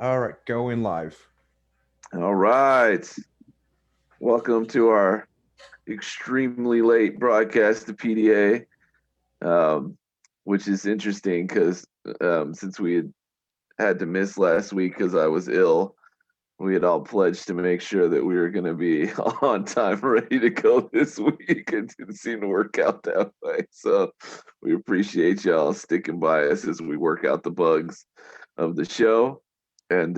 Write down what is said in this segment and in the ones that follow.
All right, going live. All right. Welcome to our extremely late broadcast to PDA, um, which is interesting because since we had to miss last week because I was ill, we had all pledged to make sure that we were going to be on time, ready to go this week. It didn't seem to work out that way. So we appreciate y'all sticking by us as we work out the bugs of the show. And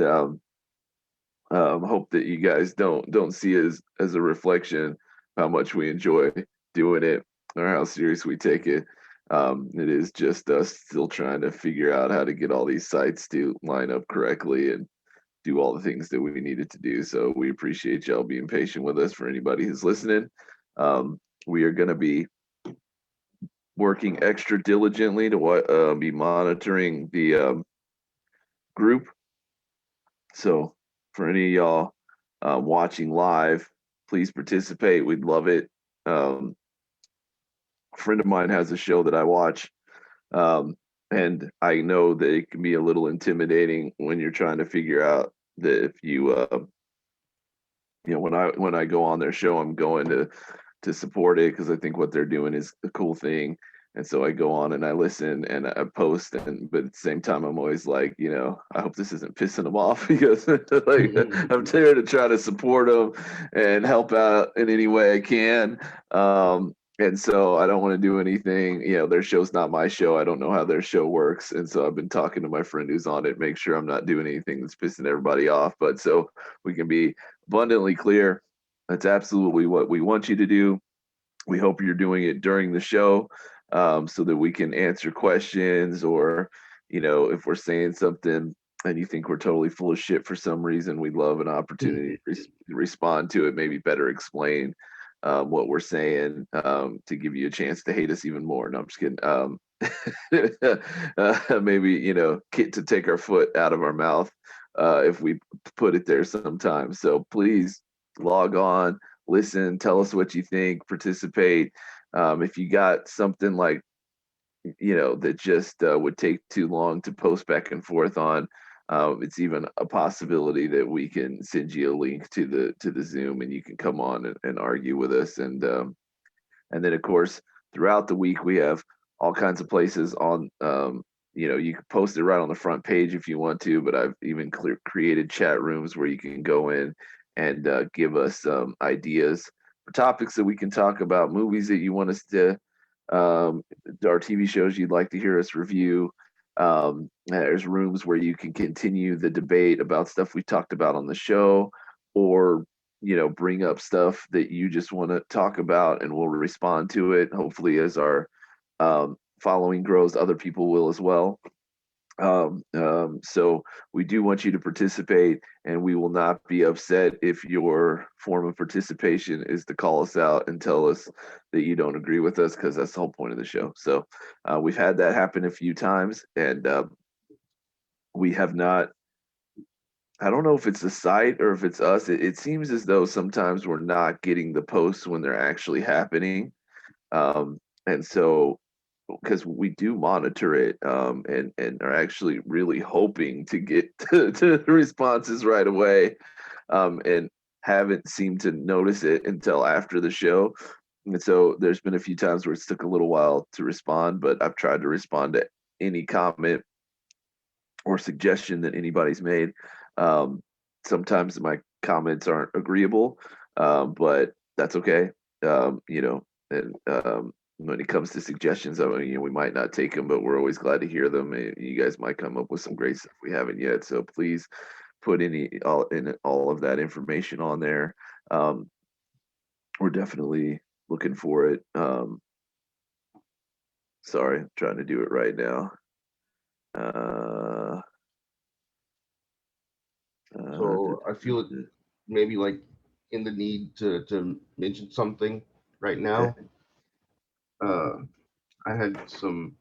hope that you guys don't see it as a reflection how much we enjoy doing it or how serious we take it. It is just us still trying to figure out how to get all these sites to line up correctly and do all the things that we needed to do. So we appreciate y'all being patient with us. For anybody who's listening, we are going to be working extra diligently to be monitoring the group. So for any of y'all watching live, please participate. We'd love it. A friend of mine has a show that I watch, um, and I know that it can be a little intimidating when you're trying to figure out that if when I go on their show, I'm going to support it because I think what they're doing is a cool thing. And so I go on and I listen and I post, and but at the same time, I'm always like, I hope this isn't pissing them off because like I'm there to try to support them and help out in any way I can. And so I don't want to do anything. Their show's not my show. I don't know how their show works, and so I've been talking to my friend who's on it, make sure I'm not doing anything that's pissing everybody off. But so we can be abundantly clear, that's absolutely what we want you to do. We hope you're doing it during the show, so that we can answer questions, or if we're saying something and you think we're totally full of shit for some reason, we'd love an opportunity to respond to it, maybe better explain what we're saying, to give you a chance to hate us even more. No, I'm just kidding. Maybe to take our foot out of our mouth if we put it there sometimes. So please log on, listen, tell us what you think, participate. If you got something like that just would take too long to post back and forth on, it's even a possibility that we can send you a link to the Zoom, and you can come on and argue with us. And then of course throughout the week we have all kinds of places on. You can post it right on the front page if you want to, but I've even created chat rooms where you can go in and give us ideas for topics that we can talk about, movies that you want us to, um, our TV shows you'd like to hear us review. There's rooms where you can continue the debate about stuff we talked about on the show, or bring up stuff that you just want to talk about, and we'll respond to it. Hopefully, as our following grows, other people will as well. So we do want you to participate, and we will not be upset if your form of participation is to call us out and tell us that you don't agree with us, because that's the whole point of the show. So we've had that happen a few times, and we have not. I don't know if it's the site or if it's us. It seems as though sometimes we're not getting the posts when they're actually happening. And so, because we do monitor it, and are actually really hoping to get to the responses right away, and haven't seemed to notice it until after the show. And so there's been a few times where it's took a little while to respond, but I've tried to respond to any comment or suggestion that anybody's made. Um, Sometimes my comments aren't agreeable, but that's okay. And when it comes to suggestions, I mean, we might not take them, but we're always glad to hear them. And you guys might come up with some great stuff we haven't yet. So please put all of that information on there. Um, we're definitely looking for it. Sorry, I'm trying to do it right now. Uh, So I feel it maybe like in the need to mention something right okay. now. Uh, I had some,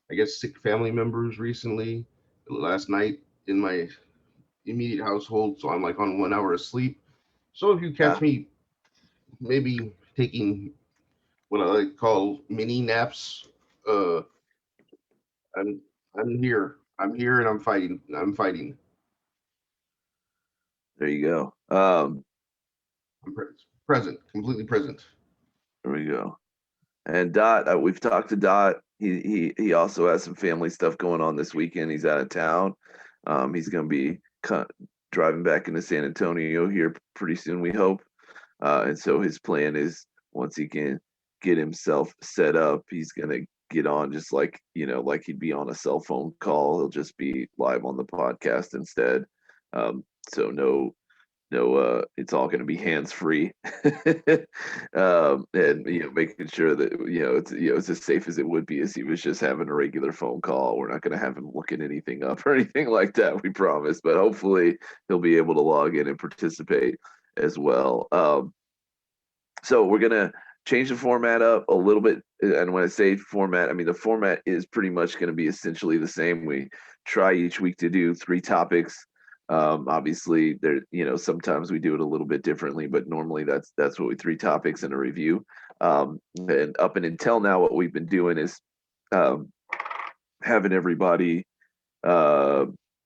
I guess, sick family members recently last night in my immediate household. So I'm like on 1 hour of sleep. So if you catch Ah, me maybe taking what I like to call mini naps, uh, I'm I'm here. I'm here and I'm fighting. I'm fighting. There you go. I'm present, completely present. There we go. And Dot, we've talked to Dot. He also has some family stuff going on this weekend. He's out of town. He's going to be driving back into San Antonio here pretty soon, we hope. And so his plan is once he can get himself set up, he's going to get on just like, like he'd be on a cell phone call. He'll just be live on the podcast instead. So it's all going to be hands free. And making sure that it's as safe as it would be as he was just having a regular phone call. We're not going to have him looking anything up or anything like that, we promise, but hopefully he'll be able to log in and participate as well. So we're going to change the format up a little bit. And when I say format, I mean the format is pretty much going to be essentially the same. We try each week to do 3 topics. Obviously there, sometimes we do it a little bit differently, but normally that's what 3 topics in a review. And up and until now, what we've been doing is having everybody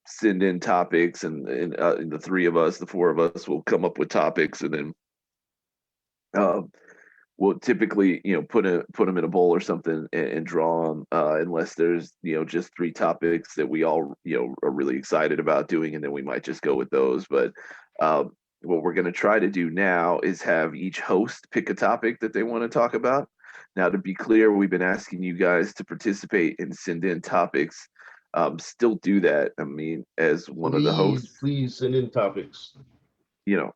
send in topics, and the 3 of us, the 4 of us will come up with topics, and then we'll typically put them in a bowl or something and draw them, unless there's just 3 topics that we all are really excited about doing, and then we might just go with those. But what we're going to try to do now is have each host pick a topic that they want to talk about. Now, to be clear, we've been asking you guys to participate and send in topics. Still do that. I mean, as one of the hosts, please send in topics.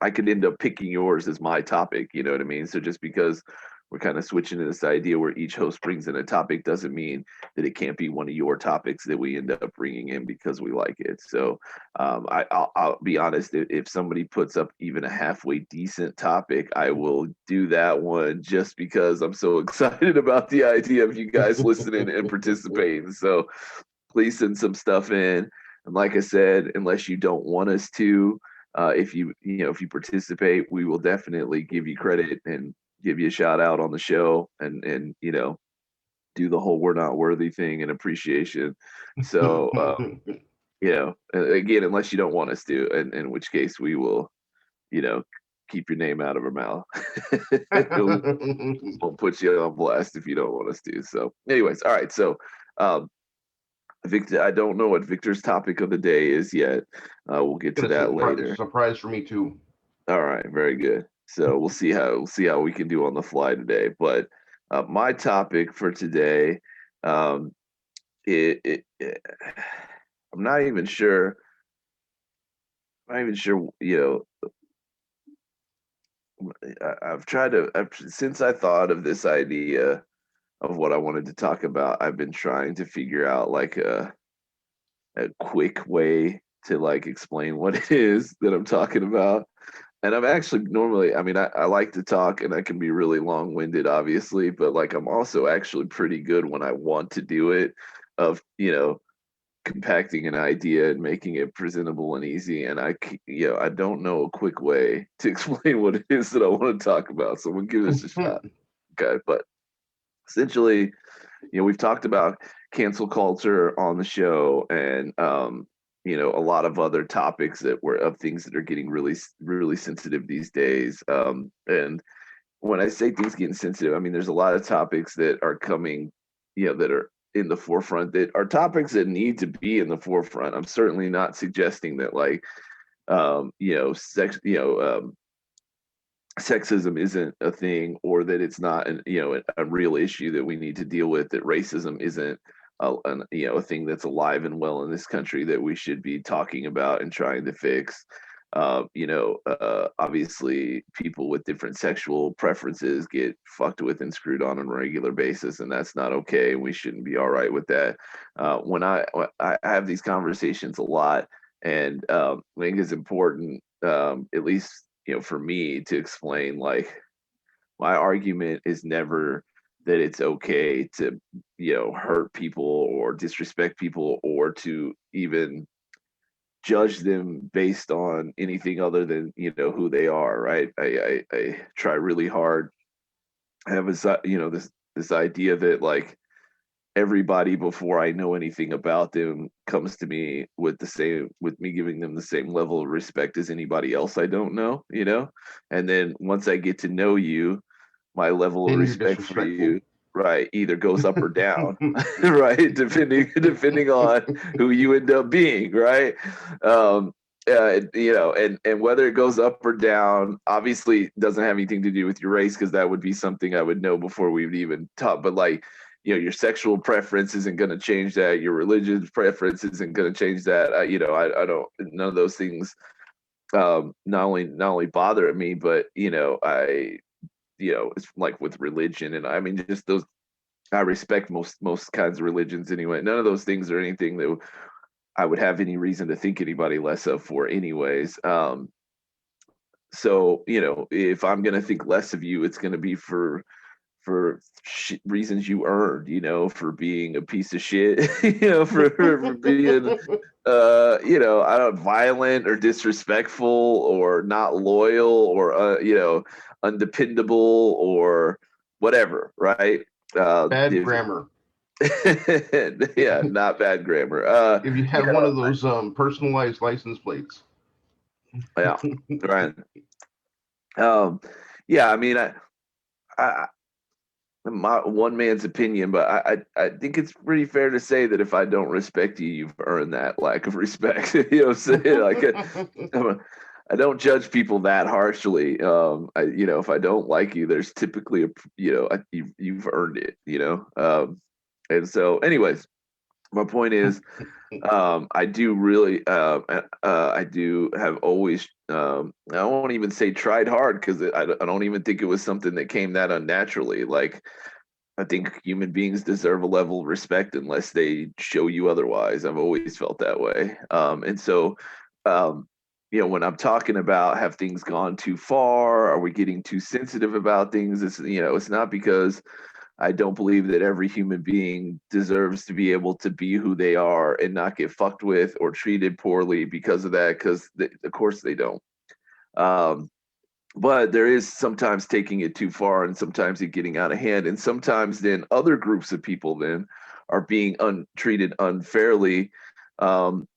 I could end up picking yours as my topic, you know what I mean? So just because we're kind of switching to this idea where each host brings in a topic doesn't mean that it can't be one of your topics that we end up bringing in because we like it. So I'll be honest, if somebody puts up even a halfway decent topic, I will do that one just because I'm so excited about the idea of you guys listening and participating. So please send some stuff in. And like I said, unless you don't want us to, if you participate, we will definitely give you credit and give you a shout out on the show, and do the whole "we're not worthy" thing and appreciation. So again, unless you don't want us to, and in which case we will keep your name out of our mouth. We'll put you on blast if you don't want us to. So anyways, all right. So Victor, I don't know what Victor's topic of the day is yet. We'll get to that later. Surprise for me too. All right, very good. So we'll see how we can do on the fly today. But my topic for today, I'm not even sure. Since I thought of this idea of what I wanted to talk about, I've been trying to figure out like a quick way to like explain what it is that I'm talking about. And I'm actually normally, I mean, I like to talk and I can be really long-winded, obviously, but like I'm also actually pretty good when I want to do it, of compacting an idea and making it presentable and easy. And I don't know a quick way to explain what it is that I want to talk about. So we'll give this a shot. Okay, but essentially, we've talked about cancel culture on the show, and a lot of other topics of things that are getting really, really sensitive these days. And when I say things getting sensitive, I mean there's a lot of topics that are coming, that are in the forefront, that are topics that need to be in the forefront. I'm certainly not suggesting that like, sexism isn't a thing, or that it's not a real issue that we need to deal with, that racism isn't a thing that's alive and well in this country that we should be talking about and trying to fix. Obviously people with different sexual preferences get fucked with and screwed on a regular basis, and that's not okay. We shouldn't be all right with that. When I have these conversations a lot, and I think it's important, at least for me, to explain like my argument is never that it's okay to hurt people or disrespect people or to even judge them based on anything other than who they are, right? I try really hard. I have this this idea that like everybody before I know anything about them comes to me with me giving them the same level of respect as anybody else I don't know, and then once I get to know you, my level of Then you're respect for disrespectful. you, right, either goes up or down, right, depending on who you end up being, right. um and whether it goes up or down obviously doesn't have anything to do with your race, because that would be something I would know before we would even talk. But like, your sexual preference isn't going to change that. Your religious preference isn't going to change that. I don't, none of those things not only bother me, but it's like with religion, and I mean just those. I respect most kinds of religions anyway. None of those things are anything that I would have any reason to think anybody less of for anyways. So if I'm gonna think less of you, it's gonna be for reasons you earned, for being a piece of shit, for being I don't, violent or disrespectful or not loyal or undependable or whatever, right? Bad If grammar. yeah, not bad grammar. If you have one Yeah, of those personalized license plates. yeah, right. Um, yeah, I mean, I my one man's opinion, but I think it's pretty fair to say that if I don't respect you, you've earned that lack of respect. You know what I'm saying? Like, I don't judge people that harshly. If I don't like you, there's typically you've earned it. And so, anyways, my point is, I do really, I do have always, I won't even say tried hard, because I don't even think it was something that came that unnaturally. Like, I think human beings deserve a level of respect unless they show you otherwise. I've always felt that way. And so, um, when I'm talking about have things gone too far, are we getting too sensitive about things? It's not because I don't believe that every human being deserves to be able to be who they are and not get fucked with or treated poorly because of that, because of course they don't. Um, but there is sometimes taking it too far, and sometimes it getting out of hand, and sometimes then other groups of people then are being treated unfairly, um,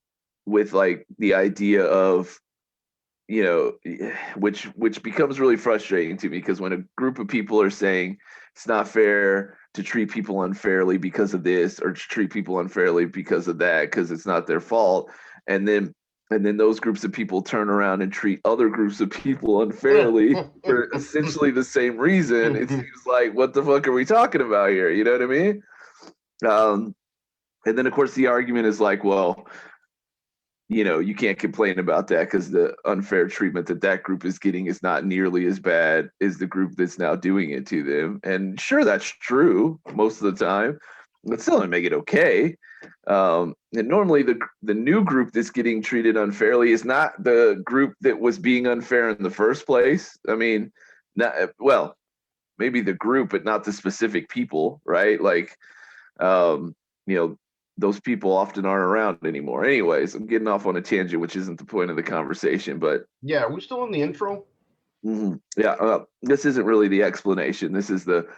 with like the idea of which becomes really frustrating to me, because when a group of people are saying it's not fair to treat people unfairly because of this, or to treat people unfairly because of that, because it's not their fault, and then those groups of people turn around and treat other groups of people unfairly for essentially the same reason, it seems like, what the fuck are we talking about here? You know what I mean? And then of course the argument is like, well, you can't complain about that because the unfair treatment that group is getting is not nearly as bad as the group that's now doing it to them. And sure, that's true most of the time, but still doesn't make it okay. And normally the new group that's getting treated unfairly is not the group that was being unfair in the first place. I mean, not well, maybe the group, but not the specific people, right? Like, um, you know, those people often aren't around anymore. Anyways, I'm getting off on a tangent, which isn't the point of the conversation, but Yeah, are we still in the intro? yeah, this isn't really the explanation. This is the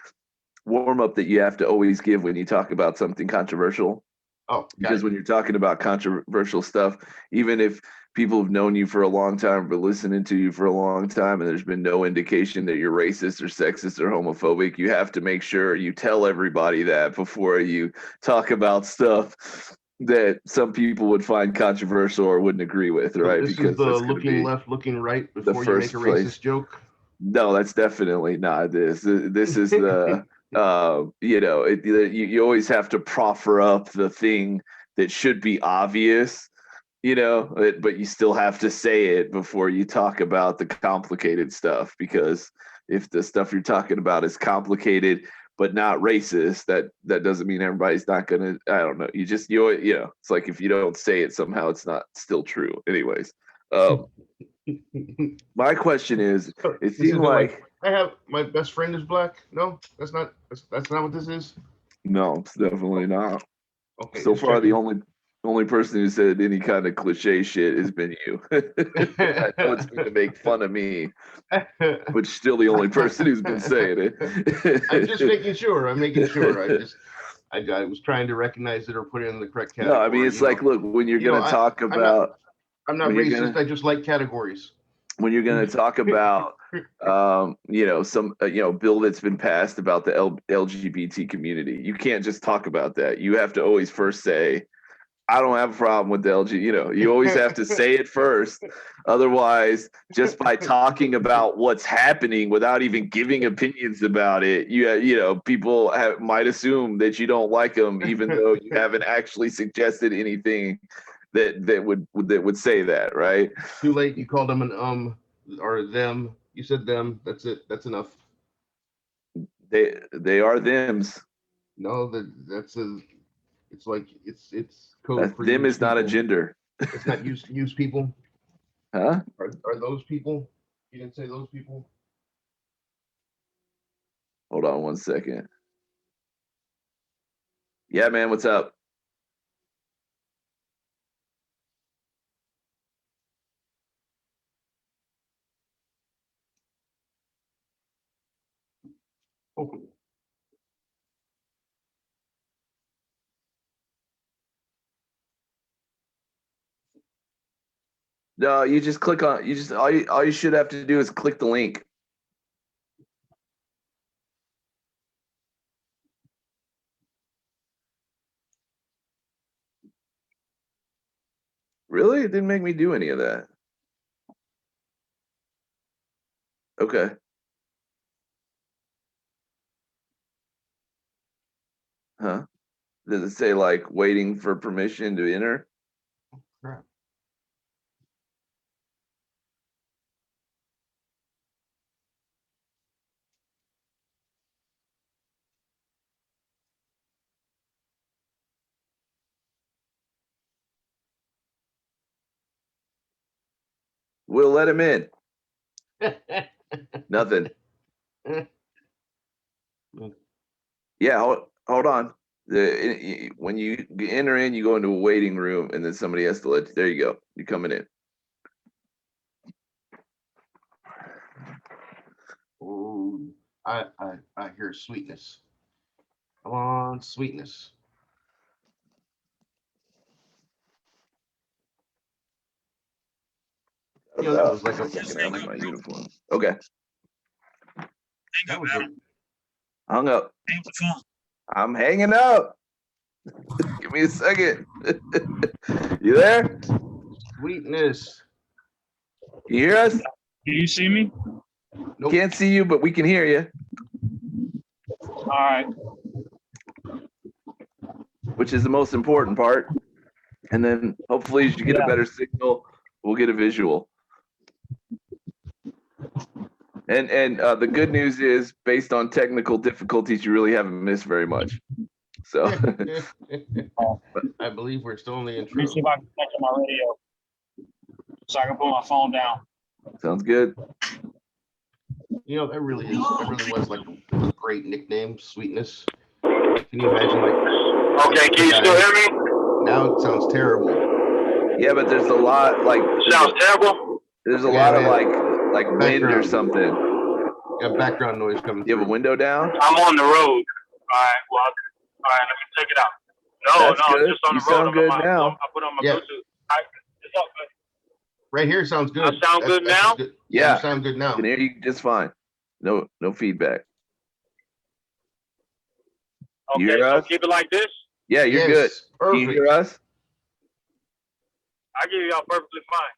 warm up that you have to always give when you talk about something controversial. Oh, Because when you're talking about controversial stuff, even if people have known you for a long time, but listening to you for a long time, and there's been no indication that you're racist or sexist or homophobic, you have to make sure you tell everybody that before you talk about stuff that some people would find controversial or wouldn't agree with, So right? this is Because the that's going to looking be left, looking right the before you make a first racist place. joke. No, that's definitely not this. This is the you always have to proffer up the thing that should be obvious, but you still have to say it before you talk about the complicated stuff, because if the stuff you're talking about is complicated but not racist, that doesn't mean everybody's not gonna, I don't know, it's like if you don't say it, somehow it's not still true. Anyways, my question is, it This seemed isn't like like, I have my best friend is black. No, that's not what this is. no, it's definitely not. Okay, So just far, the checking. only person who said any kind of cliche shit has been you. I know it's going to make fun of me, but still the only person who's been saying I'm just it. making sure. I'm making sure. I just I was trying to recognize it or put it in the correct No, I mean, category. it's like, look, when you're going to talk I'm not about, I'm not when you're racist. gonna I just like categories. when you're going to talk about some bill that's been passed about the LGBT community, you can't just talk about that. You have to always first say, I don't have a problem with the LG. You always have to say it first. Otherwise, just by talking about what's happening without even giving opinions about it, people might assume that you don't like them, even though you haven't actually suggested anything that would say that, right? Too late. You called them an or them. You said them. That's it. That's enough. They are thems. No, that's a. It's like it's code for Them use is not a people. gender, It's not use people. huh? Are those people? You didn't say those people. Hold on one second. Yeah, man, what's up? Oh. No, you just click on. You just all you should have to do is click the link. Really? It didn't make me do any of that. Okay. Huh? Does it say like waiting for permission to enter? Crap. We'll let him in. Nothing. Yeah, hold on. When you enter in, you go into a waiting room, and then somebody has to let you. There you go. You're coming in. Oh, I hear sweetness. Come on, sweetness. That was like a. Fucking out my uniform. Okay, That was a. hung up. I'm hanging up. Give me a second. You there? Sweetness. You hear us? Can you see me? Nope. Can't see you, but we can hear you, All right. which is the most important part. And then hopefully, as you get a better signal, we'll get a visual. And the good news is, based on technical difficulties, you really haven't missed very much. So I believe we're still in the Let intro. me see if I can connect to my radio so I can put my phone down. sounds good. That really was like a great nickname, Sweetness. Can you imagine Okay, can you still hear me? Now it sounds terrible. Yeah, but there's a lot like Sounds terrible. there's a Yeah, lot of man. like wind or Background. something. Got background noise coming You have a through. window down? I'm on the road. All right, well, all right, let me take it out. No, That's good. just on You the road. sound good now. I put on my Yeah. Bluetooth. All right, it's all good. Right here sounds good. I sound good now? Good. Yeah. You sound good I now. can hear you just fine. No feedback. You Okay, hear so us? keep it like this. Yeah, you're good. Can you Perfect. hear us? I give y'all perfectly fine.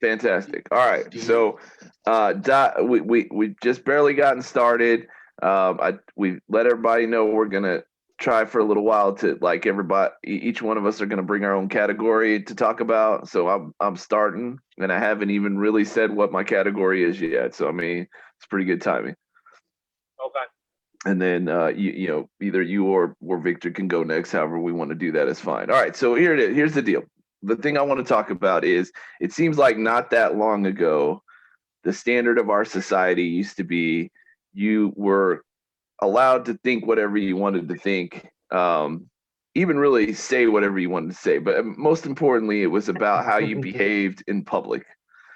Fantastic. All right. So we just barely gotten started. We let everybody know we're gonna try for a little while to like everybody. Each one of us are gonna bring our own category to talk about. So I'm starting, and I haven't even really said what my category is yet. So I mean, it's pretty good timing. Okay. And then either you or Victor can go next. However we want to do that is fine. All right. So here it is. Here's the deal. The thing I want to talk about is it seems like not that long ago, the standard of our society used to be you were allowed to think whatever you wanted to think, even really say whatever you wanted to say. But most importantly, it was about how you behaved in public.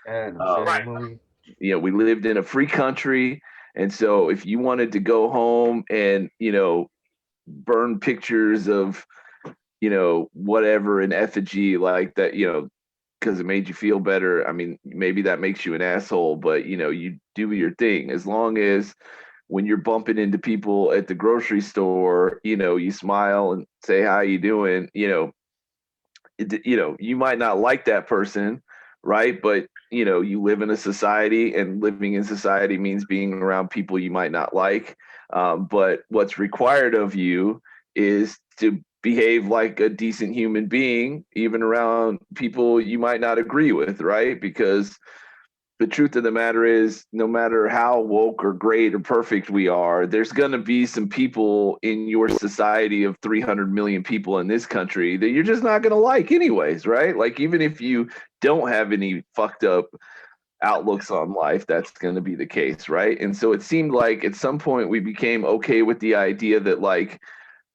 And Right. We lived in a free country. And so if you wanted to go home and, burn pictures of, whatever in effigy like that, because it made you feel better. I mean, maybe that makes you an asshole, but you do your thing. As long as when you're bumping into people at the grocery store, you smile and say, how you doing? You might not like that person, right? But you live in a society, and living in society means being around people you might not like. But what's required of you is to behave like a decent human being, even around people you might not agree with, right? Because the truth of the matter is, no matter how woke or great or perfect we are, there's going to be some people in your society of 300 million people in this country that you're just not going to like anyways, right? Like, even if you don't have any fucked up outlooks on life, that's going to be the case, right? And so it seemed like at some point we became okay with the idea that, like,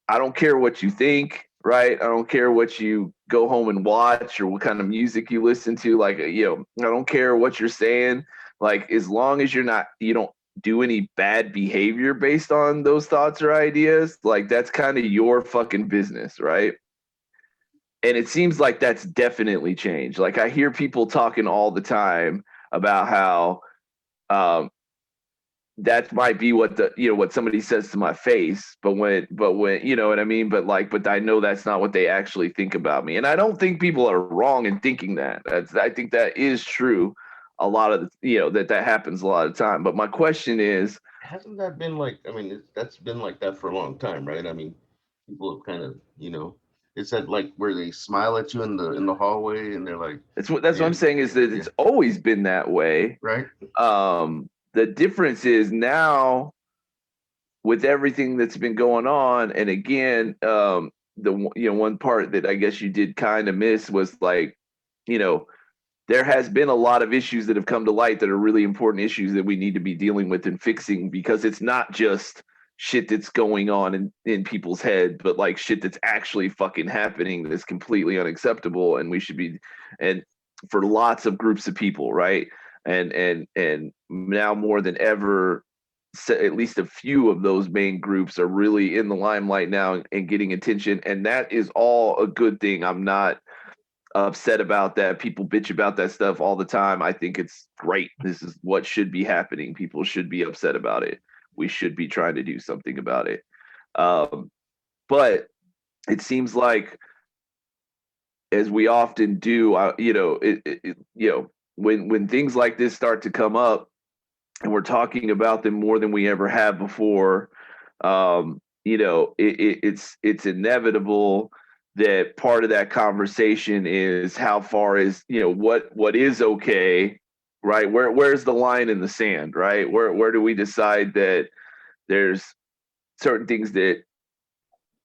I don't care what you think, right? I don't care what you go home and watch or what kind of music you listen to. Like, I don't care what you're saying. Like, as long as you don't do any bad behavior based on those thoughts or ideas, like, that's kind of your fucking business, right? And it seems like that's definitely changed. Like, I hear people talking all the time about how, that might be what what somebody says to my face, but when you know what I mean, but I know that's not what they actually think about me. And I don't think people are wrong in thinking that. I think that is true a lot of that happens a lot of time. But my question is, Hasn't that been like, I mean, that's been like that for a long time, right? I mean, people have kind of, it's that like where they smile at you in the hallway and they're like, that's what I'm saying, is that it's always been that way, right? The difference is now, with everything that's been going on, and again, the one part that I guess you did kind of miss was, like, there has been a lot of issues that have come to light that are really important issues that we need to be dealing with and fixing, because it's not just shit that's going on in people's head, but like shit that's actually fucking happening that's completely unacceptable, and we should be, and for lots of groups of people, right? And now more than ever, at least a few of those main groups are really in the limelight now and getting attention, and that is all a good thing. I'm not upset about that. People bitch about that stuff all the time. I think it's great. This is what should be happening. People should be upset about it. We should be trying to do something about it. But it seems like, as we often do, when things like this start to come up, and we're talking about them more than we ever have before, it's inevitable that part of that conversation is how far is, what is okay, right? Where's the line in the sand, right? Where do we decide that there's certain things that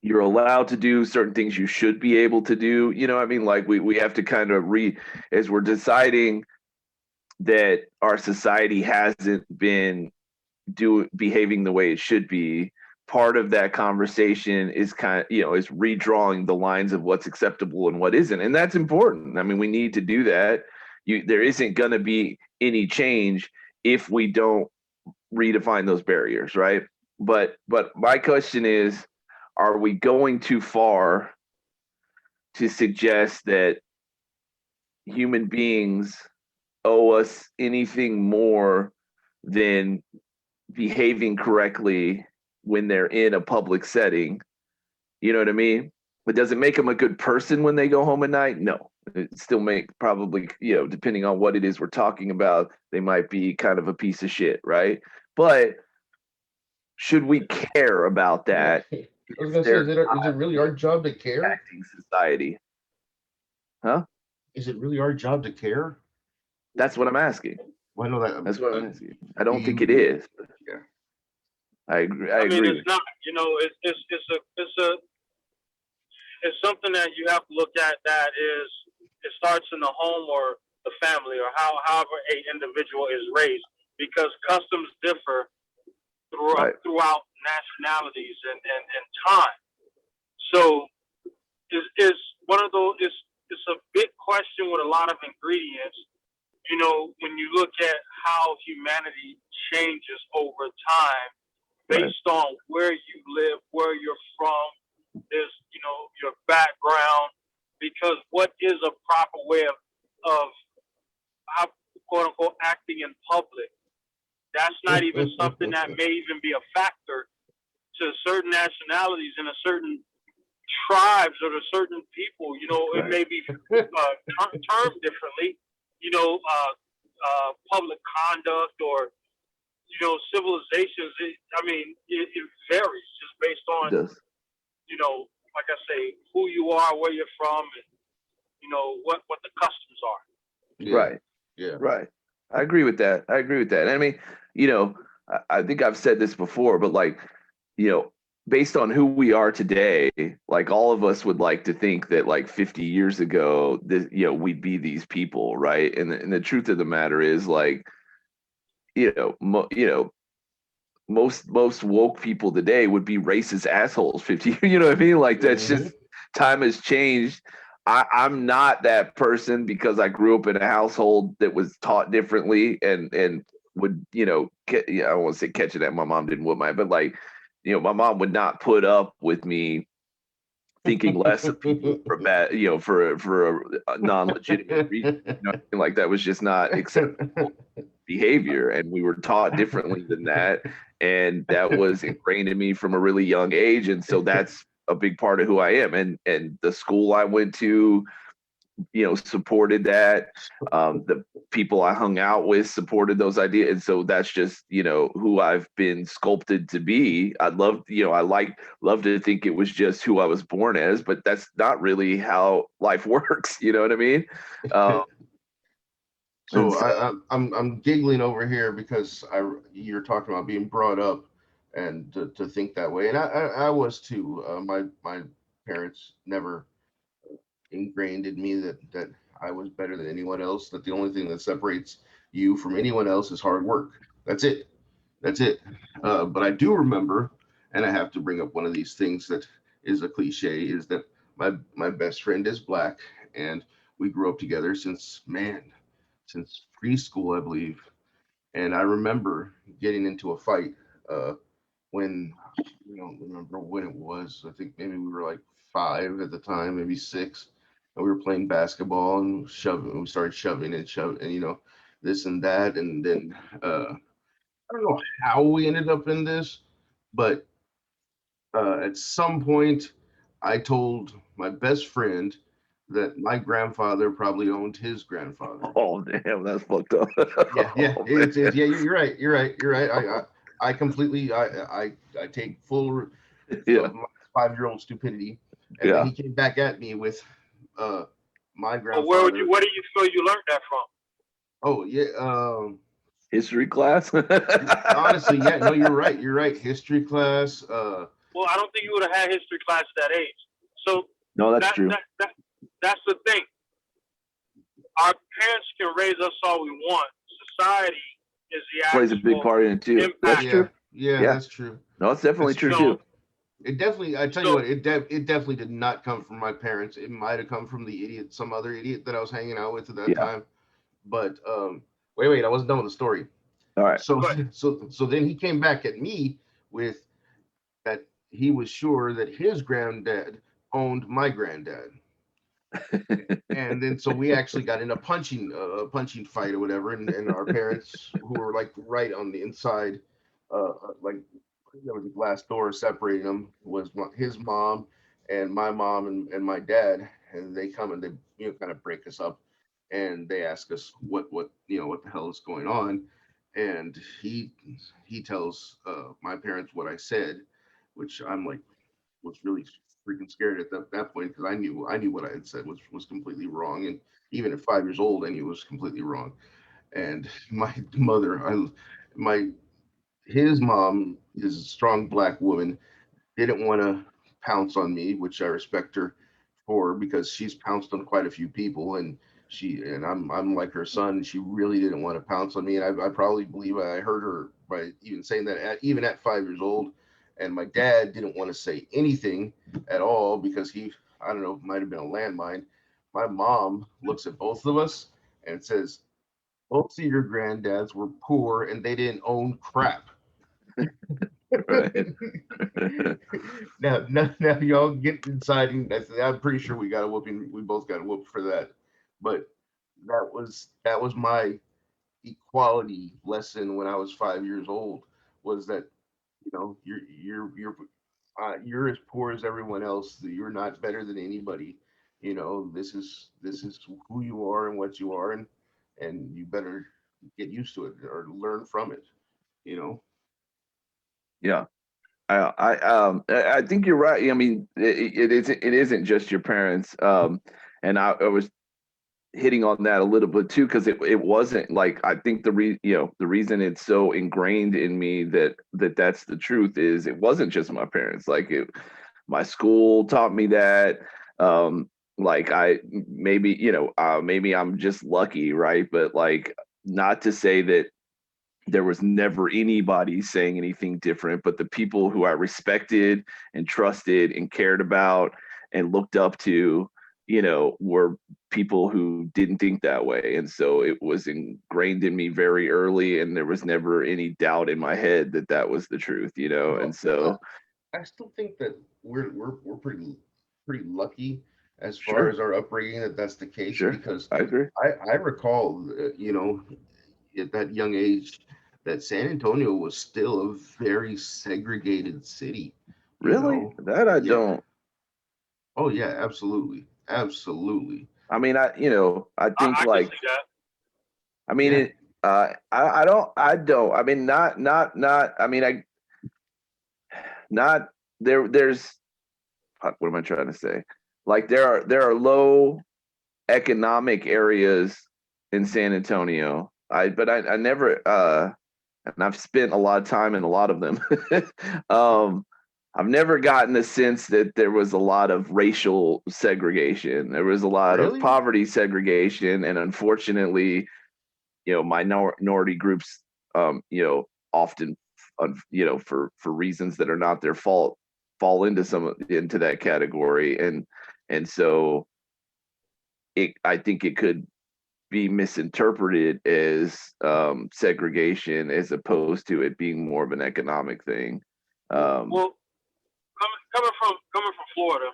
you're allowed to do, certain things you should be able to do? I mean, like, we have to kind of as we're deciding that our society hasn't been behaving the way it should be. Part of that conversation is is redrawing the lines of what's acceptable and what isn't, and that's important. I mean, we need to do that. There isn't going to be any change if we don't redefine those barriers, right? But my question is, are we going too far to suggest that human beings owe us anything more than behaving correctly when they're in a public setting? You know what I mean? But does it make them a good person when they go home at night? No. It still probably, depending on what it is we're talking about, they might be kind of a piece of shit, right? But should we care about that? I was gonna say, is it really our job to care? Acting society. Huh? Is it really our job to care? That's what I'm asking. Well, I know that. That's what I'm asking. I don't think it is. Yeah. I agree. I mean, it's not. It's something that you have to look at. That is, it starts in the home or the family, or however a individual is raised, because customs differ throughout nationalities and time. So it's one of those. It's a big question with a lot of ingredients. When you look at how humanity changes over time based on where you live, where you're from, quote unquote acting in public. That's not even something that may even be a factor to certain nationalities and a certain tribes or to certain people. You know, it may be termed differently. You know, public conduct or civilizations. It varies just based on like I say, who you are, where you're from, and what the customs are. Yeah. Right. Yeah. Right. I agree with that. I mean, I think I've said this before, but like, based on who we are today, like all of us would like to think that like 50 years ago, we'd be these people, right? And the truth of the matter is, like, most woke people today would be racist assholes 50. You know what I mean? Like that's just time has changed. I'm not that person because I grew up in a household that was taught differently and would, I don't want to say catch it that my mom didn't whoop my, but like, my mom would not put up with me thinking less of people for bad, for a non-legitimate reason. Like that was just not acceptable behavior, and we were taught differently than that, and that was ingrained in me from a really young age, and so that's a big part of who I am. And the school I went to, supported that. The people I hung out with supported those ideas, and so that's just who I've been sculpted to be. I love to think it was just who I was born as, but that's not really how life works. You know what I mean? So I'm giggling over here because you're talking about being brought up and to think that way, and I was too. My parents never ingrained in me that I was better than anyone else. That the only thing that separates you from anyone else is hard work. That's it. But I do remember, and I have to bring up one of these things that is a cliche, is that my best friend is black, and we grew up together since preschool, I believe. And I remember getting into a fight when I don't remember when it was. I think maybe we were like 5 at the time, maybe 6, and we were playing basketball and shoving. We started shoving and shoving, and this and that, and then I don't know how we ended up in this, but at some point, I told my best friend that my grandfather probably owned his grandfather. Oh damn, that's fucked up. Yeah, Oh, it's yeah. You're right. I completely I take full yeah, 5-year-old stupidity, and then he came back at me with my grandfather. Where do you feel you learned that from? Oh yeah, history class. honestly, yeah. No, you're right. History class. Well, I don't think you would have had history class at that age. So No, that's true. That's the thing. Our parents can raise us all we want. Society is the Plays a big part in it too. impact. That's true. Yeah, that's true. No, it's definitely true too. It definitely, I tell you what, it definitely did not come from my parents. It might have come from some other idiot that I was hanging out with at that time. But wait, I wasn't done with the story. All right. So then he came back at me with that he was sure that his granddad owned my granddad. And then so we actually got in a punching fight or whatever, and our parents, who were like right on the inside, like there was a glass door separating them, was his mom and my mom and my dad, and they come and they kind of break us up, and they ask us what the hell is going on, and he tells my parents what I said, which I'm like was really freaking scared at that point, because I knew what I had said was completely wrong, and even at 5 years old I knew it was completely wrong. And my mother, his mom is a strong black woman, didn't want to pounce on me, which I respect her for, because she's pounced on quite a few people, and I'm like her son. She really didn't want to pounce on me, and I probably believe I heard her by even saying that even at 5 years old. And my dad didn't want to say anything at all because I don't know, might have been a landmine. My mom looks at both of us and says, both of your granddads were poor and they didn't own crap. Right. now y'all get inside, and I'm pretty sure we got a whooping. We both got a whoop for that. But that was my equality lesson when I was 5 years old was that, you know, you're as poor as everyone else. You're not better than anybody. You know, this is who you are and what you are, and you better get used to it or learn from it. You know. Yeah. I think you're right. I mean, it isn't just your parents. And I was hitting on that a little bit too, because it wasn't like, I think the reason it's so ingrained in me that's the truth is it wasn't just my parents. Like my school taught me that. Like maybe I'm just lucky, right? But like, not to say that there was never anybody saying anything different, but the people who I respected and trusted and cared about and looked up to, were people who didn't think that way. And so it was ingrained in me very early, and there was never any doubt in my head that was the truth, Well, and so. I still think that we're pretty lucky as far Sure. as our upbringing that's the case, Sure, because I agree. I recall, at that young age, that San Antonio was still a very segregated city. Really? That I Yeah. don't. Oh yeah, absolutely, absolutely. I mean, I think I can like, see that. I mean, Yeah. I don't. I mean, not. I mean, not there. There's, what am I trying to say? Like there are low economic areas in San Antonio. But I never, and I've spent a lot of time in a lot of them. I've never gotten the sense that there was a lot of racial segregation. There was a lot of Really? poverty segregation, and unfortunately, minority groups, often, for reasons that are not their fault, fall into that category, and so I think it could be misinterpreted as segregation as opposed to it being more of an economic thing. Well, coming from Florida,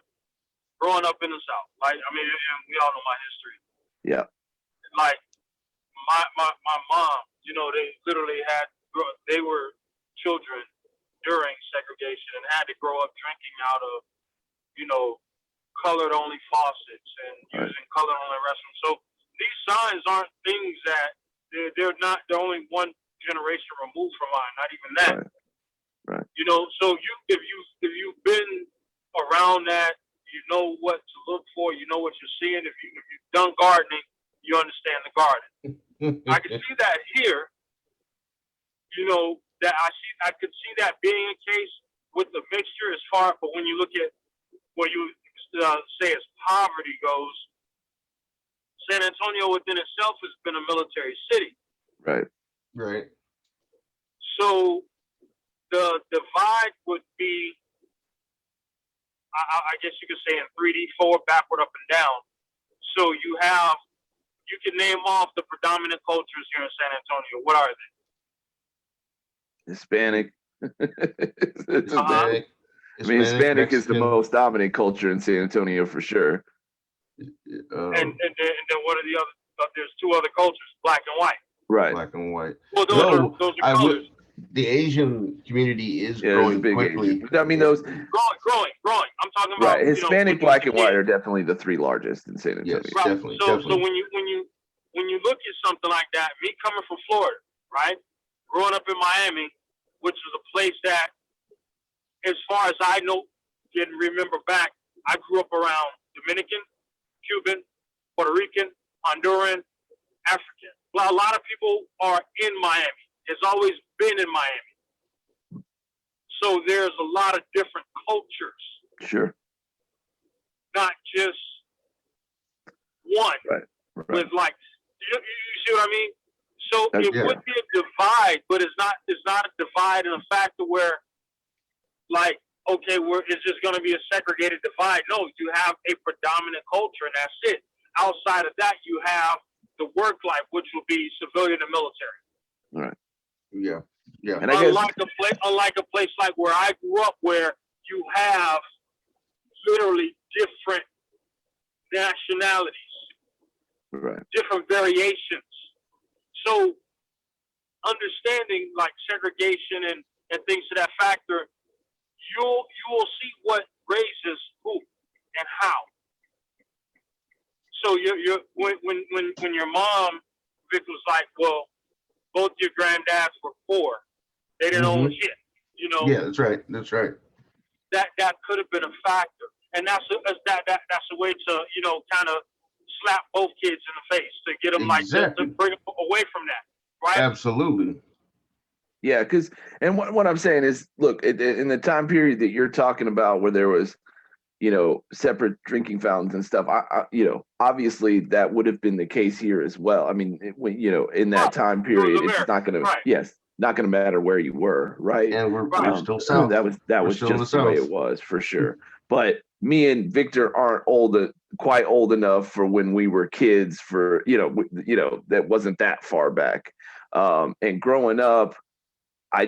growing up in the South, like I mean, and we all know my history. Yeah. Like my mom, they literally they were children during segregation and had to grow up drinking out of, colored only faucets and using colored only restrooms. So these signs aren't things that they're only one generation removed from mine, not even that. Right. So if you've been around that, you know what to look for, you know what you're seeing. If you've done gardening, you understand the garden. I can see that here. That I could see that being a case with the mixture as far, but when you look at what you say as poverty goes, San Antonio within itself has been a military city. Right. Right. So the divide would be, I guess you could say, in 3D, forward, backward, up, and down. So you can name off the predominant cultures here in San Antonio. What are they? Hispanic. Hispanic. I mean, Hispanic is the Mexican. most dominant culture in San Antonio for sure. And then what are the other? There's two other cultures, black and white. Right. Black and white. Well, those are colors. The Asian community is Yeah, growing big quickly. Asian. I mean, those Growing. I'm talking about right. Hispanic, black, and white are definitely the three largest in San Antonio. Yes, right. definitely. So definitely. when you look at something like that, me coming from Florida, right, growing up in Miami, which is a place that, as far as I know, didn't remember back, I grew up around Dominican, Cuban, Puerto Rican, Honduran, African. Well, a lot of people are in Miami. It's always been in Miami. So there's a lot of different cultures. Sure. Not just one. Right. With like, you see what I mean? So it Yeah. would be a divide, but it's not a divide in a factor where, like, okay, it's just going to be a segregated divide. No, you have a predominant culture, and that's it. Outside of that, you have the work life, which will be civilian and military. Right. Yeah. Yeah. And I guess, Unlike a place like where I grew up, where you have literally different nationalities, right. different variations. So understanding like segregation and things to that factor, you will see what raises who and how. So when your mom, Vic, was like, well, both your granddads were poor, they didn't own shit, you know. Yeah, that's right. That's right. That could have been a factor, and that's a way to, you know, kind of slap both kids in the face to get them Exactly. like to bring them away from that, right? Absolutely. Yeah, because and what I'm saying is, look, in the time period that you're talking about, where there was, you know, separate drinking fountains and stuff, I you know, obviously that would have been the case here as well. I mean, when, you know, in that time period, it's not going to, yes, not going to matter where you were, right? And we're still south. That was just the way it was, for sure. But me and Victor aren't quite old enough for when we were kids. For you know, that wasn't that far back. And growing up, I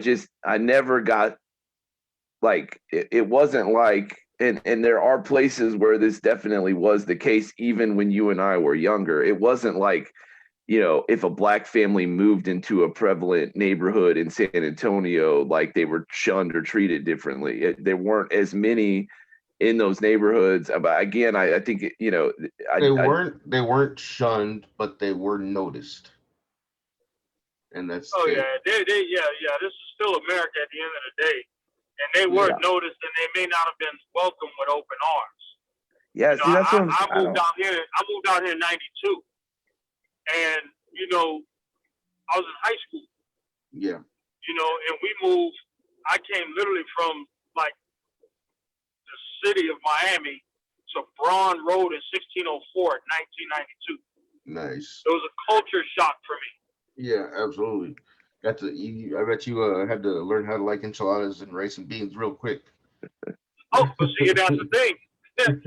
never got, like, it wasn't like, and there are places where this definitely was the case, even when you and I were younger. It wasn't like, you know, if a black family moved into a prevalent neighborhood in San Antonio, like they were shunned or treated differently. There weren't as many in those neighborhoods. But again, I think, you know, they weren't shunned, but they were noticed. And that's yeah, this is still America at the end of the day, and they were noticed, and they may not have been welcomed with open arms. Yeah, you know, see, that's what I moved out here. I moved out here in '92, and you know, I was in high school. Yeah. You know, and we moved. I came literally from like the city of Miami to Braun Road in 1604 in 1992. Nice. It was a culture shock for me. Yeah, absolutely. I bet you had to learn how to like enchiladas and rice and beans real quick. Oh, but see, that's the thing. That's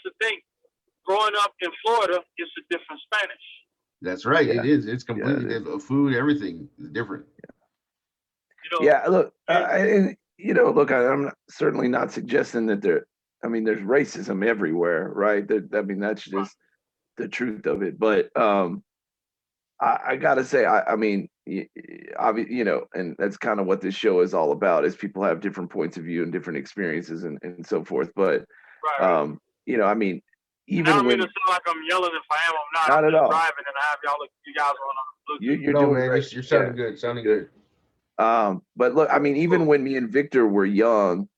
the thing. Growing up in Florida, it's a different Spanish. That's right. Yeah. It is. It's completely different. Food, everything is different. You know, yeah, look, and you know, look, I'm certainly not suggesting that there's racism everywhere, right? I mean, that's just the truth of it. But I gotta say, I mean, you know, and that's kind of what this show is all about, is people have different points of view and different experiences and so forth. But you know, I mean, even I don't when mean to sound like I'm yelling. If I am, I'm not. Not I'm at just all. driving, and I have you guys on. You're no, doing man, great. you're sounding good. Sounding good. But look, I mean, even when me and Victor were young,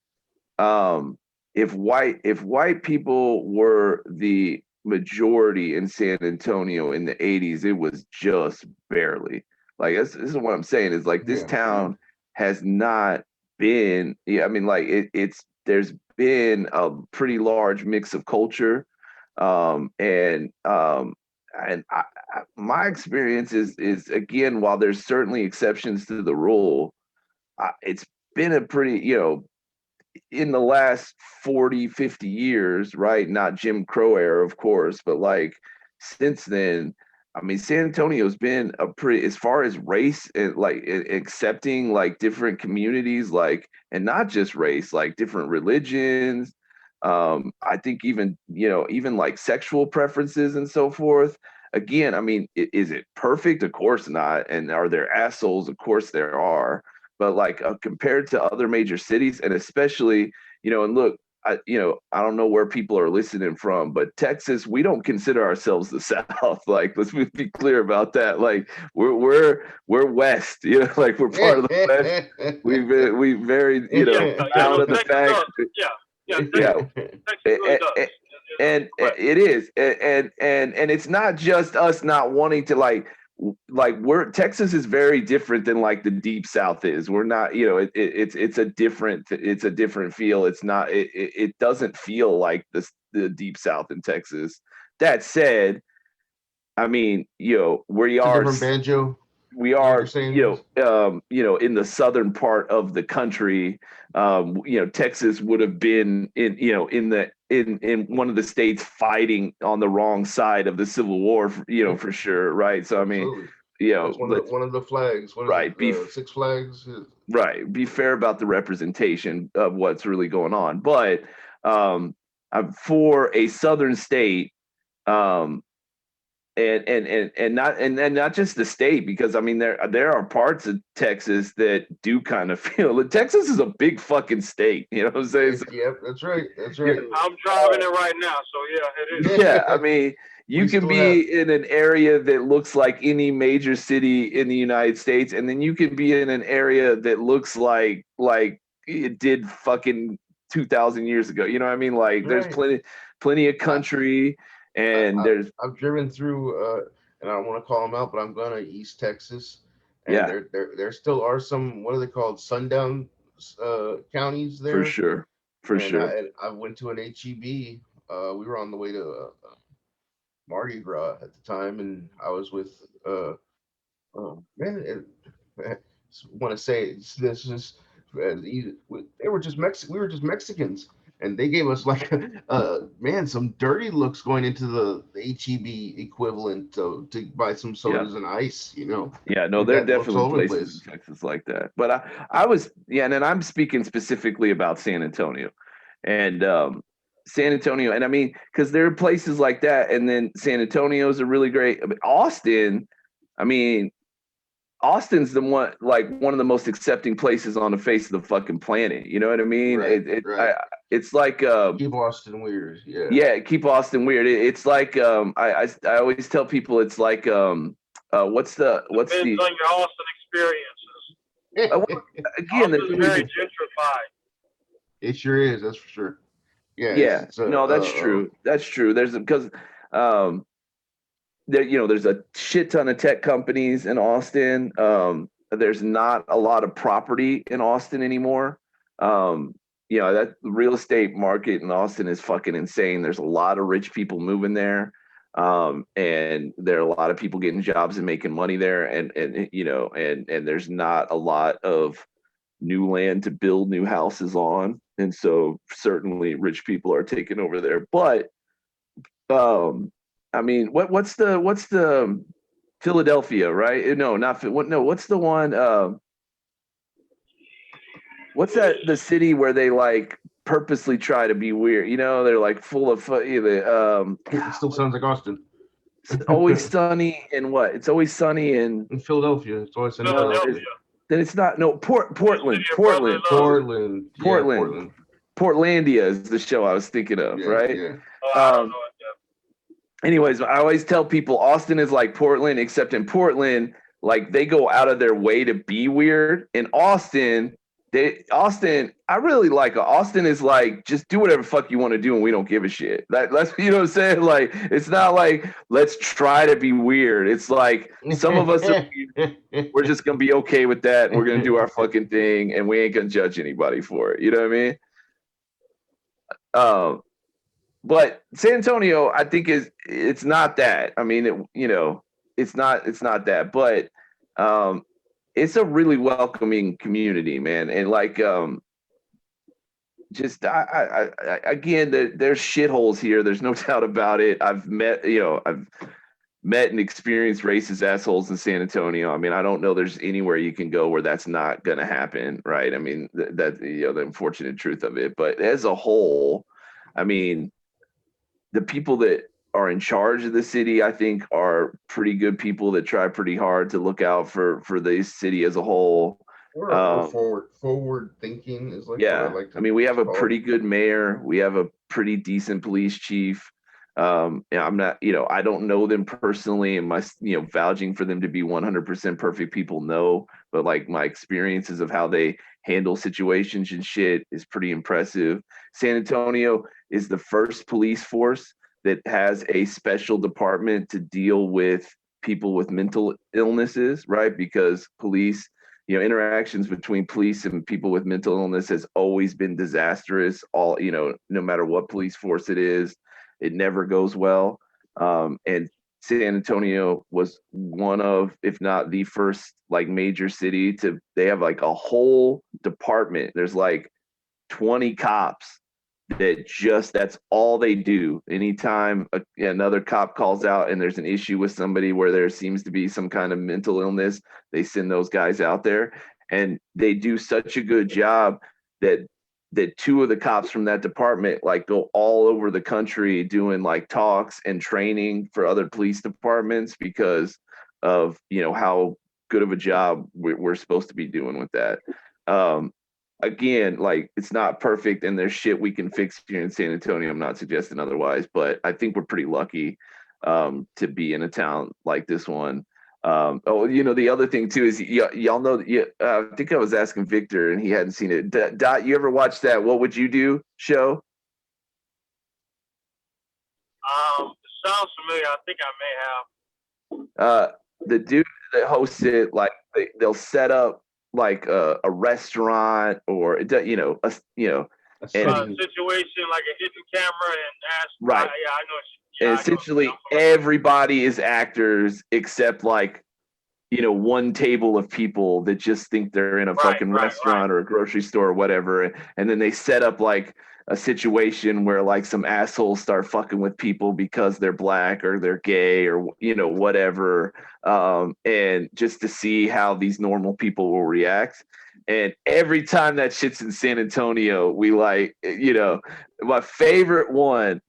if white people were the majority in San Antonio in the 80s, it was just barely. Like, this is what I'm saying, is like, this town has not been, I mean, like, there's been a pretty large mix of culture. And my experience is again, while there's certainly exceptions to the rule, it's been a pretty, you know, in the last 40, 50 years, right? Not Jim Crow era, of course, but like since then, I mean, San Antonio's been a pretty, as far as race and like accepting like different communities, like, and not just race, like different religions. I think even, you know, even like sexual preferences and so forth. Again, I mean, is it perfect? Of course not. And are there assholes? Of course there are. But like compared to other major cities, and especially, you know, and look, I don't know where people are listening from, but Texas, we don't consider ourselves the South. Like, let's be clear about that. Like, we're West, you know, like we're part of the West. We very, you know, proud of the fact. And it is, and it's not just us not wanting to like Texas is very different than like the Deep South is. We're not, you know, it's a different feel. It's not, it doesn't feel like the Deep South in Texas. That said, I mean, you know, we are different banjo. We are, you know, in the southern part of the country. You know, Texas would have been in one of the states fighting on the wrong side of the Civil War, you know, for sure, right? So I mean, absolutely. You know, that's one of the flags, right? Six Flags. Right. Be fair about the representation of what's really going on, but for a southern state, and not just the state, because I mean there are parts of Texas that do kind of feel Texas is a big fucking state, you know what I'm saying? So, Yep, that's right. That's right. I'm driving it right now, so yeah, it is. yeah, I mean you We can still be in an area that looks like any major city in the United States, and then you can be in an area that looks like it did fucking 2,000 years ago. You know what I mean? Like there's Right. plenty of country, and there's I've driven through, and I don't want to call them out, but I'm going to East Texas, and yeah, there still are some, what are they called, sundown counties there. for sure. I went to an HEB. We were on the way to Mardi Gras at the time, and I was with oh man, I want to say this is they were just we were just Mexicans, and they gave us like man, some dirty looks going into the HEB equivalent to buy some sodas and ice, you know. Yeah, no, Dude, there are that looks all definitely over the places place. in Texas like that. But I was, yeah, and then I'm speaking specifically about San Antonio. And San Antonio, and I mean, because there are places like that, and then San Antonio's a really great. I mean, Austin's one of the most accepting places on the face of the fucking planet. You know what I mean? Right, right. It's like Keep Austin weird, yeah. yeah, keep Austin weird. It's like I always tell people it's like what's the Depends on your Austin experiences. again Austin's very gentrified. It sure is, that's for sure. Yeah, yeah, it's, no, that's true. That's true. There's because there's a shit ton of tech companies in Austin. There's not a lot of property in Austin anymore. That real estate market in Austin is fucking insane. There's a lot of rich people moving there. And there are a lot of people getting jobs and making money there. And there's not a lot of new land to build new houses on. And so certainly rich people are taking over there. But I mean, what's the Philadelphia, right? No, not what? No, what's the one? What's that? The city where they like purposely try to be weird. You know, they're like full of. It still sounds like Austin. It's always sunny in what? It's always sunny in Philadelphia. It's always sunny. Philadelphia. Then it's not. No, Portland. Portlandia is the show I was thinking of, right? Yeah. Oh, I don't know it. Anyways, I always tell people Austin is like Portland, except in Portland, like they go out of their way to be weird. In Austin, I really like Austin is like, just do whatever fuck you want to do and we don't give a shit. That's, you know what I'm saying? Like, it's not like, let's try to be weird. It's like, some of us are weird. We're just going to be okay with that. We're going to do our fucking thing and we ain't going to judge anybody for it. You know what I mean? But San Antonio, I think it's not that. I mean, it's not that, but it's a really welcoming community, man. And like, just again, there's shitholes here. There's no doubt about it. I've met and experienced racist assholes in San Antonio. I mean, I don't know there's anywhere you can go where that's not going to happen, right? I mean, that's the unfortunate truth of it. But as a whole, I mean, the people that are in charge of the city, I think, are pretty good people that try pretty hard to look out for the city as a whole. Forward thinking is like, yeah. What I like to I mean, we have a call pretty it. good mayor. We have a pretty decent police chief. I'm not, I don't know them personally, and my, vouching for them to be 100% perfect people, no. But like my experiences of how they handle situations and shit is pretty impressive. San Antonio is the first police force that has a special department to deal with people with mental illnesses, right? Because police, interactions between police and people with mental illness has always been disastrous. No matter what police force it is, it never goes well. And San Antonio was one of, if not the first, like major city they have like a whole department. There's like 20 cops that's all they do. Anytime another cop calls out and there's an issue with somebody where there seems to be some kind of mental illness, they send those guys out there, and they do such a good job that that two of the cops from that department like go all over the country doing like talks and training for other police departments because of, you know, how good of a job we're supposed to be doing with that. Again, like, it's not perfect and there's shit we can fix here in San Antonio. I'm not suggesting otherwise, but I think we're pretty lucky to be in a town like this one. Oh, you know, the other thing too is y'all know, I think I was asking Victor and he hadn't seen it. Dot, you ever watch that What Would You Do show? Sounds familiar. I think I may have. The dude that hosts it, like they'll set up like a restaurant or you know, A and Situation like a hidden camera and ask. right. Yeah, I know. And essentially everybody is actors except like, you know, one table of people that just think they're in a fucking restaurant or a grocery store or whatever. And then they set up like a situation where like some assholes start fucking with people because they're black or they're gay or, you know, whatever. And just to see how these normal people will react. And every time that shit's in San Antonio, we like, you know, my favorite one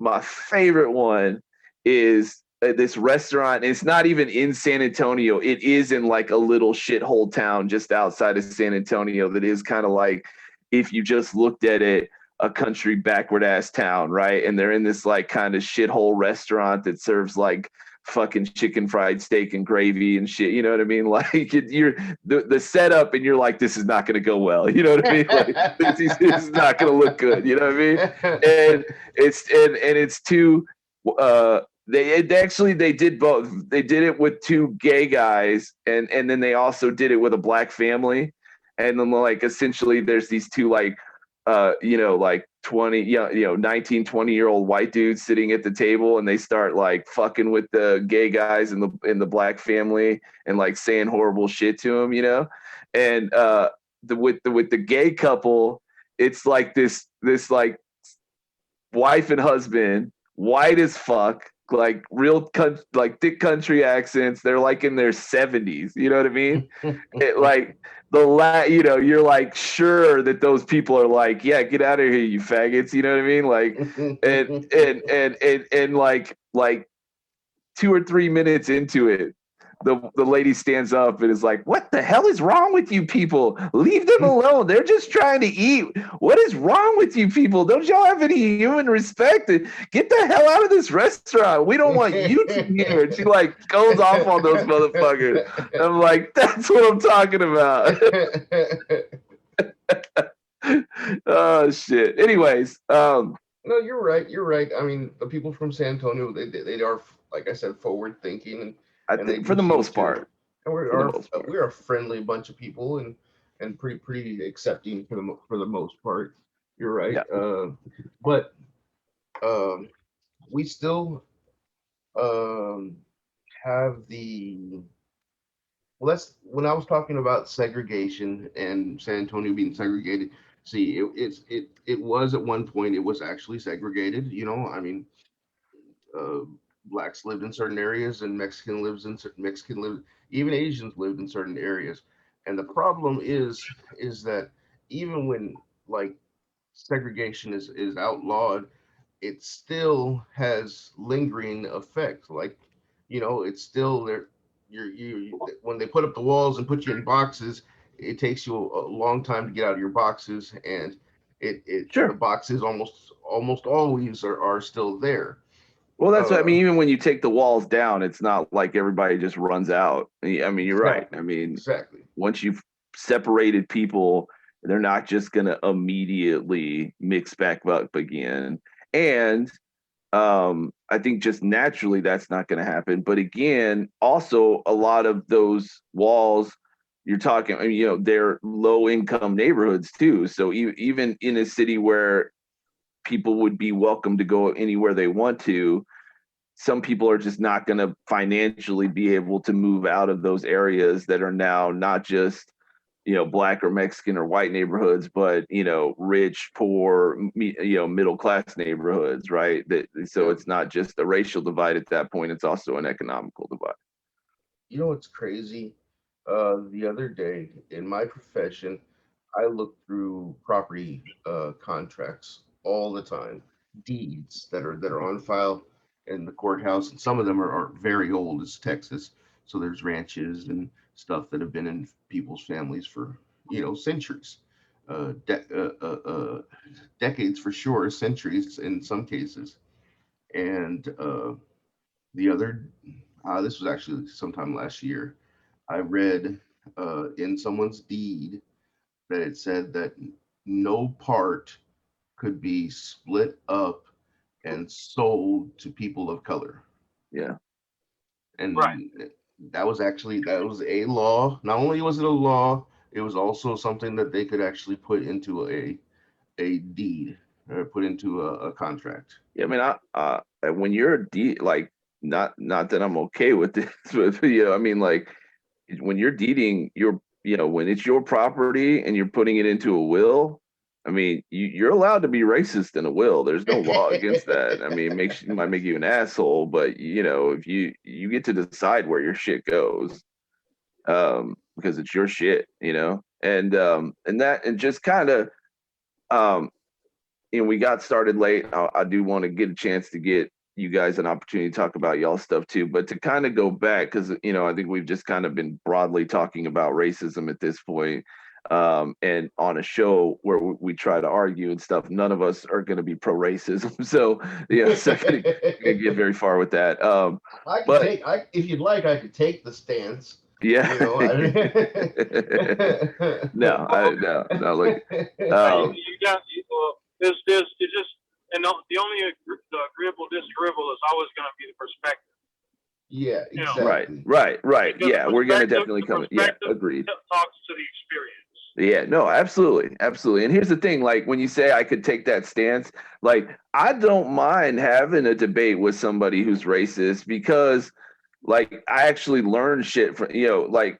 is this restaurant. It's not even in San Antonio. It is in like a little shithole town just outside of San Antonio that is kind of like, if you just looked at it, a country backward ass town, right? And they're in this like kind of shithole restaurant that serves like fucking chicken fried steak and gravy and shit, you know what I mean? Like you're the setup and you're like, this is not going to go well, you know what I mean? Like this is not going to look good, you know what I mean? And it's too they did both. They did it with two gay guys and then they also did it with a black family. And then like essentially there's these two like you know, like 19, 20-year-old white dudes sitting at the table and they start like fucking with the gay guys in the black family and like saying horrible shit to them, you know? And with the gay couple, it's like this like wife and husband, white as fuck, like real like thick country accents. They're like in their 70s, you know what I mean? It like you know, you're like sure that those people are like, yeah, get out of here, you faggots, you know what I mean? Like and like 2 or 3 minutes into it, the lady stands up and is like, what the hell is wrong with you people? Leave them alone. They're just trying to eat. What is wrong with you people? Don't y'all have any human respect? Get the hell out of this restaurant. We don't want you to be here. And she like goes off on those motherfuckers. I'm like, that's what I'm talking about. Oh shit. Anyways, no, you're right. I mean, the people from San Antonio, they are, like I said, forward thinking, and I think for the most part. And we're a friendly bunch of people and pretty accepting for the most part. You're right. Yeah. But we still have that's when I was talking about segregation and San Antonio being segregated. See, it was at one point, it was actually segregated, you know. I mean, blacks lived in certain areas and even Asians lived in certain areas. And the problem is that even when like segregation is outlawed, it still has lingering effects. Like, you know, it's still there. You when they put up the walls and put you in boxes, it takes you a long time to get out of your boxes, and Sure. the boxes almost always are still there. Well, that's what I mean. Even when you take the walls down, it's not like everybody just runs out. I mean, you're right. I mean, exactly. Once you've separated people, they're not just going to immediately mix back up again. And I think just naturally that's not going to happen. But again, also a lot of those walls you're talking, I mean, you know, they're low income neighborhoods too. So even in a city where people would be welcome to go anywhere they want to, some people are just not going to financially be able to move out of those areas that are now not just, you know, black or Mexican or white neighborhoods, but, you know, rich, poor, you know, middle class neighborhoods, right? So it's not just a racial divide at that point, it's also an economical divide. You know what's crazy? The other day in my profession, I look through property contracts all the time, deeds that are on file in the courthouse, and some of them are very old as Texas. So there's ranches and stuff that have been in people's families for centuries, decades for sure, centuries in some cases. And the other, this was actually sometime last year, I read in someone's deed that it said that no part could be split up and sold to people of color. Yeah. And Right. that was a law. Not only was it a law, it was also something that they could actually put into a deed or put into a contract. Yeah, I mean, when you're like, not that I'm okay with this, but I mean, like, when you're deeding when it's your property and you're putting it into a will, I mean, you're allowed to be racist in a will. There's no law against that. I mean, it might make you an asshole, but if you get to decide where your shit goes, because it's your shit, and just kind of, we got started late. I do want to get a chance to get you guys an opportunity to talk about y'all stuff too, but to kind of go back, because I think we've just kind of been broadly talking about racism at this point, and on a show where we try to argue and stuff, none of us are going to be pro racism, so so gonna get very far with that. If you'd like, I could take the stance. Yeah. No, look. You got there's it's just, and the only the agreeable disagreeable is always going to be the perspective. Yeah, exactly. Right. Because Yeah, we're going to definitely come. Yeah, agreed. Talks to the experience. Yeah, no, absolutely. And here's the thing, like, when you say I could take that stance, like, I don't mind having a debate with somebody who's racist, because like, I actually learn shit from, like,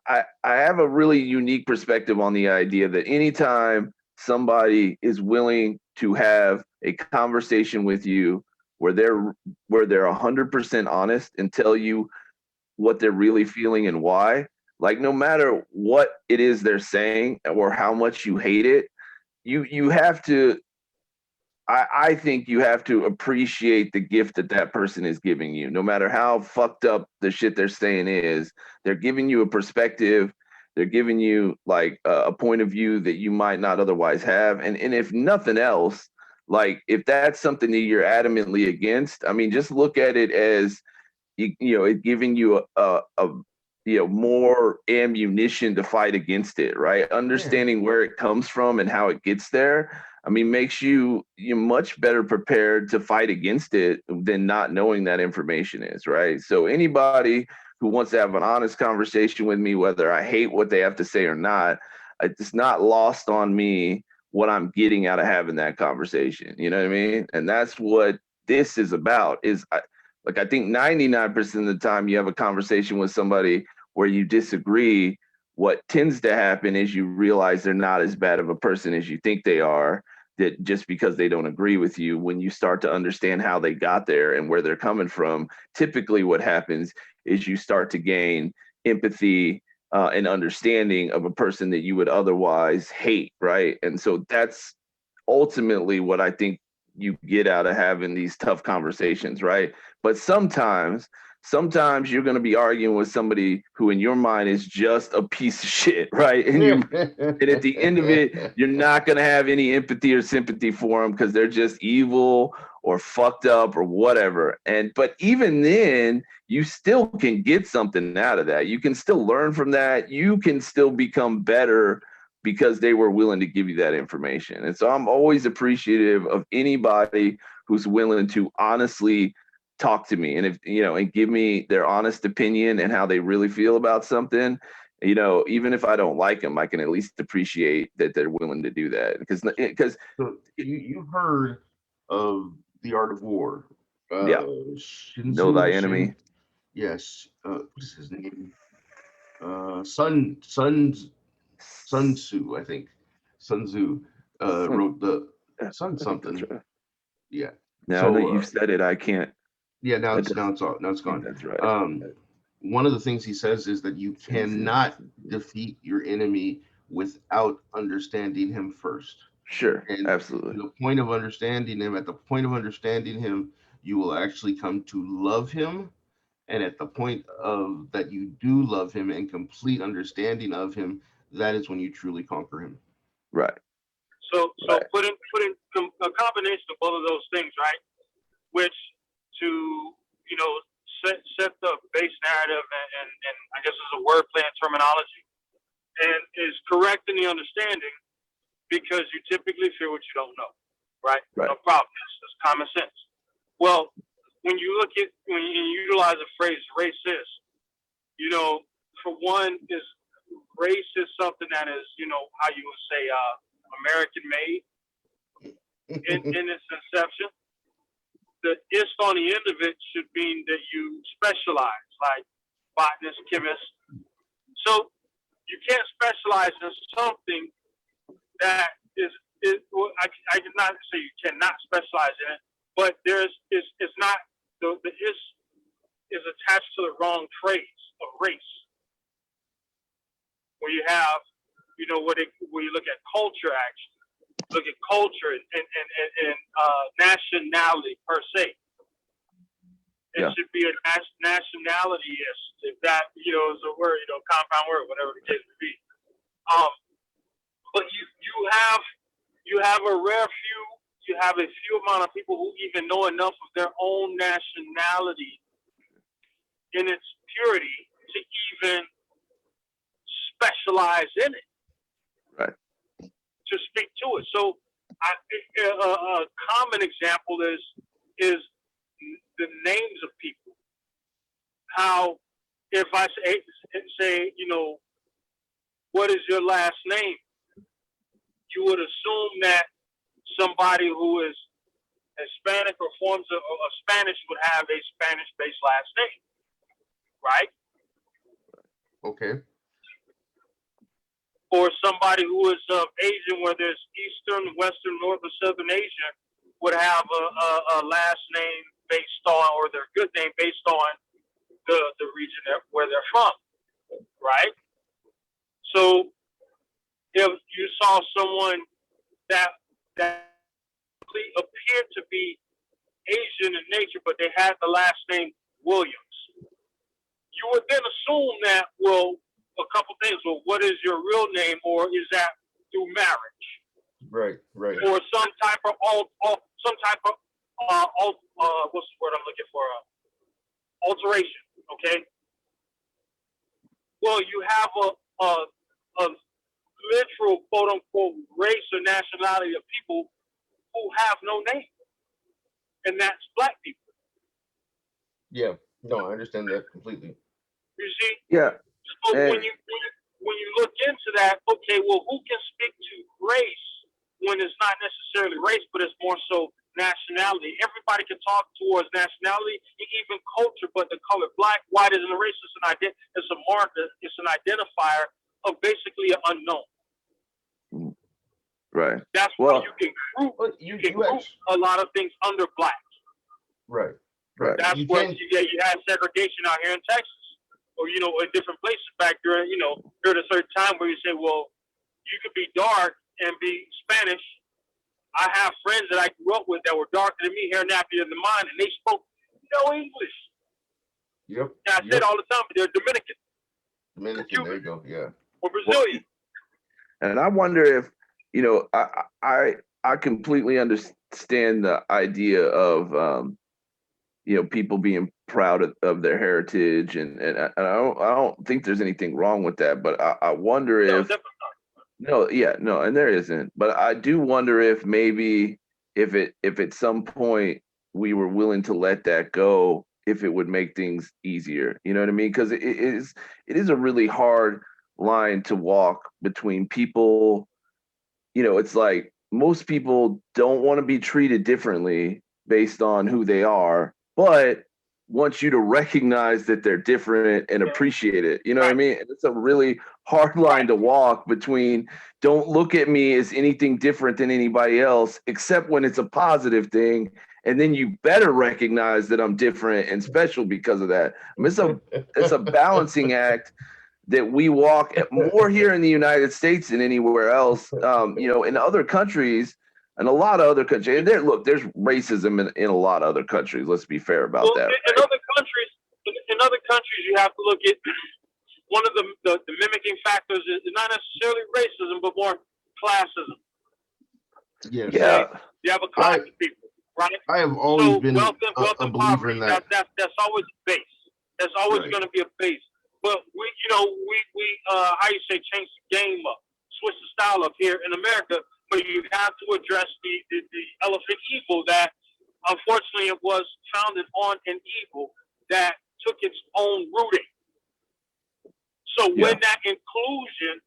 I have a really unique perspective on the idea that anytime somebody is willing to have a conversation with you where they're 100% honest and tell you what they're really feeling and why, like, no matter what it is they're saying or how much you hate it, you have to, I think you have to appreciate the gift that person is giving you. No matter how fucked up the shit they're saying is, they're giving you a perspective. They're giving you, like, a point of view that you might not otherwise have. And if nothing else, like, if that's something that you're adamantly against, I mean, just look at it as, it giving you a more ammunition to fight against it, right? Understanding where it comes from and how it gets there, I mean, makes you're much better prepared to fight against it than not knowing that information is, right? So anybody who wants to have an honest conversation with me, whether I hate what they have to say or not, it's not lost on me what I'm getting out of having that conversation. You know what I mean? And that's what this is about. I think 99% of the time you have a conversation with somebody where you disagree, what tends to happen is you realize they're not as bad of a person as you think they are, that just because they don't agree with you, when you start to understand how they got there and where they're coming from, typically what happens is you start to gain empathy and understanding of a person that you would otherwise hate, right? And so that's ultimately what I think you get out of having these tough conversations, right? But sometimes you're going to be arguing with somebody who in your mind is just a piece of shit, right? And at the end of it, you're not going to have any empathy or sympathy for them because they're just evil or fucked up or whatever. But even then, you still can get something out of that. You can still learn from that. You can still become better because they were willing to give you that information. And so I'm always appreciative of anybody who's willing to honestly talk to me and and give me their honest opinion and how they really feel about something. Even if I don't like them, I can at least appreciate that they're willing to do that, because so you heard of The Art of War. Yeah. Know thy enemy. Yes. What's his name? Sun Tzu, I think. Sun Tzu wrote the Sun something. Right. Yeah. Now that you've said it, I can't. Yeah, now it's gone. That's right. One of the things he says is that you cannot defeat your enemy without understanding him first. Sure, And absolutely. at the point of understanding him, you will actually come to love him. And at the point of that you do love him and complete understanding of him, that is when you truly conquer him. Right. So Right. put in a combination of both of those things, right? Which to set the base narrative and I guess it's a wordplay and terminology, and is correct in the understanding because you typically fear what you don't know, right? Right. No problem. It's common sense. Well, when you utilize the phrase racist, for one, is race is something that is, how you would say, American made in its inception. The ist on the end of it should mean that you specialize, like botanist, chemist. So you can't specialize in something that well, I cannot say you cannot specialize in it, but it's not the is attached to the wrong phrase of race. Where you have, where you look at culture, actually look at culture and nationality per se. It should be a nationality-ist, if that is a word, compound word, whatever the case may be. But you have a few amount of people who even know enough of their own nationality in its purity to even specialize in it. Right. To speak to it. So a common example is the names of people. How if I say, what is your last name? You would assume that somebody who is Hispanic or forms of Spanish would have a Spanish-based last name, right? Okay. Or somebody who is of Asian, whether it's Eastern, Western, North, or Southern Asia, would have a last name based on, or their good name based on the region where they're from, right? So if you saw someone that appeared to be Asian in nature, but they had the last name Williams, you would then assume that, well, a couple things. Well, what is your real name, or is that through marriage? Right. Or some type of what's the word I'm looking for? Alteration. Okay. Well, you have a literal quote unquote race or nationality of people who have no name, and that's black people. Yeah. No, I understand that completely. You see? Yeah. So when you look into that, okay, well, who can speak to race when it's not necessarily race, but it's more so nationality? Everybody can talk towards nationality, even culture, but the color black, white isn't a race. It's a marker. It's an identifier of basically an unknown. Right. That's why you can group a lot of things under black. Right. That's why you had segregation out here in Texas. Or, in different places back during, during a certain time where you say, well, you could be dark and be Spanish. I have friends that I grew up with that were darker than me, hair nappier than mine, and they spoke no English. Yep. And I said all the time, but they're Dominican. There you go. Yeah. Or Brazilian. And I wonder if, I completely understand the idea of, people being proud of their heritage, and I don't think there's anything wrong with that, but I wonder if and there isn't, but I do wonder if maybe if at some point we were willing to let that go, if it would make things easier. You know what I mean? Because it is a really hard line to walk between people. It's like most people don't want to be treated differently based on who they are, but want you to recognize that they're different and appreciate it. You know what I mean? And it's a really hard line to walk between don't look at me as anything different than anybody else, except when it's a positive thing. And then you better recognize that I'm different and special because of that. I mean, it's a balancing act that we walk more here in the United States than anywhere else. In other countries, and a lot of other countries, and there's racism in a lot of other countries. Let's be fair about that. In other countries, you have to look at one of the mimicking factors is not necessarily racism, but more classism. Yes. Yeah. You have a class of people, right? I have always been wealth a and believer poverty, in that. That's always a base. That's always Right. going to be a base. But we how you say, change the game up, switch the style up here in America. But you have to address the elephant evil that, unfortunately, it was founded on an evil that took its own rooting. So when that inclusion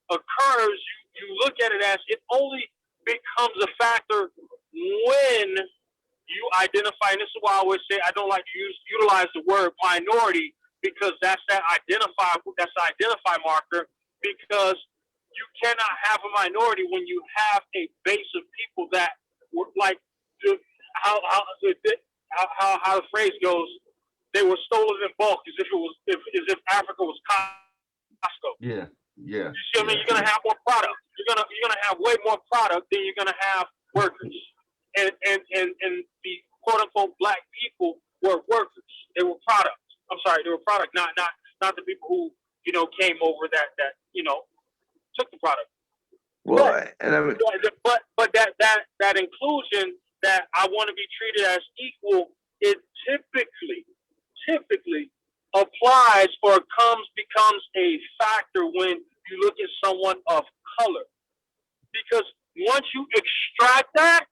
occurs, you look at it as it only becomes a factor when you identify, and this is why I always say I don't like to utilize the word minority, because that's the identify marker, because you cannot have a minority when you have a base of people that were like how the phrase goes, they were stolen in bulk as if Africa was Costco. Yeah. You see what I mean? You're gonna have more product. You're gonna have way more product than you're gonna have workers. And the quote unquote black people were workers. They were product. I'm sorry, they were product, not the people who came over that took the product. Well, and I mean, but that inclusion, that I want to be treated as equal, it typically applies or becomes a factor when you look at someone of color, because once you extract that,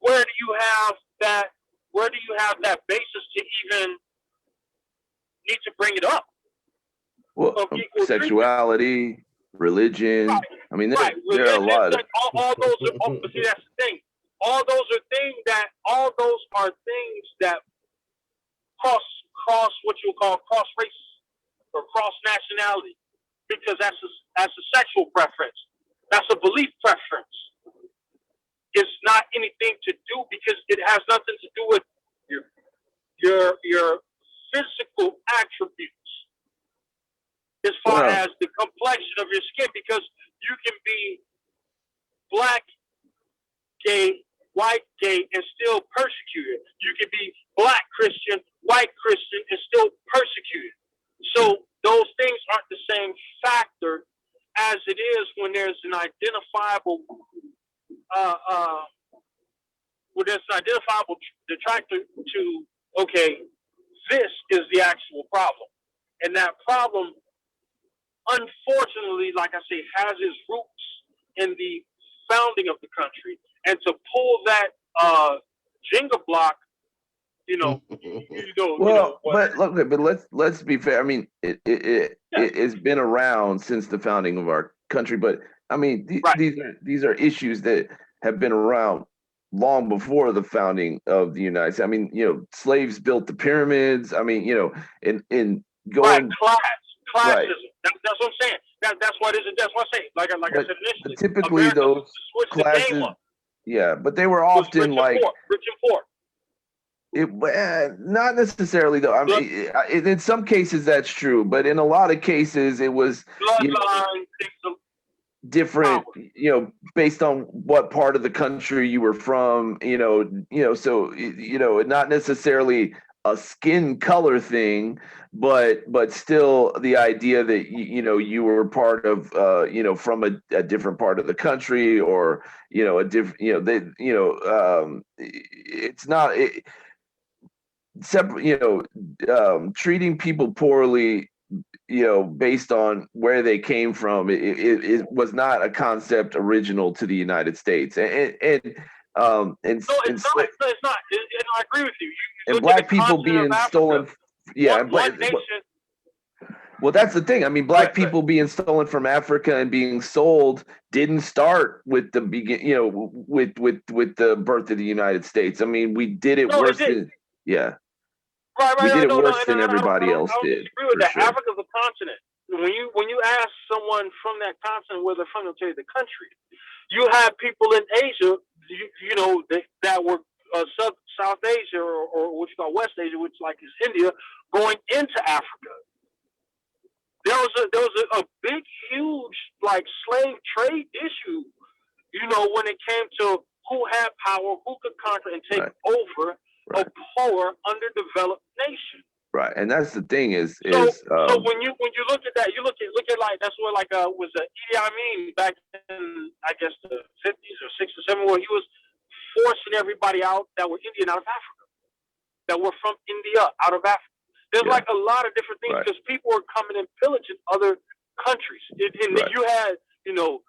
where do you have that basis to even need to bring it up? well, sexuality, religion. Right. I mean, there are a lot. All those are. But see, that's the thing. All those are things that cross what you would call cross race or cross nationality, because that's a sexual preference. That's a belief preference. It's not anything to do, because it has nothing to do with your physical attributes as far as the complexion of your skin, because you can be black, gay, white, gay, and still persecuted. You can be black Christian, white Christian, and still persecuted. So those things aren't the same factor as it is when there's an identifiable detractor to, okay, this is the actual problem. And that problem, unfortunately, like I say, has its roots in the founding of the country. And to pull that Jenga block, but let's be fair. I mean, it's been around since the founding of our country, but I mean, these are issues that have been around long before the founding of the United States. I mean, slaves built the pyramids. I mean, in going classism. Right. That's what I'm saying. That's what it is. That's what I say. Like I said initially, typically America those classes. Yeah, but they were often like rich and poor. Not necessarily though. I mean, in some cases that's true, but in a lot of cases it was different. Based on what part of the country you were from. So not necessarily a skin color thing, but still the idea that you were part of from a different part of the country, or a different it's not separate, treating people poorly based on where they came from, it was not a concept original to the United States, and it's not. And I agree with you. And black people being stolen. One nation. Well, that's the thing. I mean, black people being stolen from Africa and being sold didn't start with the with the birth of the United States. I mean, we did it worse than Right. We did it worse than everybody else did. I disagree with that. Sure. Africa's a continent. When you ask someone from that continent where they're from, they'll tell you the country. You have people in Asia, that were South Asia or what you call West Asia, which like is India, going into Africa. There was a big, huge, like, slave trade issue, you know, when it came to who had power, who could conquer and take over a poor, underdeveloped nation. Right, and that's the thing is so when you look at that, you look at like, that's where, like, was Idi Amin back in, I guess, the 50s or 60s or 70s, where he was forcing everybody out that were Indian out of Africa, that were from India out of Africa. There's like a lot of different things because people were coming and pillaging other countries. And then you had, you know,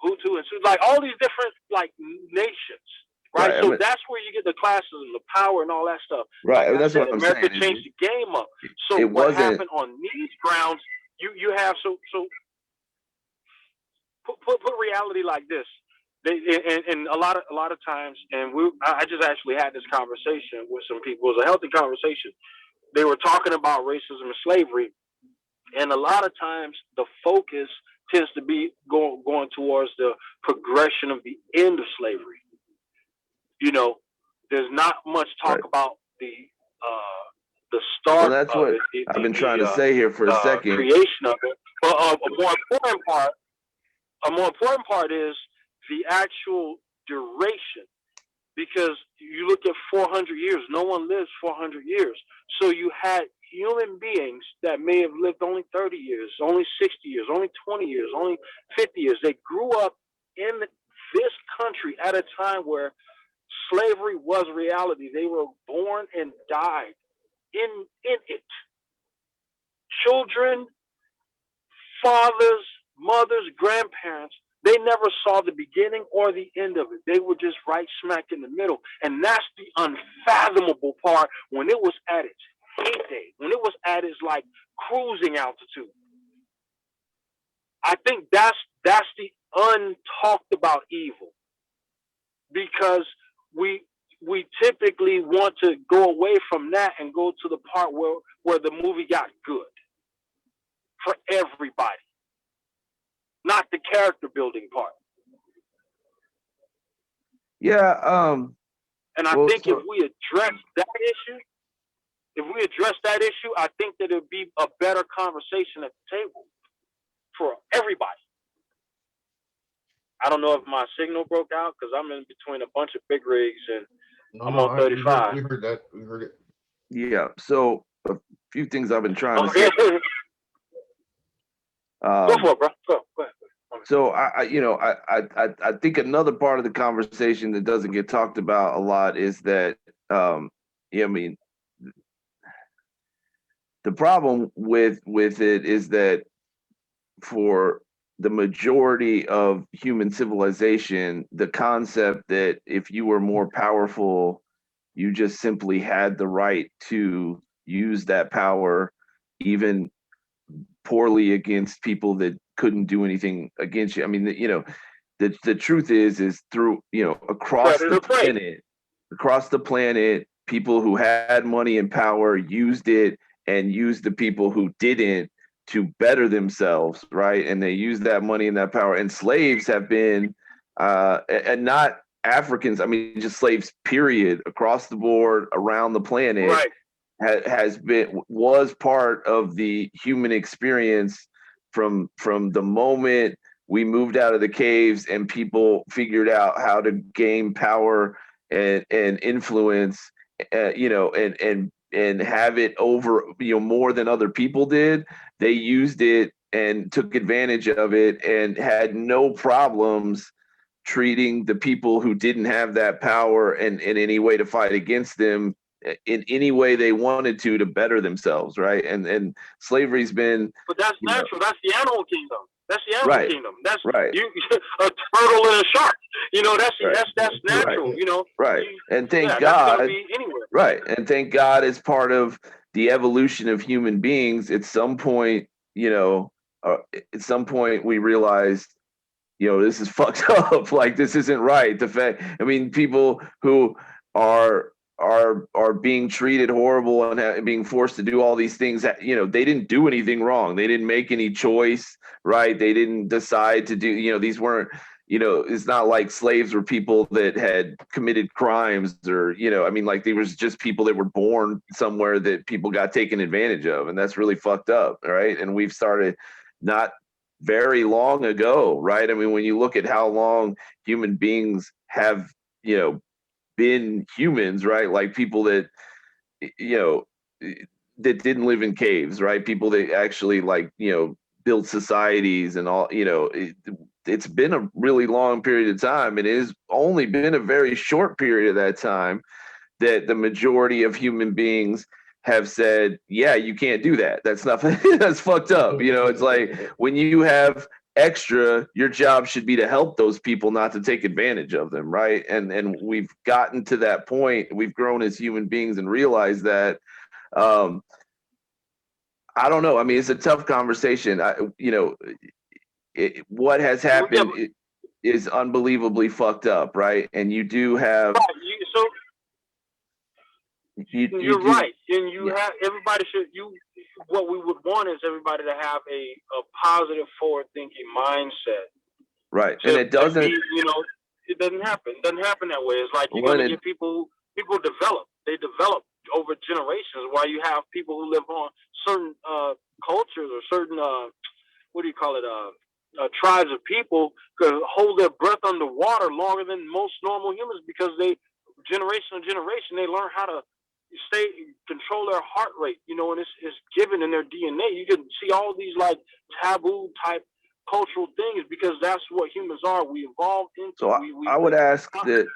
Hutu and so, like, all these different, like, nations. Right, so that's where you get the classes and the power and all that stuff. Right, like that's what I'm America saying. changed the game up. So what happened on these grounds? You have so put reality like this. And a lot of times, and I just actually had this conversation with some people. It was a healthy conversation. They were talking about racism and slavery, and a lot of times the focus tends to be going towards the progression of the end of slavery. You know, there's not much talk about the start. Well, that's of what it, I've been trying to say here for a second. Creation of it. But a more important part is the actual duration, because you look at 400 years. No one lives 400 years. So you had human beings that may have lived only 30 years, only 60 years, only 20 years, only 50 years. They grew up in this country at a time where slavery was reality. They were born and died in it. Children, fathers, mothers, grandparents, they never saw the beginning or the end of it. They were just right smack in the middle. And that's the unfathomable part when it was at its heyday, when it was at its, like, cruising altitude. I think that's the untalked about evil, because we typically want to go away from that and go to the part where the movie got good for everybody, not the character building part. Yeah. And I think if we address that issue, I think that it would be a better conversation at the table for everybody. I don't know if my signal broke out because I'm in between a bunch of big rigs and I'm on 35. We heard that. We heard it. Yeah. So a few things I've been trying to say. Go for it, bro. Go ahead. So I think another part of the conversation that doesn't get talked about a lot is that I mean, the problem with it is that for the majority of human civilization, the concept that if you were more powerful, you just simply had the right to use that power, even poorly, against people that couldn't do anything against you. I mean, the truth is through, across the planet, people who had money and power used it and used the people who didn't to better themselves, right? And they use that money and that power. And slaves have been, and not Africans, I mean, just slaves, period, across the board, around the planet, right, was part of the human experience from the moment we moved out of the caves and people figured out how to gain power and influence, and have it over, more than other people did. They used it and took advantage of it and had no problems treating the people who didn't have that power and in any way to fight against them in any way they wanted to better themselves, right? And slavery's been. But that's natural. That's the animal kingdom. That's the animal kingdom. That's right. A turtle and a shark. That's natural. Right. Right. And thank God. Right. And thank God, as part of the evolution of human beings, at some point, we realized, this is fucked up. Like, this isn't right. The fact, people who are being treated horrible and being forced to do all these things, they didn't do anything wrong. They didn't make any choice, right? They didn't decide to do, these weren't, it's not like slaves were people that had committed crimes or, I mean, like, they was just people that were born somewhere that people got taken advantage of. And that's really fucked up. Right. And we've started not very long ago. Right. I mean, when you look at how long human beings have, been humans, right? Like people that, that didn't live in caves, right? People that actually like, built societies and all, it's been a really long period of time. And it has only been a very short period of that time that the majority of human beings have said, yeah, you can't do that. That's not, that's fucked up. It's like when you have extra, your job should be to help those people, not to take advantage of them. Right. And we've gotten to that point. We've grown as human beings and realized that, I don't know. I mean, it's a tough conversation. What has happened is unbelievably fucked up, right? And you do have. So you're right, and you have everybody should. What we would want is everybody to have a positive, forward-thinking mindset. Right, and it doesn't. It doesn't happen. It doesn't happen that way. It's like you're going to get people develop. They develop over generations. While you have people who live on certain cultures or certain tribes of people could hold their breath underwater longer than most normal humans because they generation to generation they learn how to control their heart rate. And it's given in their DNA. You can see all these like taboo type cultural things because that's what humans are. We evolved into. So I would ask that.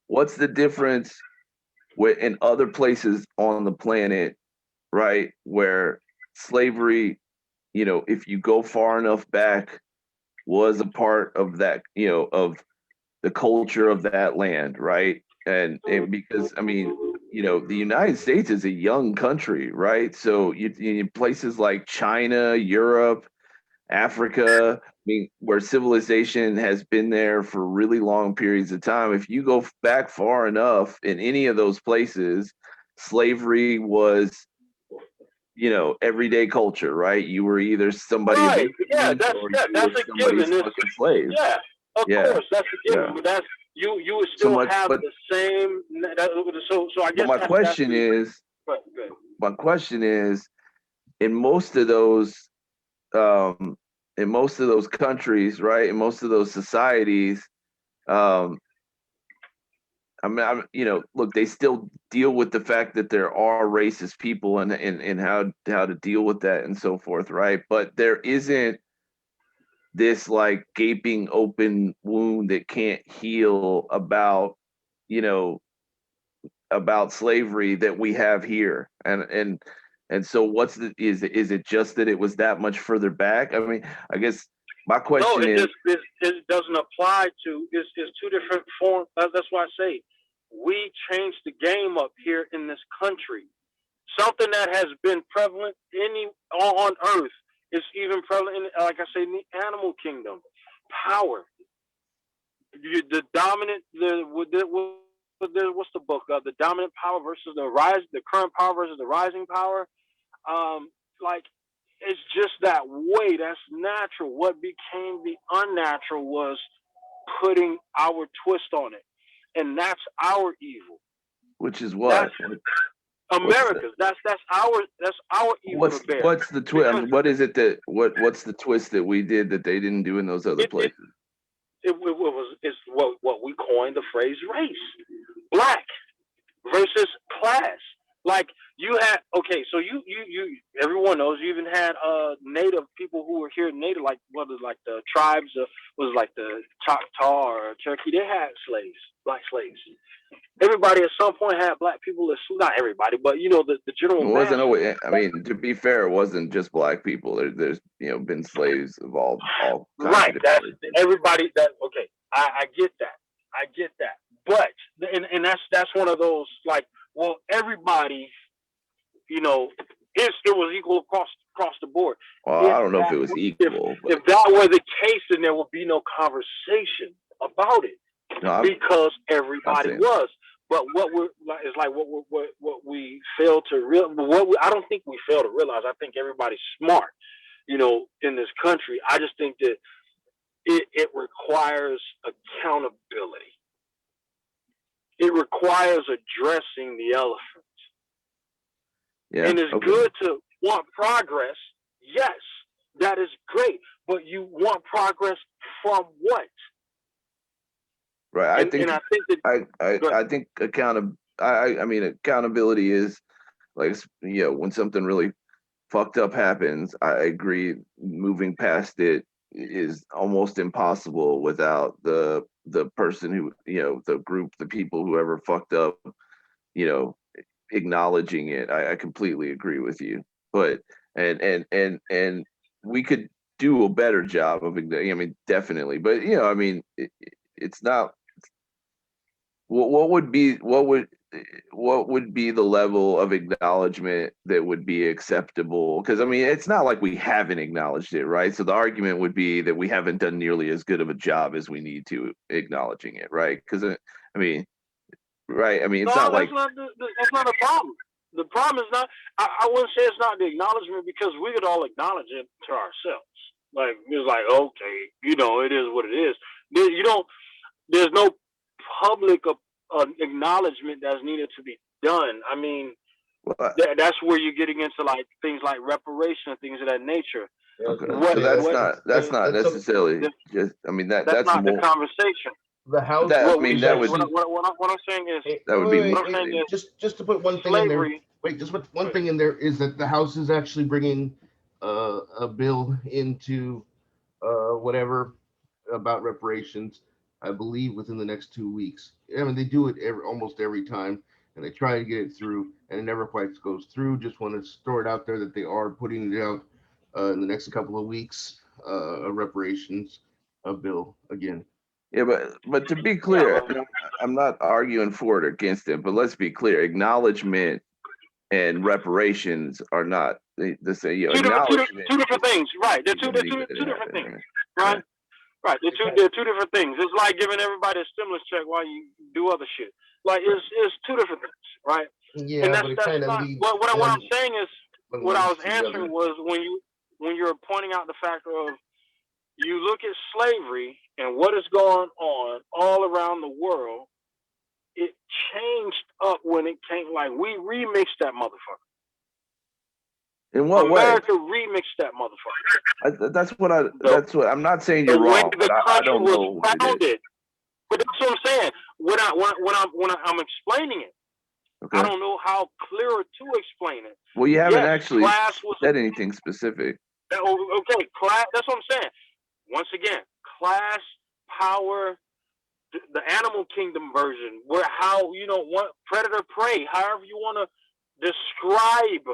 What's the difference in other places on the planet, right, where slavery, if you go far enough back, was a part of that, of the culture of that land, right? And because, I mean, the United States is a young country, right? So you places like China, Europe, Africa, I mean, where civilization has been there for really long periods of time. If you go back far enough in any of those places, slavery was, everyday culture, right? You were either somebody, right? Yeah, that's a given. Slave. Yeah, of course, that's a given. But that's you would still have the same. So I guess my question is, in most of those. In most of those countries, right? In most of those societies, look, they still deal with the fact that there are racist people and how to deal with that and so forth, right? But there isn't this like gaping open wound that can't heal about slavery that we have here, and so is it just that it was that much further back? I mean, I guess my question is. It doesn't apply to, it's two different forms. That's why I say we changed the game up here in this country. Something that has been prevalent on Earth is even prevalent in, like I say, in the animal kingdom. Power. The dominant, what's the book? The dominant power versus the current power versus the rising power. Like it's just that way. That's natural. What became the unnatural was putting our twist on it, and that's our evil. Which is what? America's. That's our evil. What's the twist? What is it that what's the twist that we did that they didn't do in those other places? It's what we coined the phrase race, black versus class. Like you had, so you everyone knows you even had native people who were here native, like the tribes was like the Choctaw or Cherokee. They had slaves, black slaves. Everybody at some point had black people. Not everybody, but the general. It wasn't always. I mean, to be fair, it wasn't just black people. There's been slaves of all kinds. Right. That's everybody. I get that. But and that's one of those like. Well, everybody, it was equal across the board. Well, I don't know if it was equal. If that were the case, then there would be no conversation about it because everybody was. But what we fail to realize. I don't think we fail to realize. I think everybody's smart, in this country. I just think that it requires accountability. It requires addressing the elephant. Yeah. And it's good to want progress. Yes, that is great. But you want progress from what? Right. I think accountability is like, when something really fucked up happens, I agree, moving past it is almost impossible without the person who, the group, the people, whoever fucked up, acknowledging it. I completely agree with you. But and we could do a better job of, definitely. But it's not. What would be the level of acknowledgement that would be acceptable? Because it's not like we haven't acknowledged it, right? So the argument would be that we haven't done nearly as good of a job as we need to acknowledging it, right? Because right? It's not like that's not a problem. The problem is not. I wouldn't say it's not the acknowledgement, because we could all acknowledge it to ourselves. Like, it's like, okay, it is what it is. There's no public acknowledgement that's needed to be done. That's where you're getting into like things like reparation and things of that nature. Okay. So that's not necessarily just. That's not more the conversation. The house. That, what I'm saying is, that would be wait, more. what I'm saying is, just to put one thing in there. Wait, just put one thing in there is that the House is actually bringing a bill into whatever about reparations, I believe, within the next 2 weeks. They do it almost every time, and they try to get it through, and it never quite goes through. Just want to store it out there that they are putting it out in the next couple of weeks, a reparations bill again. Yeah, but to be clear, I'm not arguing for it or against it, but let's be clear: acknowledgement and reparations are not the same. Two different things, right? They're two different things, right? Right. They're two different things. It's like giving everybody a stimulus check while you do other shit. Like, it's two different things, right? Yeah, and that's but not what I'm saying is, what I was answering was when you're pointing out the factor of, you look at slavery and what is going on all around the world, it changed up when it came, like, we remixed that motherfucker. In what America way? remixed that motherfucker. That's what I'm not saying you're wrong, but I don't know what it is. But that's what I'm saying. When I'm explaining it, okay. I don't know how clearer to explain it. Well, you haven't actually said anything specific. Okay, class. That's what I'm saying. Once again, class, power, the animal kingdom version, where predator prey, however you want to describe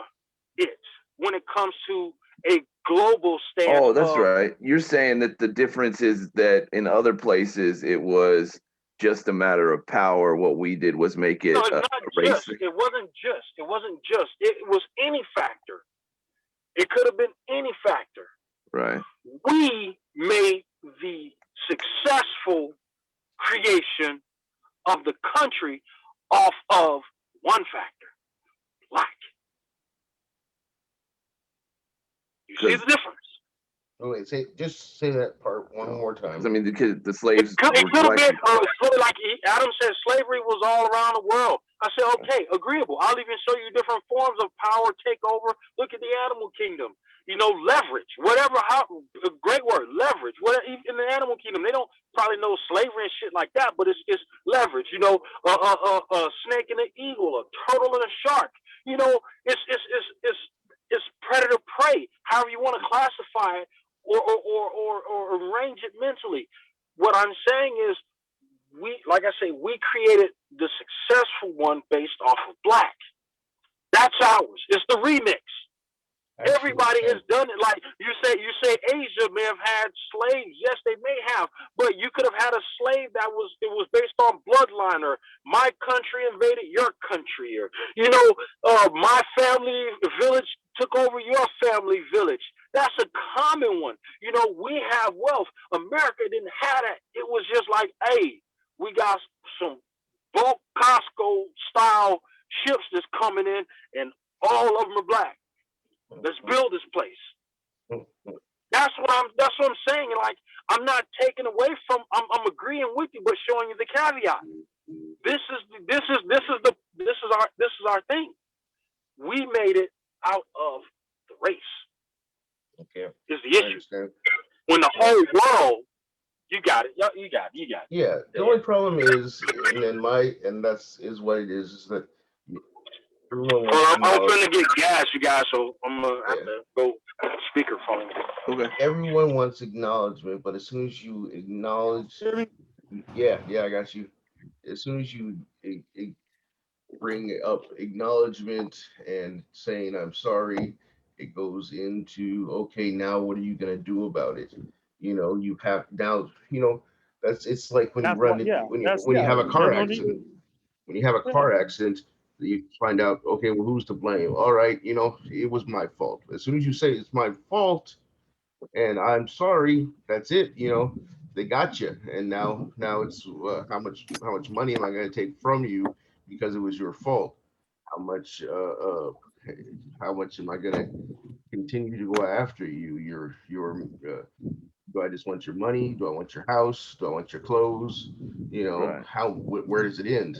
it, when it comes to a global stance. Oh, that's right. You're saying that the difference is that in other places it was just a matter of power. What we did was make it. No, it's not just. It wasn't just. It was any factor. It could have been any factor. Right. We made the successful creation of the country off of one factor: black. You see the difference? Oh, wait, say that part one more time. The slaves. It could have been like Adam said, slavery was all around the world. I said, okay, agreeable. I'll even show you different forms of power takeover. Look at the animal kingdom. Leverage, whatever. A great word, leverage. Whatever, in the animal kingdom, they don't probably know slavery and shit like that, but it's leverage. A snake and an eagle, a turtle and a shark. It's predator prey, however you want to classify it or arrange it mentally. What I'm saying is, we created the successful one based off of black. That's ours. It's the remix. Everybody has done it. Like you say Asia may have had slaves. Yes, they may have, but you could have had a slave that was based on bloodline, or my country invaded your country, or my family village took over your family village. That's a common one. We have wealth. America didn't have that. It was just like, hey, we got some bulk Costco style ships that's coming in, and all of them are black. Let's build this place. That's what I'm saying. Like, I'm not taking away from. I'm agreeing with you, but showing you the caveat. This is our thing. We made it out of the race. Okay. Is the I issue. understand. When the whole world, you got it. You got it. Yeah. The only problem is, and that's what it is that everyone wants Well, to I'm acknowledge. finna get gas, you guys, so I'm gonna have to go speakerphone. Okay. Everyone wants acknowledgement, but as soon as you acknowledge, yeah, I got you. As soon as you bring up acknowledgement and saying I'm sorry, it goes into, okay, now what are you gonna do about it? You have now, it's like when you That's what, run it yeah, when you have a car there's no need. accident. When you have a car accident, you find out, okay, well, who's to blame? All right, it was my fault. As soon as you say it's my fault and I'm sorry, that's it. They got you, and now it's how much money am I going to take from you because it was your fault? How much how much am I going to continue to go after you? Do I just want your money? Do I want your house? Do I want your clothes? Right. Where does it end?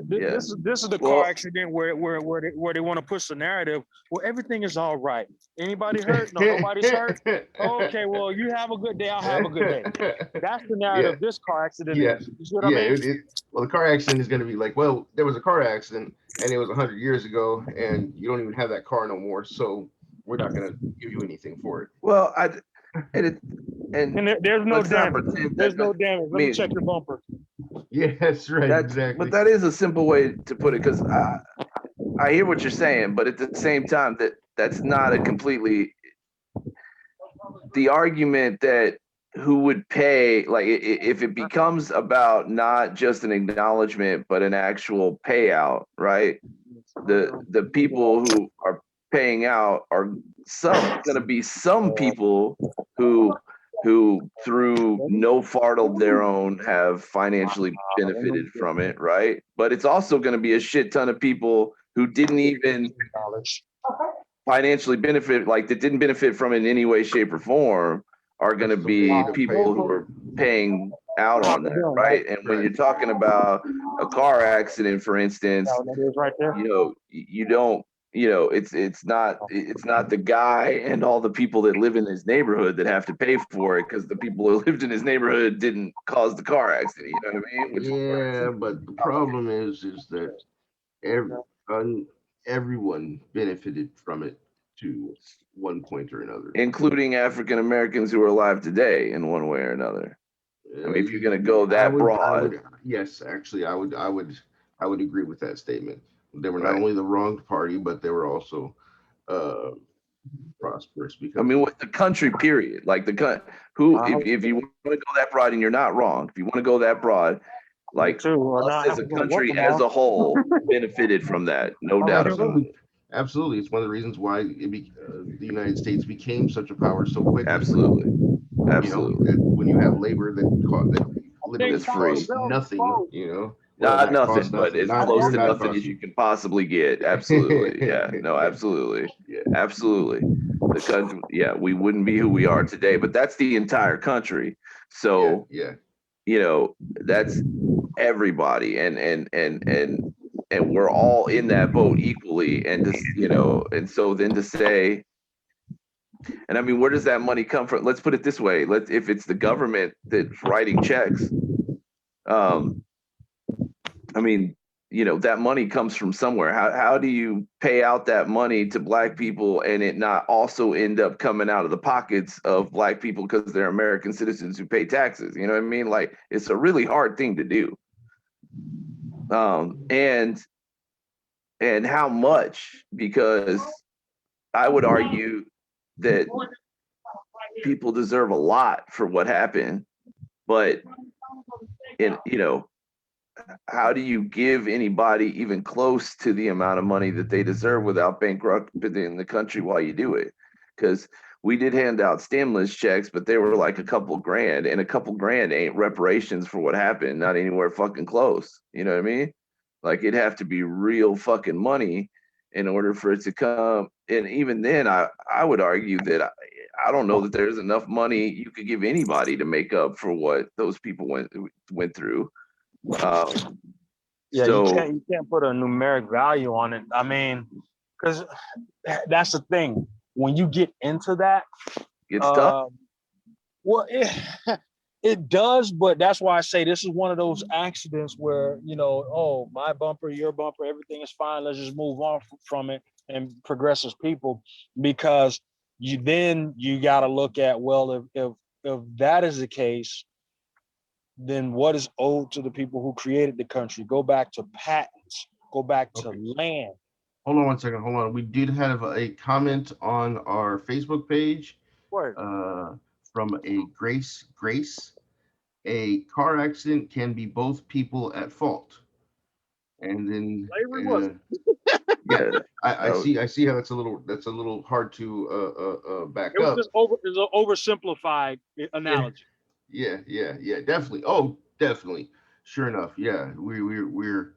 Yeah. This is the Well- car accident where they want to push the narrative where everything is all right. Anybody hurt? No, nobody's hurt. Okay, well, you have a good day. I'll have a good day. That's the narrative this car accident Yeah. is. You see what I mean? Well, the car accident is going to be like, well, there was a car accident and it was 100 years ago, and you don't even have that car no more, so we're not going to give you anything for it. Well, and There's no let's not damage. pretend There's that- no damage. Let me check your bumper. Yeah, that's right. Exactly. But that is a simple way to put it, because I hear what you're saying, but at the same time, that's not a completely the argument that who would pay, like if it becomes about not just an acknowledgement but an actual payout, right? The people who are paying out are going to be some people who through no fault of their own have financially benefited from it, right? But it's also going to be a shit ton of people who didn't even financially benefit, like that didn't benefit from it in any way, shape, or form, are going to be people who are paying out on that, right? And when you're talking about a car accident, for instance, right there. you don't, it's not the guy and all the people that live in his neighborhood that have to pay for it, because the people who lived in his neighborhood didn't cause the car accident. You know what I mean? But the problem is that everyone benefited from it to one point or another, including African Americans who are alive today in one way or another. I mean, if you're going to go that broad, yes, actually, I would agree with that statement. They were not Right. only the wronged party, but they were also prosperous. Because I mean, with the country, period. Like if you want to go that broad, and you're not wrong, if you want to go that broad, like us as a country as a whole benefited from that, no doubt about it. Absolutely, it's one of the reasons why the United States became such a power so quickly. Absolutely. When you have labor that literally It's free. costs nothing, Not nothing, but as close to nothing as you can possibly get. Absolutely. Yeah. No, absolutely. Yeah. Absolutely. The country, we wouldn't be who we are today, but that's the entire country. So, that's everybody, and we're all in that boat equally. And and so then to say, and I mean, where does that money come from? Let's put it this way. If it's the government that's writing checks, I mean, that money comes from somewhere. How do you pay out that money to Black people and it not also end up coming out of the pockets of Black people because they're American citizens who pay taxes? You know what I mean? Like, it's a really hard thing to do. And how much? Because I would argue that people deserve a lot for what happened, but how do you give anybody even close to the amount of money that they deserve without bankrupting the country while you do it? Because we did hand out stimulus checks, but they were like a couple grand, and a couple grand ain't reparations for what happened, not anywhere fucking close. You know what I mean? Like, it'd have to be real fucking money in order for it to come. And even then, I would argue that I don't know that there's enough money you could give anybody to make up for what those people went through. Yeah, So you can't put a numeric value on it. I mean, because that's the thing. When you get into that, it's tough. well, it does, but that's why I say this is one of those accidents where, oh, my bumper, your bumper, everything is fine. Let's just move on from it and progress as people, because you got to look at, well, if that is the case, then what is owed to the people who created the country? Go back to patents, go back to land. Hold on one second. Hold on. We did have a comment on our Facebook page from a Grace. A car accident can be both people at fault. And then Yeah, I see how that's a little hard to back It was up. just it's an oversimplified analogy. Yeah, definitely. Oh, definitely. Sure enough, yeah, we're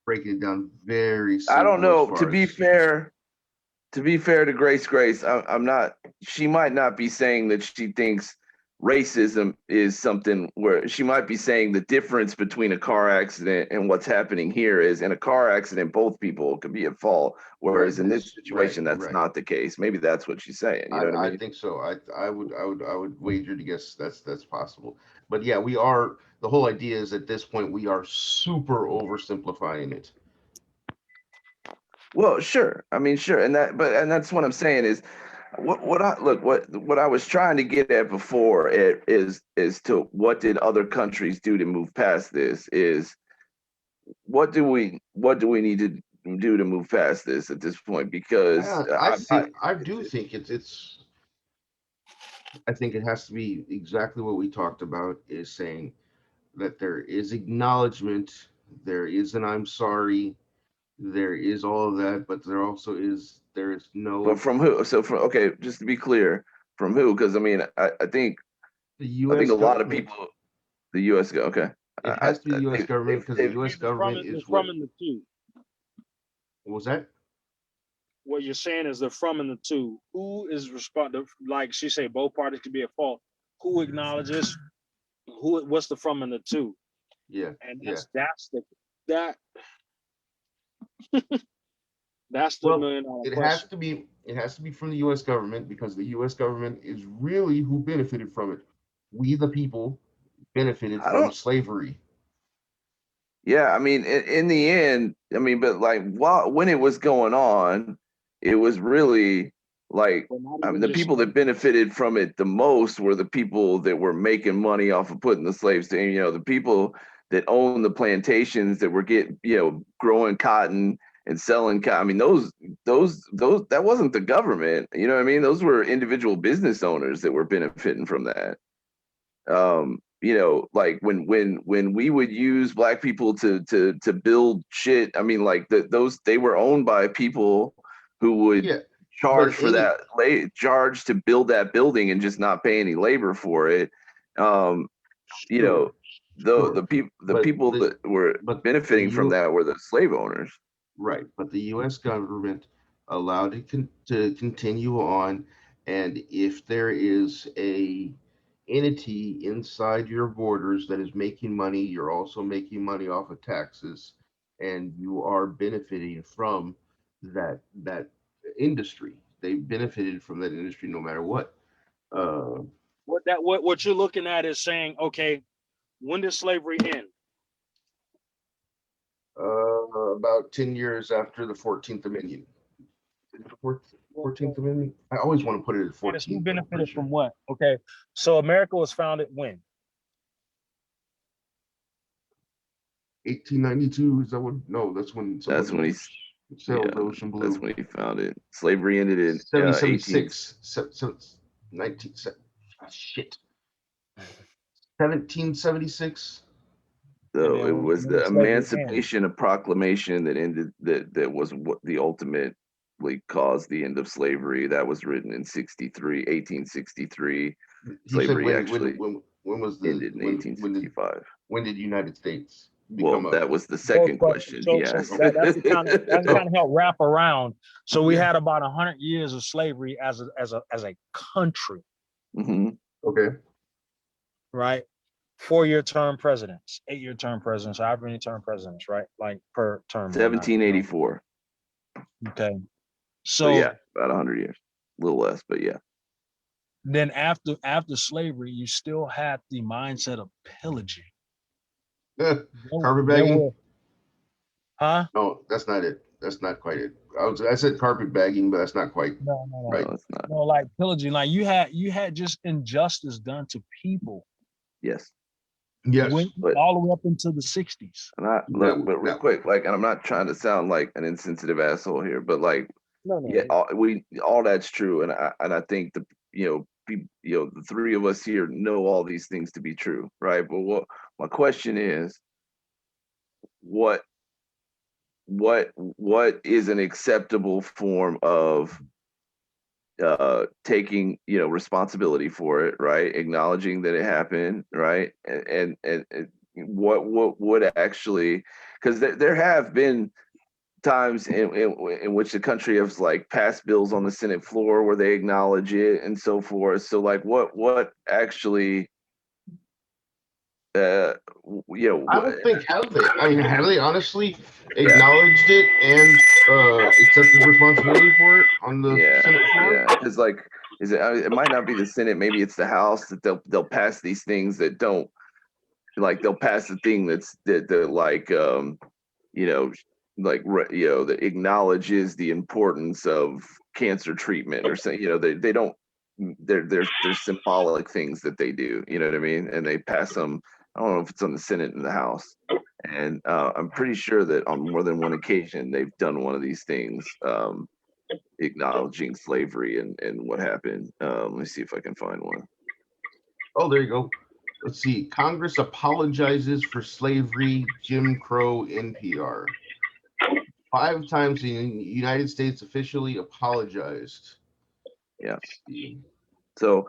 breaking it down very simple. I don't know. As To far be as, fair to Grace, I'm not. She might not be saying that she thinks racism is something where she might be saying the difference between a car accident and what's happening here is in a car accident, both people could be at fault. Whereas in this situation, that's not the case. Maybe that's what she's saying. You know what I mean? I think so. I would wager to guess that's possible. But yeah, we are. The whole idea is at this point we are super oversimplifying it. Well, sure. I mean, sure, and that's what I'm saying is what I was trying to get at before is to what did other countries do to move past this? Is what do we need to do to move past this at this point? Because I think it's. I think it has to be exactly what we talked about. Is saying that there is acknowledgement, there is an I'm sorry, there is all of that, but there is no. But from who? So okay, just to be clear, from who? Because I mean, I think the U.S. a lot of people, the U.S. Okay. It has to be the U.S. government because the U.S. government is from in the two. What was that? What you're saying is the from and the two. Who is responsible? Like she said, both parties could be at fault. Who acknowledges? What's the from and the two? Yeah, and that's the $1 million it question. has to be from the U.S. government because the U.S. government is really who benefited from it. We, the people, benefited from slavery. Yeah, I mean, in the end, I mean, but like when it was going on, it was really like the people that benefited from it the most were the people that were making money off of putting the slaves to, the people that owned the plantations that were growing cotton and selling cotton. I mean, those that wasn't the government, you know what I mean? Those were individual business owners that were benefiting from that. Like when we would use black people to build shit, I mean, like they were owned by people who would charge for charge to build that building and just not pay any labor for it. The people that were benefiting from that were the slave owners. Right, but the U.S. government allowed it to continue on, and if there is a entity inside your borders that is making money, you're also making money off of taxes, and you are benefiting from that industry. They benefited from that industry no matter what. What you're looking at is saying, okay, when did slavery end? About 10 years after the 14th Amendment. 14th Amendment? I always want to put it at 14th. Who benefited from what? Okay, so America was founded when? 1892. Is that what? No, that's when. That's when he sailed the ocean blue. That's when he found it. Slavery ended in 1776. 1776. So it was the Emancipation Proclamation that ended that was what the ultimately caused the end of slavery. That was written in 1863. Slavery actually when was ended in 1865. When did United States? become Well, that was the Both second questions. question he So asked. that's the kind of help wrap around. So we Yeah. had about 100 years of slavery as a country, Mhm. Okay. right? 4-year term presidents, 8-year term presidents, however many term presidents, right? Like per term. or not, 1784. Okay. So So yeah, about 100 years, a little less, but yeah. then after slavery, you still had the mindset of pillaging. Carpetbagging? There were, huh? No, that's not it. That's not quite it. I said carpetbagging, but that's not quite No. right. No, it's not. No, like pillaging. Like you had just injustice done to people Yes. Yes. But all the way up into the 60s. and I look, but real That- quick, like, and I'm not trying to sound like an insensitive asshole here, but like, No. yeah, all that's true, and I think the three of us here know all these things to be true, right? But what my question is, what is an acceptable form of taking responsibility for it, right? Acknowledging that it happened, right? And what would actually, because there have been times in which the country has like passed bills on the Senate floor where they acknowledge it and so forth. So like what actually I don't think have they. I mean, have they honestly acknowledged it and accepted responsibility for it on the Senate floor? Yeah, because like, it might not be the Senate, maybe it's the House that they'll pass these things that don't, like, they'll pass the thing that like that acknowledges the importance of cancer treatment or something. They don't, there's symbolic things that they do, you know what I mean, and they pass them. I don't know if it's on the Senate and the House, and I'm pretty sure that on more than one occasion they've done one of these things, acknowledging slavery and what happened. Let me see if I can find one. Oh, there you go. Let's see. Congress apologizes for slavery, Jim Crow, NPR. 5 times the United States officially apologized. Yeah. So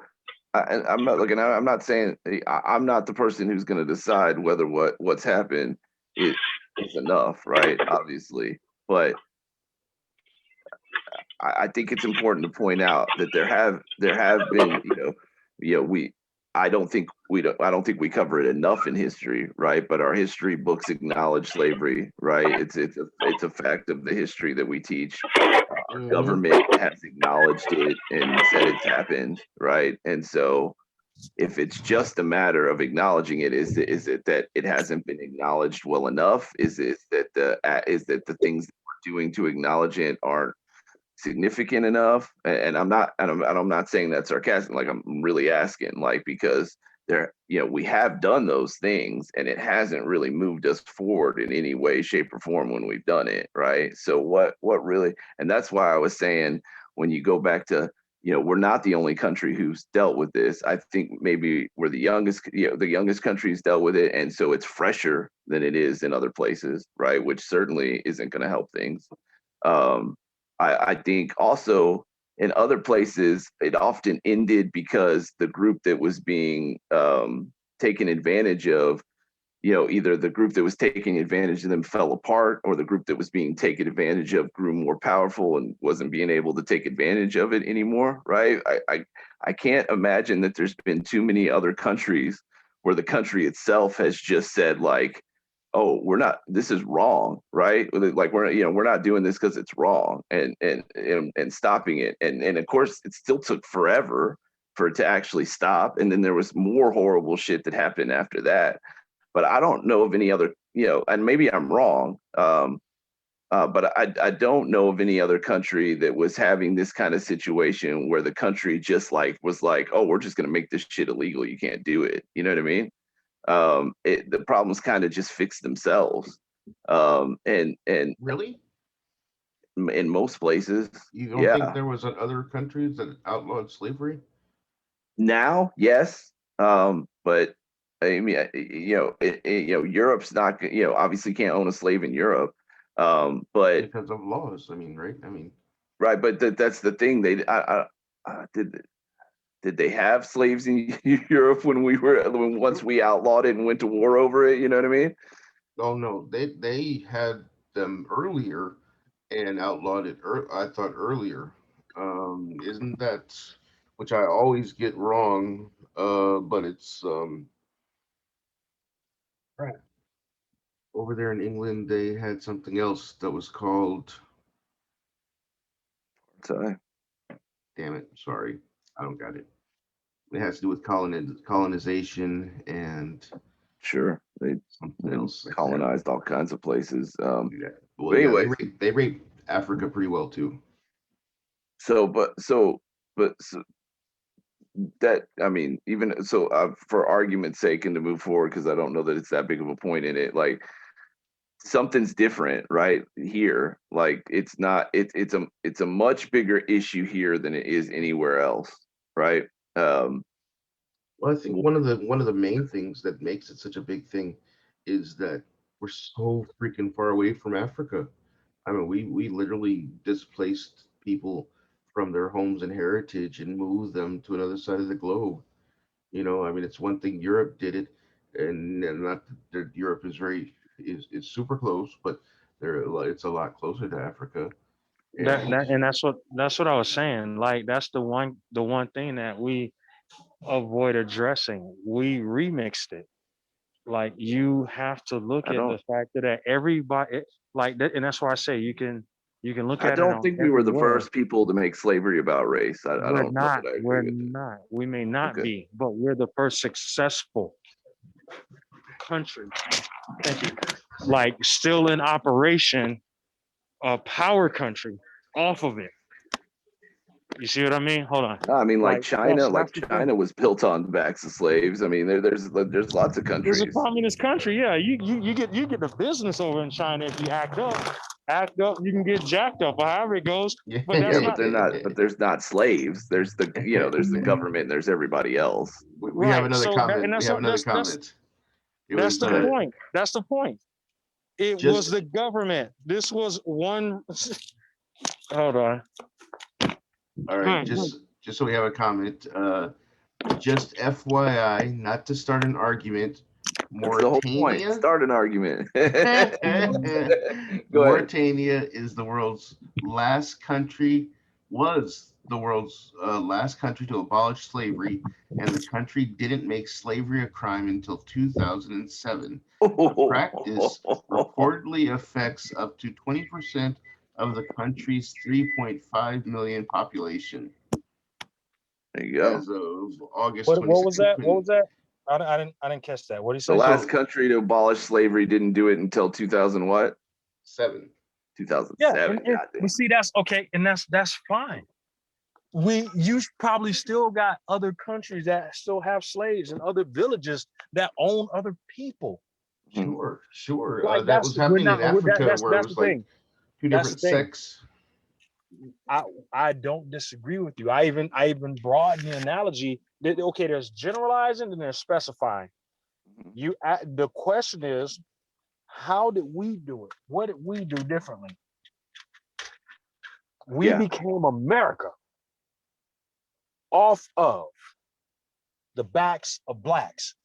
I'm not looking. I'm not saying I'm not the person who's going to decide whether what's happened is enough, right? Obviously, but I think it's important to point out that there have been, I don't think we cover it enough in history, right? But our history books acknowledge slavery, right? It's a fact of the history that we teach. Our government has acknowledged it and said it's happened, right? And so, if it's just a matter of acknowledging it, is it that it hasn't been acknowledged well enough? Is it that the things that we're doing to acknowledge it aren't significant enough? And I'm not saying that sarcastic, like, I'm really asking, like, because we have done those things and it hasn't really moved us forward in any way, shape, or form when we've done it, right? So what really, and that's why I was saying, when you go back to, we're not the only country who's dealt with this. I think maybe we're the youngest country's dealt with it, and so it's fresher than it is in other places, right? Which certainly isn't going to help things. I think also in other places, it often ended because the group that was being taken advantage of, either the group that was taking advantage of them fell apart, or the group that was being taken advantage of grew more powerful and wasn't being able to take advantage of it anymore, right? I can't imagine that there's been too many other countries where the country itself has just said, like, oh, this is wrong, right? Like, we're not doing this because it's wrong, and stopping it. And of course, it still took forever for it to actually stop. And then there was more horrible shit that happened after that. But I don't know of any other, and maybe I'm wrong, but I don't know of any other country that was having this kind of situation where the country just was like, oh, we're just going to make this shit illegal. You can't do it. You know what I mean? The problems kind of just fix themselves. And Really? in most places, You don't think there was other countries that outlawed slavery? Now, yes, but I mean, Europe's not, obviously can't own a slave in Europe, but Because of laws, I mean, right? I mean, right, but that's the thing. Did they have slaves in Europe once we outlawed it and went to war over it? You know what I mean? Oh no, they had them earlier and outlawed it. I thought earlier. Isn't that which I always get wrong? But it's right. Over there in England, they had something else that was called. Sorry. Damn it! Sorry, I don't got it. It has to do with colonization and Sure. They something else. colonized all kinds of places. Well, But yeah, anyway, they raped Africa pretty well too. but that, I mean, even so, for argument's sake, and to move forward, because I don't know that it's that big of a point in it, like something's different right here. Like it's not, it's a much bigger issue here than it is anywhere else, right? Well, I think one of the main things that makes it such a big thing is that we're so freaking far away from Africa. I mean, we literally displaced people from their homes and heritage and moved them to another side of the globe. I mean, it's one thing Europe did it, and not that Europe is super close, but it's a lot closer to Africa. And that's what I was saying. Like that's the one thing that we avoid addressing. We remixed it. Like you have to look I at the don't fact that everybody like that, and that's why I say you can look I at it don't on think we were every the way. first people to make slavery about race. I We're don't know not. that I We're agree with it. not. We may not Okay. be, but we're the first successful country. Thank you. Like still in operation, a power country off of it. You see what I mean? Hold on. No, I mean, like Like China, that's the thing. China was built on the backs of slaves. I mean, there's lots of It's a countries. communist country. Yeah, you get the business over in China if you act up. Act up, you can get jacked up, or however it goes. Yeah, But that's Yeah, but not they're not. But there's not slaves. There's there's the government and there's everybody else. we have right. another So that, and comment. We that's have what another comment. It that's was the Go ahead. point. That's the point. It was just the government. This was one. Hold on. all right. Just so we have a comment. Just FYI, not to start an argument. That's the whole point. Mauritania. Start an argument. Go ahead. Mauritania is the world's last country. Was the world's last country to abolish slavery, and the country didn't make slavery a crime until 2007. The practice reportedly affects up to 20% of the country's 3.5 million population. There you go. As of August What was that? 22nd. What was that? I didn't catch that. What did he The say? last country to abolish slavery didn't do it until 2000 what? 7. 2007. Yeah, Goddamn. but see, that's okay, and that's fine. You probably still got other countries that still have slaves and other villages that own other people. Sure. Like That was we're happening not. in Africa, That's where it that's was the like thing. two That's different the thing. sects. I don't disagree with you. I even broaden the analogy that okay, there's generalizing and there's specifying. The question is, how did we do it? What did we do differently? We became America off of the backs of blacks.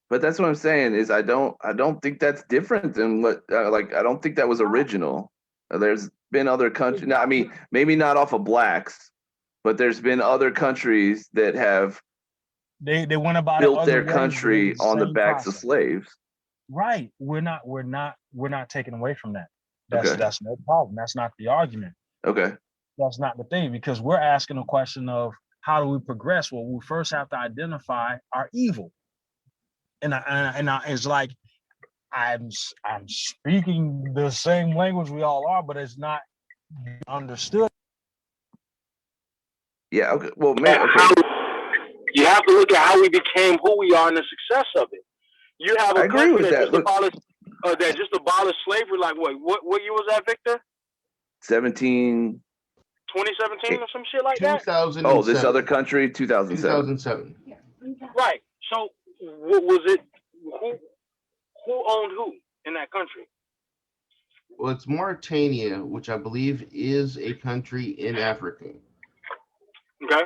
But that's what I'm saying is I don't think that's different than what I don't think that was original. There's been other countries. Now, I mean, maybe not off of blacks, but there's been other countries that have they went about built it their country on the backs of slaves. Right. We're not taking away from that. That's no problem. That's not the argument. Okay. That's not the thing, because we're asking a question of how do we progress? Well, we first have to identify our evil. And it's like I'm speaking the same language we all are, but it's not understood. Yeah. Okay. Well, maybe. Okay. You have to look at how we became who we are and the success of it. You have a country that just abolished slavery. Like what year was that, Victor? 2017 or some shit like that. 2007. Oh, this other country, 2007. 2007. Right. So what was it? Who owned who in that country? Well, it's Mauritania, which I believe is a country in Africa. Okay.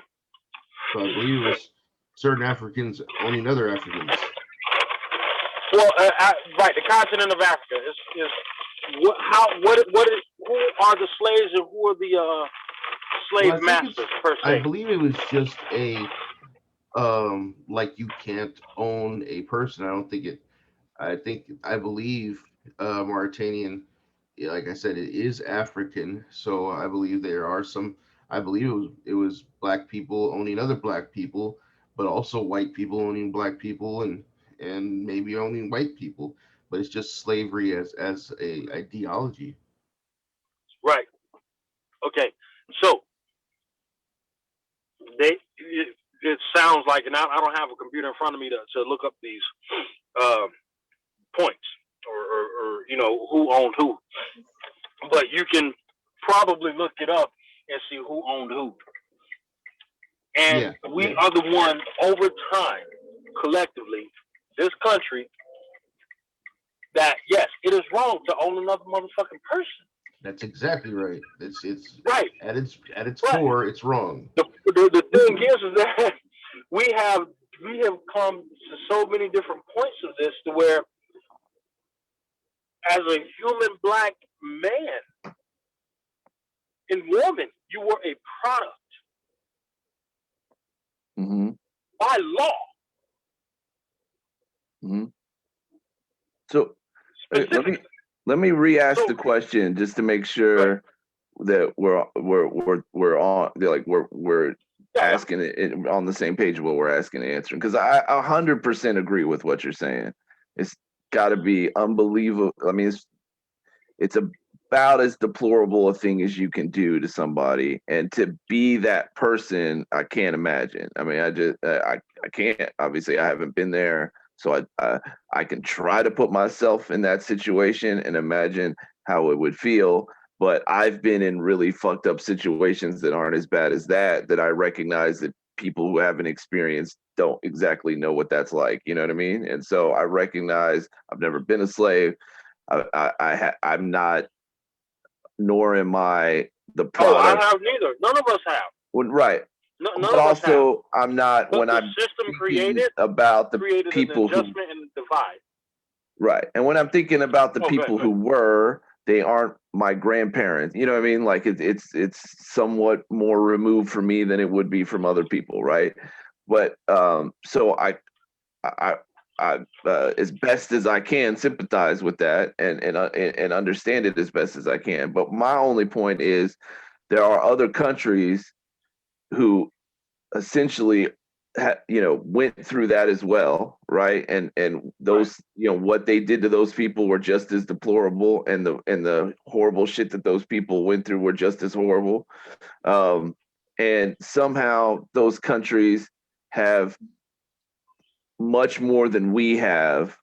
So I believe it was certain Africans owning other Africans. Well, right, the continent of Africa is who are the slaves and who are the slave Well, I think masters per I se? believe it was just a like you can't own a person. I believe Mauritanian, yeah, like I said, it is African. So I believe there are some. I believe it was black people owning other black people, but also white people owning black people, and maybe owning white people. But it's just slavery as a ideology. Right. Okay. So it sounds like, and I don't have a computer in front of me to look up these uh, points or who owned who, but you can probably look it up and see who owned who. And Yeah, we yeah. are the one over time, collectively, this country, that yes, it is wrong to own another motherfucking person. That's exactly right. It's Right. at its Right. core, it's wrong. The thing is that we have come to so many different points of this to where, as a human black man and woman, you were a product Mm-hmm. by law. Mm-hmm. So Specifically. let me re-ask So- the question just to make sure that we're on, like we're asking it on the same page of what we're asking and answering, because I 100% agree with what you're saying. It's got to be unbelievable. I mean, it's about as deplorable a thing as you can do to somebody, and to be that person, I can't imagine. I mean, I can't. Obviously, I haven't been there, so I can try to put myself in that situation and imagine how it would feel. But I've been in really fucked up situations that aren't as bad as that I recognize that people who haven't experienced don't exactly know what that's like. You know what I mean? And so I recognize I've never been a slave. I'm not, nor am I the product. I have neither. None of us have. Right. None but of also, us have. I'm not, But when the I'm system thinking about the created people an adjustment and divide. right. And when I'm thinking about the Okay, people good. who were, they aren't my grandparents. You know what I mean? Like it's somewhat more removed from me than it would be from other people, right? But so I as best as I can sympathize with that and understand it as best as I can. But my only point is there are other countries who essentially went through that as well, right? And those, what they did to those people were just as deplorable, and the horrible shit that those people went through were just as horrible. And somehow those countries have much more than we have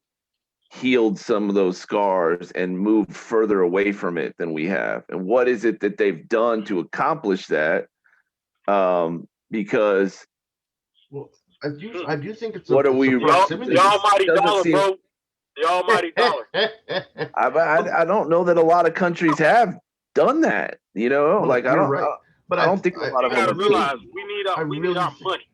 healed some of those scars and moved further away from it than we have. And what is it that they've done to accomplish that? Because Well, I do think it's what are we? proximity. The almighty dollar, seem, bro. The almighty dollar. I don't know that a a lot of countries have done that. No, like I you're don't. right. But I don't think a lot of You gotta them realize do. we need our money.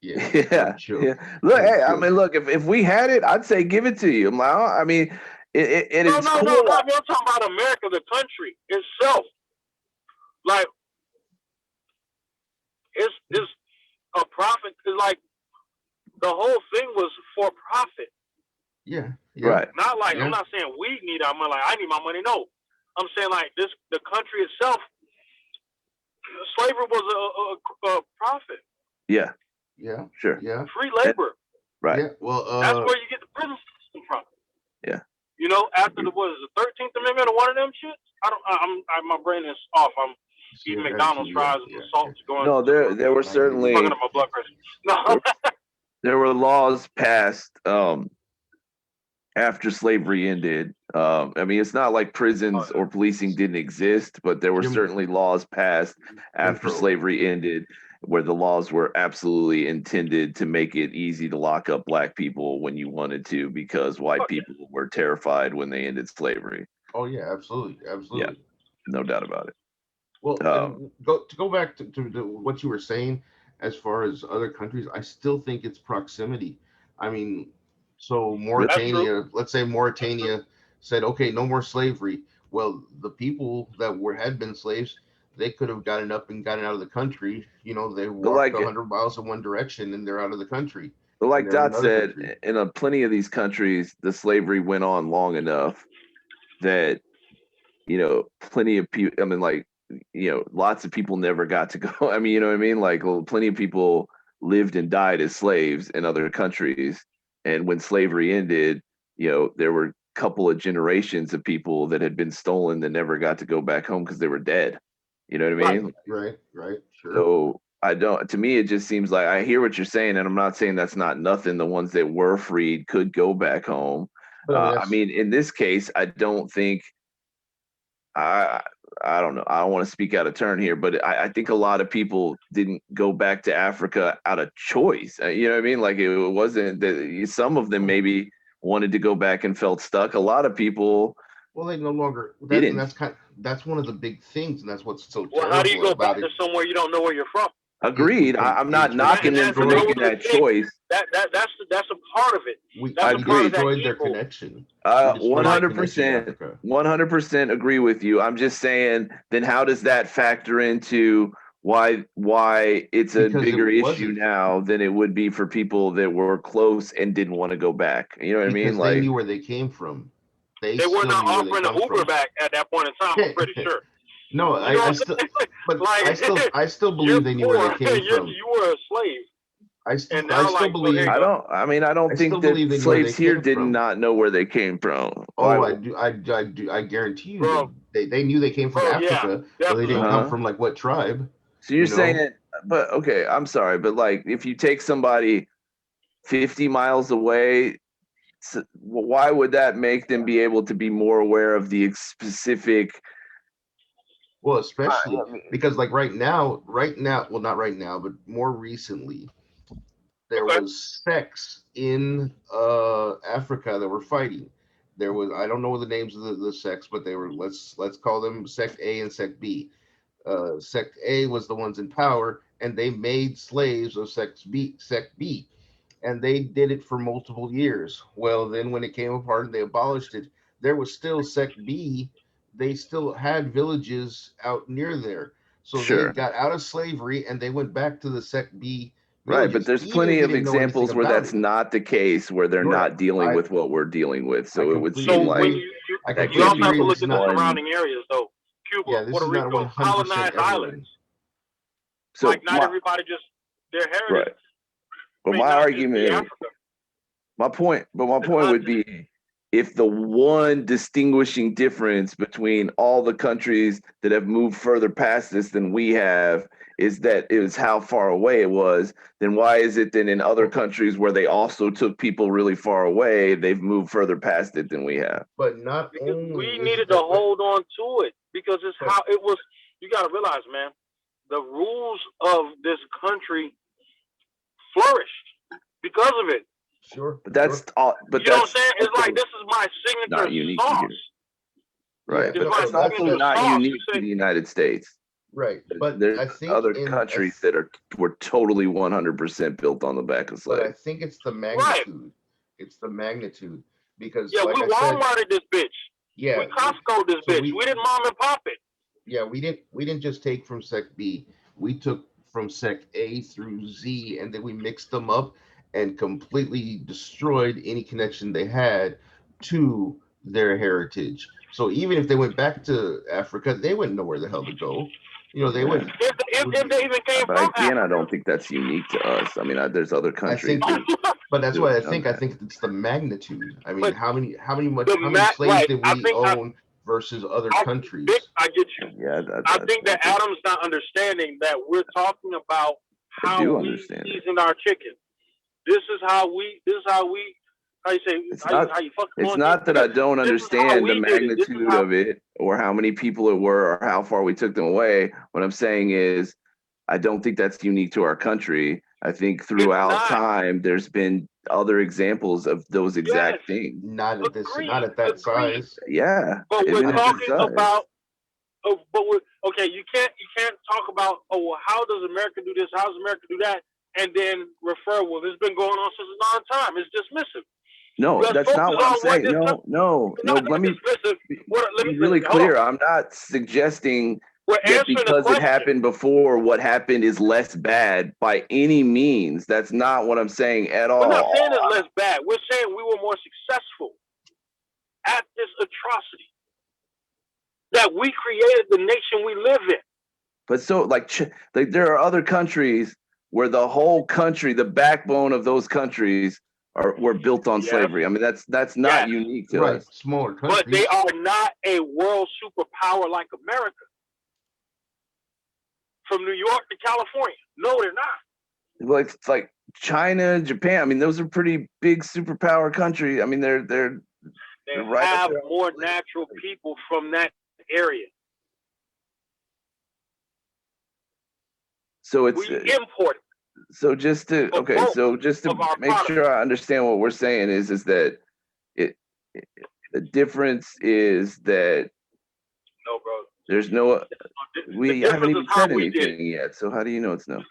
Yeah. Yeah. Look, hey, I mean, look, if we had it, I'd say give it to you. I mean, it No, is no, cool. no, no. I'm talking about America, the country itself. Like, it's a profit. It's like the whole thing was for profit. Yeah. Right. Not like, Yeah. I'm not saying we need our money. Like, I need my money. No, I'm saying like the country itself. Slavery was a profit. Yeah. Yeah. Sure. Yeah. Free labor. Right. Yeah. Well, That's where you get the prison system from. Yeah. After the 13th Amendment or one of them shits. My brain is off. I'm eating McDonald's fries and the salt's going. No, there were certainly fucking up my blood pressure. No. there were laws passed after slavery ended. I mean, it's not like prisons or policing didn't exist, but there were certainly laws passed after slavery ended where the laws were absolutely intended to make it easy to lock up black people when you wanted to, because white people were terrified when they ended slavery. Oh yeah, absolutely. Yeah, no doubt about it. Well, go back to what you were saying as far as other countries. I still think it's proximity. I mean, So Mauritania, let's say Mauritania said, okay, no more slavery. Well, the people that had been slaves, they could have gotten up and gotten out of the country. You know, they But walked 100 miles in one direction and they're out of the country. But like And they're in Dot another said, country. in plenty of these countries, the slavery went on long enough that, you know, plenty of people, I mean, like, you know, lots of people never got to go. I mean, you know what I mean? Like, well, plenty of people lived and died as slaves in other countries. And when slavery ended, you know, there were a couple of generations of people that had been stolen that never got to go back home because they were dead. You know what I mean? Right, sure. So I don't, to me, it just seems like I hear what you're saying, and I'm not saying that's not nothing. The ones that were freed could go back home. I mean, in this case, I don't think, I don't know. I don't want to speak out of turn here, but I think a lot of people didn't go back to Africa out of choice. You know what I mean? Like it wasn't that some of them maybe wanted to go back and felt stuck. A lot of people, well, they no longer. didn't. That's one of the big things, and that's what's so terrible Well, how do you go back about to it. somewhere you don't know where you're from? Agreed. I'm not knocking them for making that choice. That's a part of it. We destroyed their connection. 100%, 100% agree with you. I'm just saying, then how does that factor into why it's a bigger issue now than it would be for people that were close and didn't want to go back? You know what I mean? Like, they knew where they came from. They were not offering an Uber back at that point in time. I'm pretty sure. No, I still believe they knew where they came from. You were a slave. I still believe. I don't think that slaves here did not know where they came from. Oh, I do. I guarantee you, they knew they came from Africa, but they didn't come from like what tribe. So you're saying, but okay, I'm sorry, but like if you take somebody 50 miles away, why would that make them be able to be more aware of the specific? Well, especially because like right now, well, not right now, but more recently, there was sects in Africa that were fighting. There was, I don't know the names of the sects, but they were, let's call them Sect A and Sect B. Sect A was the ones in power, and they made slaves of Sect B, and they did it for multiple years. Well, then when it came apart and they abolished it, there was still Sect B. They still had villages out near there. So they got out of slavery and they went back to the Sect B villages. Right, but there's plenty of examples where that's not the case, where they're not dealing with what we're dealing with. So it would seem like you also have to look at the surrounding areas, though. Cuba, Puerto Rico, colonized islands. So like not everybody just their heritage. Right. But my argument, my point would be, if the one distinguishing difference between all the countries that have moved further past this than we have is that it was how far away it was, then why is it that in other countries where they also took people really far away, they've moved further past it than we have? But not because we needed to hold on to it because it's how it was. You got to realize, man, the rules of this country flourished because of it. Sure, but that's all. But you know what I'm saying? It's like, this is my signature not unique sauce. Here. Right, it's but that's also not unique to the United States. Right, but there's I think other countries that were totally 100% built on the back of slaves. But I think it's the magnitude. Right. It's the magnitude because we Walmarted this bitch. Yeah, we Costco this bitch. We didn't mom and pop it. Yeah, we didn't just take from Sect B. We took from Sect A through Z, and then we mixed them up and completely destroyed any connection they had to their heritage. So even if they went back to Africa, they wouldn't know where the hell to go. You know, they wouldn't. If they even came but from again, Africa. I don't think that's unique to us. I mean, there's other countries. But that's why I think it's the magnitude. I mean, how many slaves did we own versus other countries? I get you. Yeah, I think that Adam's not understanding that we're talking about how we season our chicken. This is how we. How you say? It's not that I don't understand the magnitude of it or how many people it were or how far we took them away. What I'm saying is, I don't think that's unique to our country. I think throughout time, there's been other examples of those exact things. Not at that size. Yeah, but we're talking about. You can't talk about how does America do this? How does America do that? And then refer, it's been going on since a long time. It's dismissive. No, Let's that's not focus what I'm on saying. this. No. Let me Listen, be really hold on. clear. I'm not suggesting We're that answering the because it question. happened before, what happened is less bad by any means. That's not what I'm saying at all. We're not saying it's less bad. We're saying we were more successful at this atrocity. That we created the nation we live in. But so, like there are other countries where the whole country, the backbone of those countries, were built on slavery. I mean, that's not unique to us. Smaller countries. But they are not a world superpower like America. From New York to California. No, they're not. Well, it's like China, Japan. I mean, those are pretty big superpower countries. I mean, they're right up have there. more natural people from that area. So it's we import it. So just to make sure I understand what we're saying is that the difference is that no, bro. There's no we haven't even said anything yet. So how do you know it's no?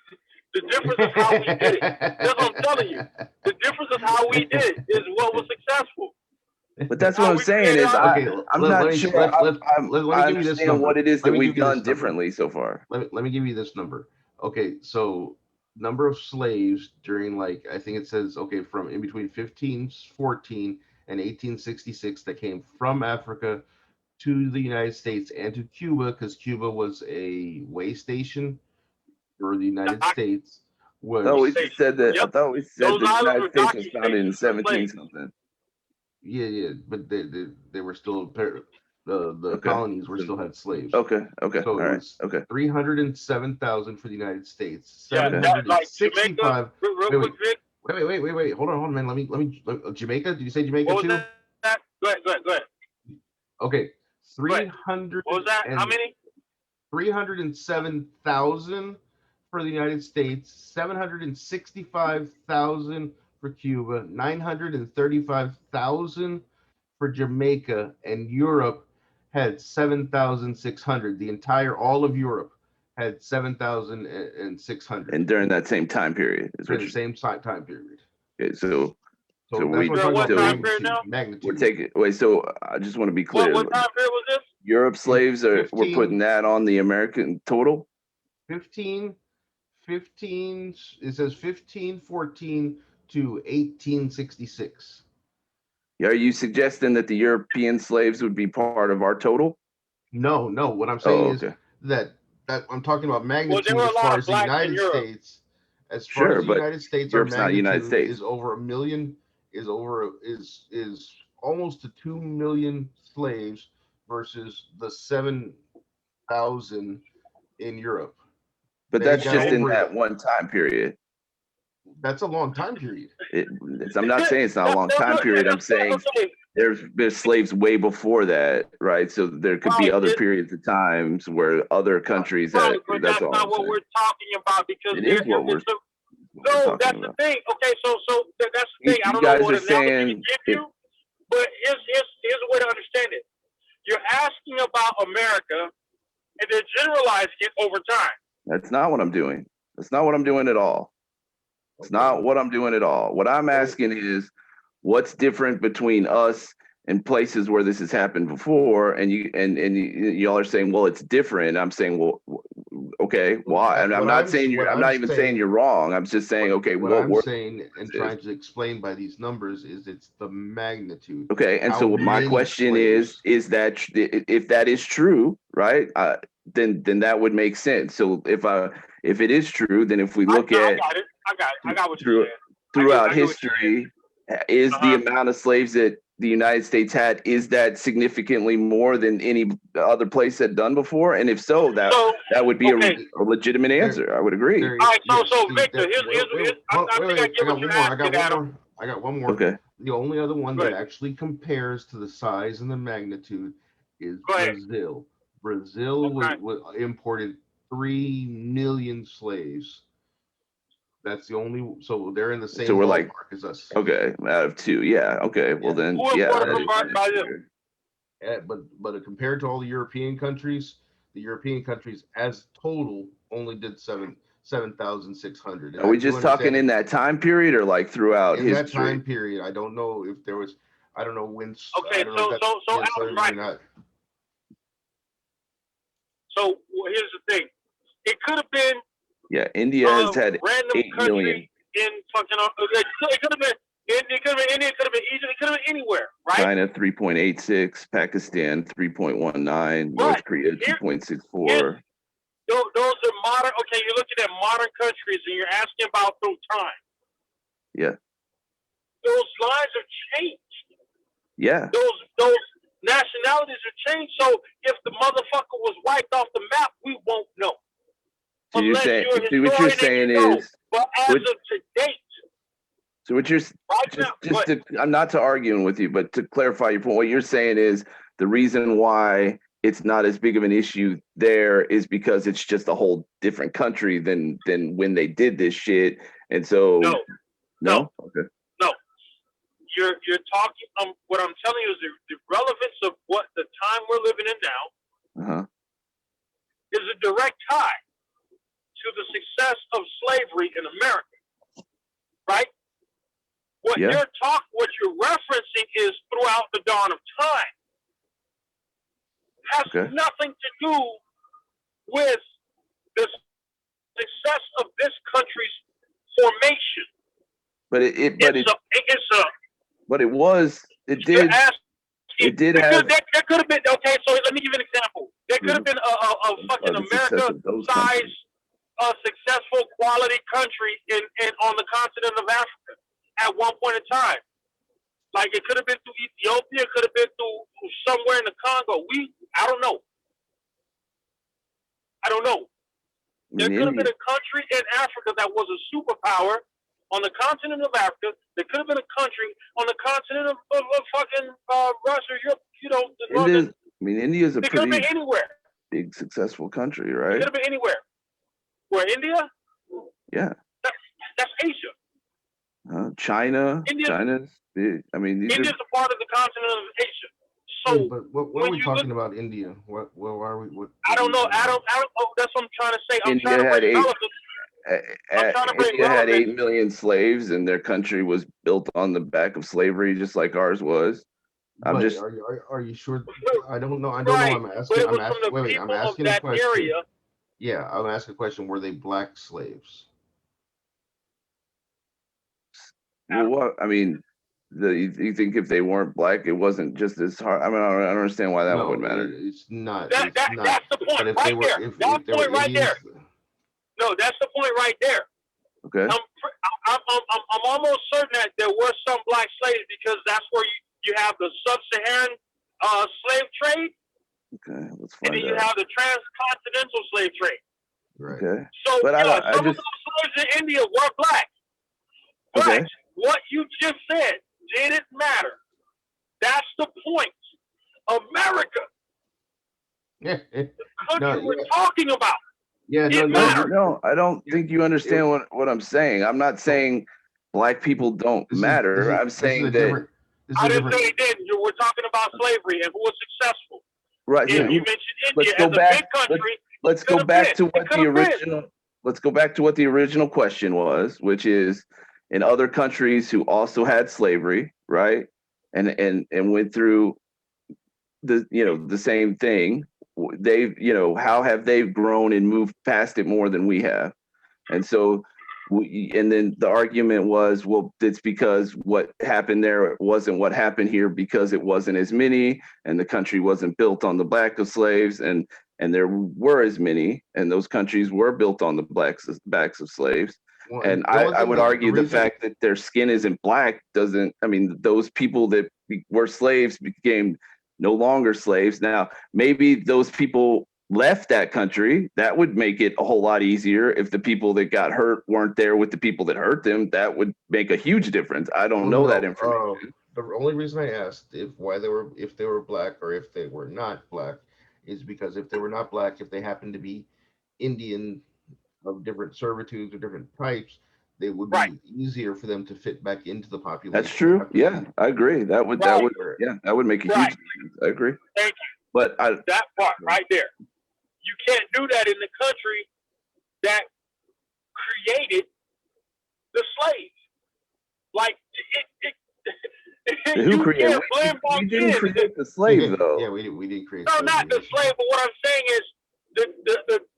The difference is how we did it. That's what I'm telling you. The difference is how we did it is what was successful. But that's what I'm saying is I'm not sure I understand what it is that we've done differently so far. Let me give you this number. Okay, so number of slaves during, like, I think it says, okay, from in between 1514 and 1866 that came from Africa to the United States and to Cuba, because Cuba was a way station for the United States. I thought we said that. Yep. I thought we said the United States was founded in 17 something. Yeah, but they were still the colonies were still had slaves. Okay. So all right. Okay. 307,000 for the United States. Yeah, like Jamaica. Wait. Hold on, man. Let me. Jamaica? Did you say Jamaica too? Go ahead. Okay. 300. What was that? How many? 307,000 for the United States. 765,000 for Cuba. 935,000 for Jamaica, and Europe had 7,600. The entire all of Europe had 7,600. And during that same time period, during the same time period. Okay, so magnitude. We're taking. Wait, so I just want to be clear. What time period was this? Europe slaves we're putting that on the American total. 15. It says 1514 to 1866. Are you suggesting that the European slaves would be part of our total? No. What I'm saying is that I'm talking about magnitude as far as the United States. As far as the United States, our magnitude is over 1 million. Is almost to 2 million slaves versus the 7,000 in Europe. But that's just in that one time period. That's a long time period. I'm not saying it's not a long time period. I'm saying there's been slaves way before that, right? So there could be other periods of times where other countries had. But that's not what we're talking about, because it is what we're. No, that's the thing. Okay, so that's the thing. I don't know what analogy to give you, but here's a way to understand it. You're asking about America and then generalizing it over time. That's not what I'm doing. That's not what I'm doing at all. It's not what I'm doing at all. What I'm asking is, what's different between us and places where this has happened before? And y'all are saying, well, it's different. I'm saying, well, okay, why? And I'm not saying saying you're wrong. I'm just saying, okay, what I'm saying and trying to explain by these numbers is it's the magnitude. Okay, and so my question is that if that is true, right? Then that would make sense. So if it is true, then if we look at I got what you're saying. Throughout history, is the amount of slaves that the United States had, is that significantly more than any other place had done before? And if so, that would be a legitimate answer. I would agree. All right, so Victor, I got one more. Okay. The only other one that actually compares to the size and the magnitude is Brazil. Brazil was imported 3 million slaves. That's the only. So they're in the same ballpark as us. Okay, out of 2, yeah. Okay, well then, But compared to all the European countries as total only did 7,600. Are we just talking in that time period or like throughout in that history? time period? I don't know if there was. I don't know when. Okay, I don't know if that's so slavery right. or not. So here's the thing. It could have been Yeah, India has had random 8 country million. in fucking. It could have been. It could have been India. It could have been Egypt. It could have been anywhere, right? China 3.86, Pakistan 3.19, North Korea 2.64. Those are modern. Okay, you're looking at modern countries, and you're asking about through time. Yeah. Those lines have changed. Yeah. Those nationalities have changed. So if the motherfucker was wiped off the map, we won't know. So you're Unless saying, you're a see, what you're historian and saying you know. is, But as what- of to date, so what you're right now, just to, I'm not to arguing with you, but to clarify your point, what you're saying is the reason why it's not as big of an issue there is because it's just a whole different country than when they did this shit, and so No. Okay. no. You're talking. What I'm telling you is the relevance of what the time we're living in now Uh-huh. is a direct tie to the success of slavery in America, right? What Yeah. you're referencing is throughout the dawn of time. Has Okay. nothing to do with the success of this country's formation. But it It did have. There could have been. Okay, so let me give you an example. There could have been a fucking the success of those countries. America-sized, successful, quality country in on the continent of Africa at one point in time. Like it could have been through Ethiopia, could have been through somewhere in the Congo. I don't know. There could have been a country in Africa that was a superpower on the continent of Africa. There could have been a country on the continent of fucking Russia, Europe, the northern. India's a It could have pretty been anywhere. big, successful country, It right? could have been anywhere. Where India? Yeah. That's Asia. China's big. These India's a part of the continent of Asia. So, but what are we talking about? India? What are we? What I don't know. I don't. That's what I'm trying to say. I'm India trying to had bring 8 relevance. India had 8 million slaves, and their country was built on the back of slavery, just like ours was. Are you sure? I don't know. I don't Right. know. I'm asking. I'm asking. Wait. I'm asking a question. Area. Yeah, I'm asking a question. Were they black slaves? Well, what you think if they weren't black, it wasn't just as hard? I don't understand why that would matter. It's not. That's the point. But if right they were, there. if That they point were right Indians, there. No, that's the point right there. Okay. I'm almost certain that there were some black slaves because that's where you have the sub-Saharan slave trade. Okay, let's And find then you out. have the transcontinental slave trade. right? Okay. So But some of those slaves in India were black. But Okay. what you just said didn't matter. That's the point. America, Yeah. the country we're talking about. Yeah. No, I don't think you understand what I'm saying. I'm not saying black people don't matter. I'm saying that. I didn't say it didn't. We're talking about slavery and who was successful. Right. And you mentioned India as a big country. Let's go back to what the original. Let's go back to what the original question was, which is, in other countries who also had slavery, right, and went through the same thing. They've how have they grown and moved past it more than we have, and so. And then the argument was, well, it's because what happened there wasn't what happened here because it wasn't as many, and the country wasn't built on the back of slaves, and there were as many, and those countries were built on the backs of slaves. Well, and I would argue the fact that their skin isn't black doesn't. Those people that were slaves became no longer slaves. Now, maybe those people left that country. That would make it a whole lot easier. If the people that got hurt weren't there with the people that hurt them, that would make a huge difference. I don't know that information. The only reason I asked if they were black or if they were not black is because if they were not black, if they happened to be Indian of different servitudes or different types, they would be easier for them to fit back into the population. That's true. Yeah, I agree. That would make a huge difference. I agree. Thank you. But that part right there. You can't do that in the country that created the slave. Like Who you created? can't blame We didn't kids. create the slave though. Yeah, we didn't create. No, slavery. not the slave, but what I'm saying is the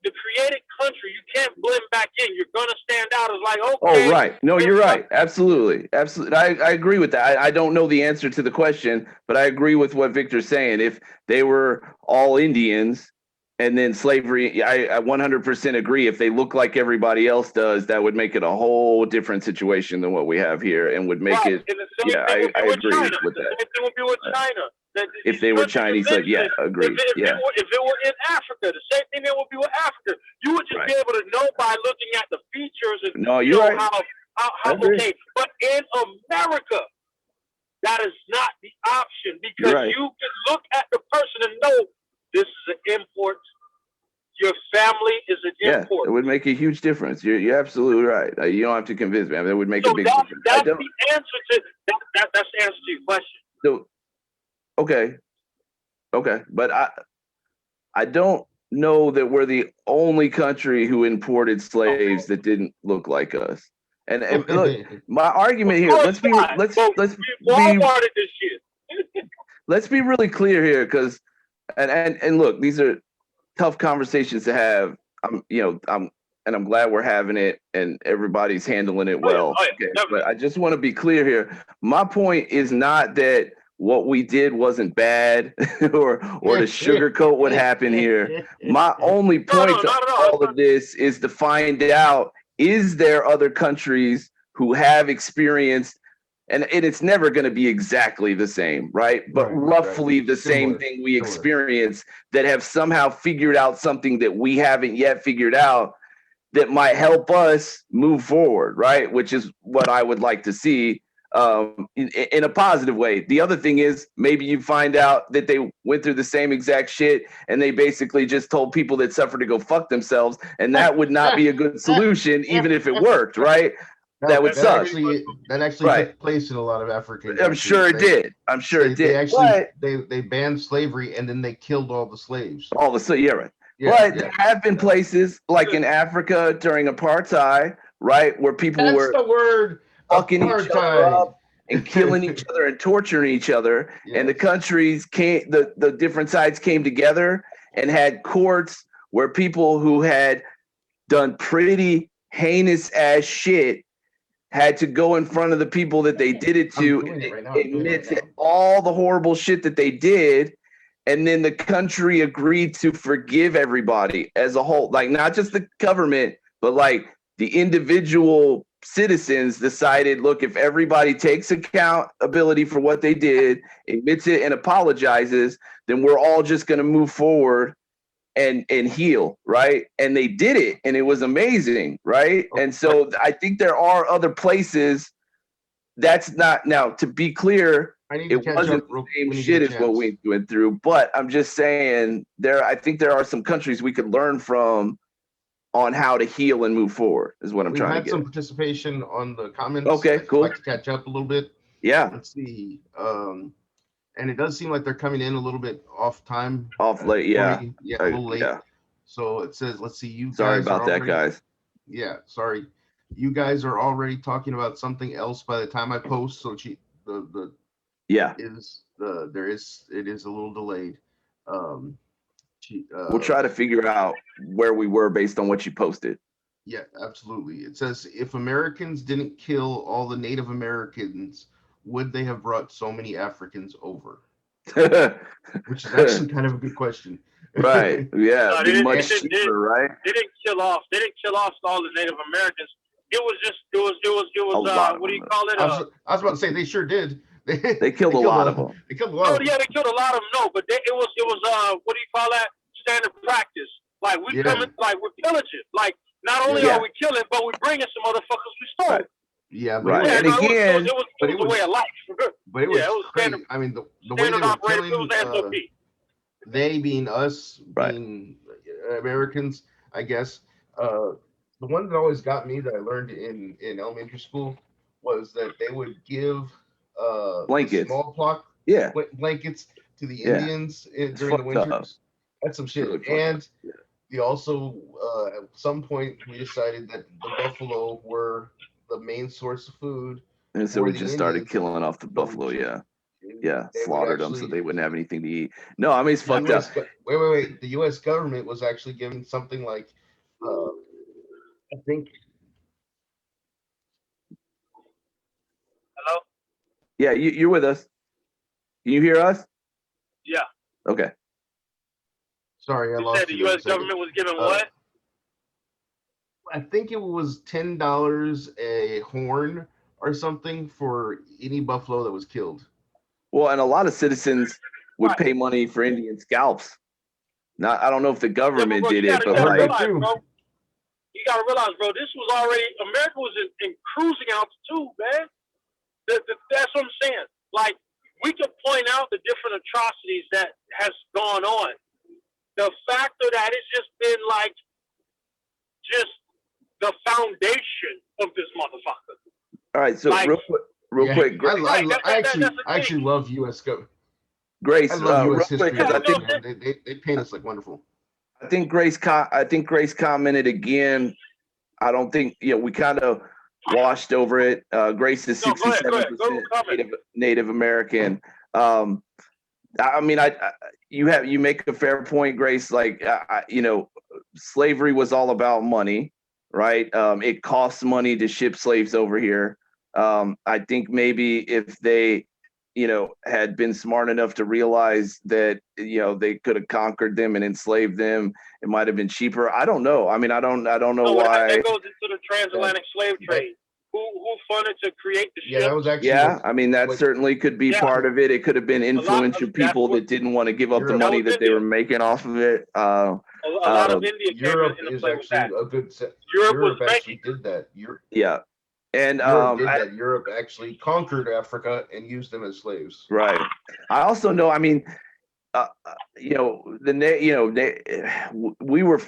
created country, you can't blend back in. You're gonna stand out as like, okay. Oh, right. No, you're right. Absolutely. Absolutely. I agree with that. I don't know the answer to the question, but I agree with what Victor's saying. If they were all Indians and then slavery, I 100% agree. If they look like everybody else does, that would make it a whole different situation than what we have here and would make it. And the same Yeah, thing would be I with agree China. with The that. same thing would be with China. If they were Chinese, like, yeah, agreed. If it were in Africa, the same thing that would be with Africa. You would just be able to know by looking at the features and No, you're right. how okay. But in America, that is not the option because you can look at the person and know this is an import. Your family is an import. It would make a huge difference. You're absolutely right. You don't have to convince me. I mean, it would make a big that's, difference. That's the answer to that's the answer to your question. So, okay, but I don't know that we're the only country who imported slaves that didn't look like us. And look, my argument here. Let's be really clear here, because and look, these are tough conversations to have. I'm glad we're having it and everybody's handling it well. But I just want to be clear here. My point is not that what we did wasn't bad or to sugarcoat what happened here. My only point to all of this is to find out, is there other countries who have experienced, and it's never going to be exactly the same, right? But roughly the same thing we experience, that have somehow figured out something that we haven't yet figured out that might help us move forward, right? Which is what I would like to see in a positive way. The other thing is, maybe you find out that they went through the same exact shit and they basically just told people that suffer to go fuck themselves, and that would not be a good solution, even if it worked, right? That would suck. That actually took place in a lot of African countries. I'm sure it did. They actually they banned slavery and then they killed all the slaves. There have been places like in Africa during apartheid, right, where people were the word fucking each other up and killing each other and torturing each other. And the countries the different sides came together and had courts where people who had done pretty heinous ass shit had to go in front of the people that they did it to and admit to all the horrible shit that they did. And then the country agreed to forgive everybody as a whole, like not just the government, but like the individual citizens decided, look, if everybody takes accountability for what they did, admits it and apologizes, then we're all just going to move forward and heal, right? And they did it, and it was amazing, right? And so I think there are other places. That's not, now to be clear, it wasn't the same shit as what we went through, but I'm just saying I think there are some countries we could learn from on how to heal and move forward, is what I'm trying to get. We had some participation on the comments. Okay, cool. I'd like to catch up a little bit. Yeah. Let's see. And it does seem like they're coming in a little bit off time. Off late, yeah. A little late. Yeah. So it says, let's see, you sorry guys about that, guys. Yeah, sorry. You guys are already talking about something else by the time I post. So it is a little delayed. We'll try to figure out where we were based on what you posted. Yeah, absolutely. It says, if Americans didn't kill all the Native Americans, would they have brought so many Africans over? Which is actually kind of a good question. Right. Yeah. No, be much cheaper, right? They didn't kill off all the Native Americans. It was what do you call it? I was about to say they sure did. They killed a lot of them. They killed a lot. Yeah, they killed a lot of them. No, but it was what do you call that? Standard practice. Like we're pillaging. Like not only are we killing, but we're bringing some motherfuckers we stole. Right. Yeah, but right. And again, it was a way of life. But it was crazy. I mean, the way they were killing, they being us, being Americans, I guess. The one that always got me that I learned in elementary school was that they would give blankets, blankets to the Indians during the winters. That's some shit. Really, and also at some point we decided that the buffalo were the main source of food. And so for we the just started Indians. killing off the So buffalo. they Yeah. would Yeah. Slaughtered them so actually they wouldn't have anything to eat. No, I mean, it's the fucked up. wait. The U.S. government was actually giving something like, I think, Hello? Yeah. You're with us. Can you hear us? Yeah. Okay. sorry, I You lost said the you there for a U.S. second. government was giving Uh, what? I think it was $10 a horn or something for any buffalo that was killed. Well, and a lot of citizens would Right. pay money for Indian scalps. Not, I don't know if the Yeah, but government bro, did you it, gotta, but I heard like, that realize, too. bro. You gotta realize, bro. This was already America was in cruising altitude, man. That's what I'm saying. Like we can point out the different atrocities that has gone on. The factor that it's just been like just the foundation of this motherfucker. all right. So Like, real Yeah, quick, I that's the actually thing. love U.S. government. Grace, I love real U.S. quick, history because I Yeah, books, think man. They paint us like wonderful. I think Grace commented again. I don't think we kind of washed over it. Grace is No, go ahead. 67% Comment. Native American. I mean, you make a fair point, Grace. Like, slavery was all about money, right? It costs money to ship slaves over here. I think maybe if they, had been smart enough to realize that, they could have conquered them and enslaved them, it might have been cheaper. I don't know. I mean, I don't know No, why. that goes into the transatlantic slave trade. Who funded to create the Yeah, ship? that was actually Yeah, I mean, that what- certainly could be Yeah. part of it. It could have been lot of- influential that's people what- that didn't want to give up the Europe- money That was that they were India. making off of it. A lot of India Europe came into is play with actually that. a good set. Europe was Europe actually making. did that. Yeah, and Europe did that. Europe actually conquered Africa and used them as slaves. right. I also know. I mean, we were,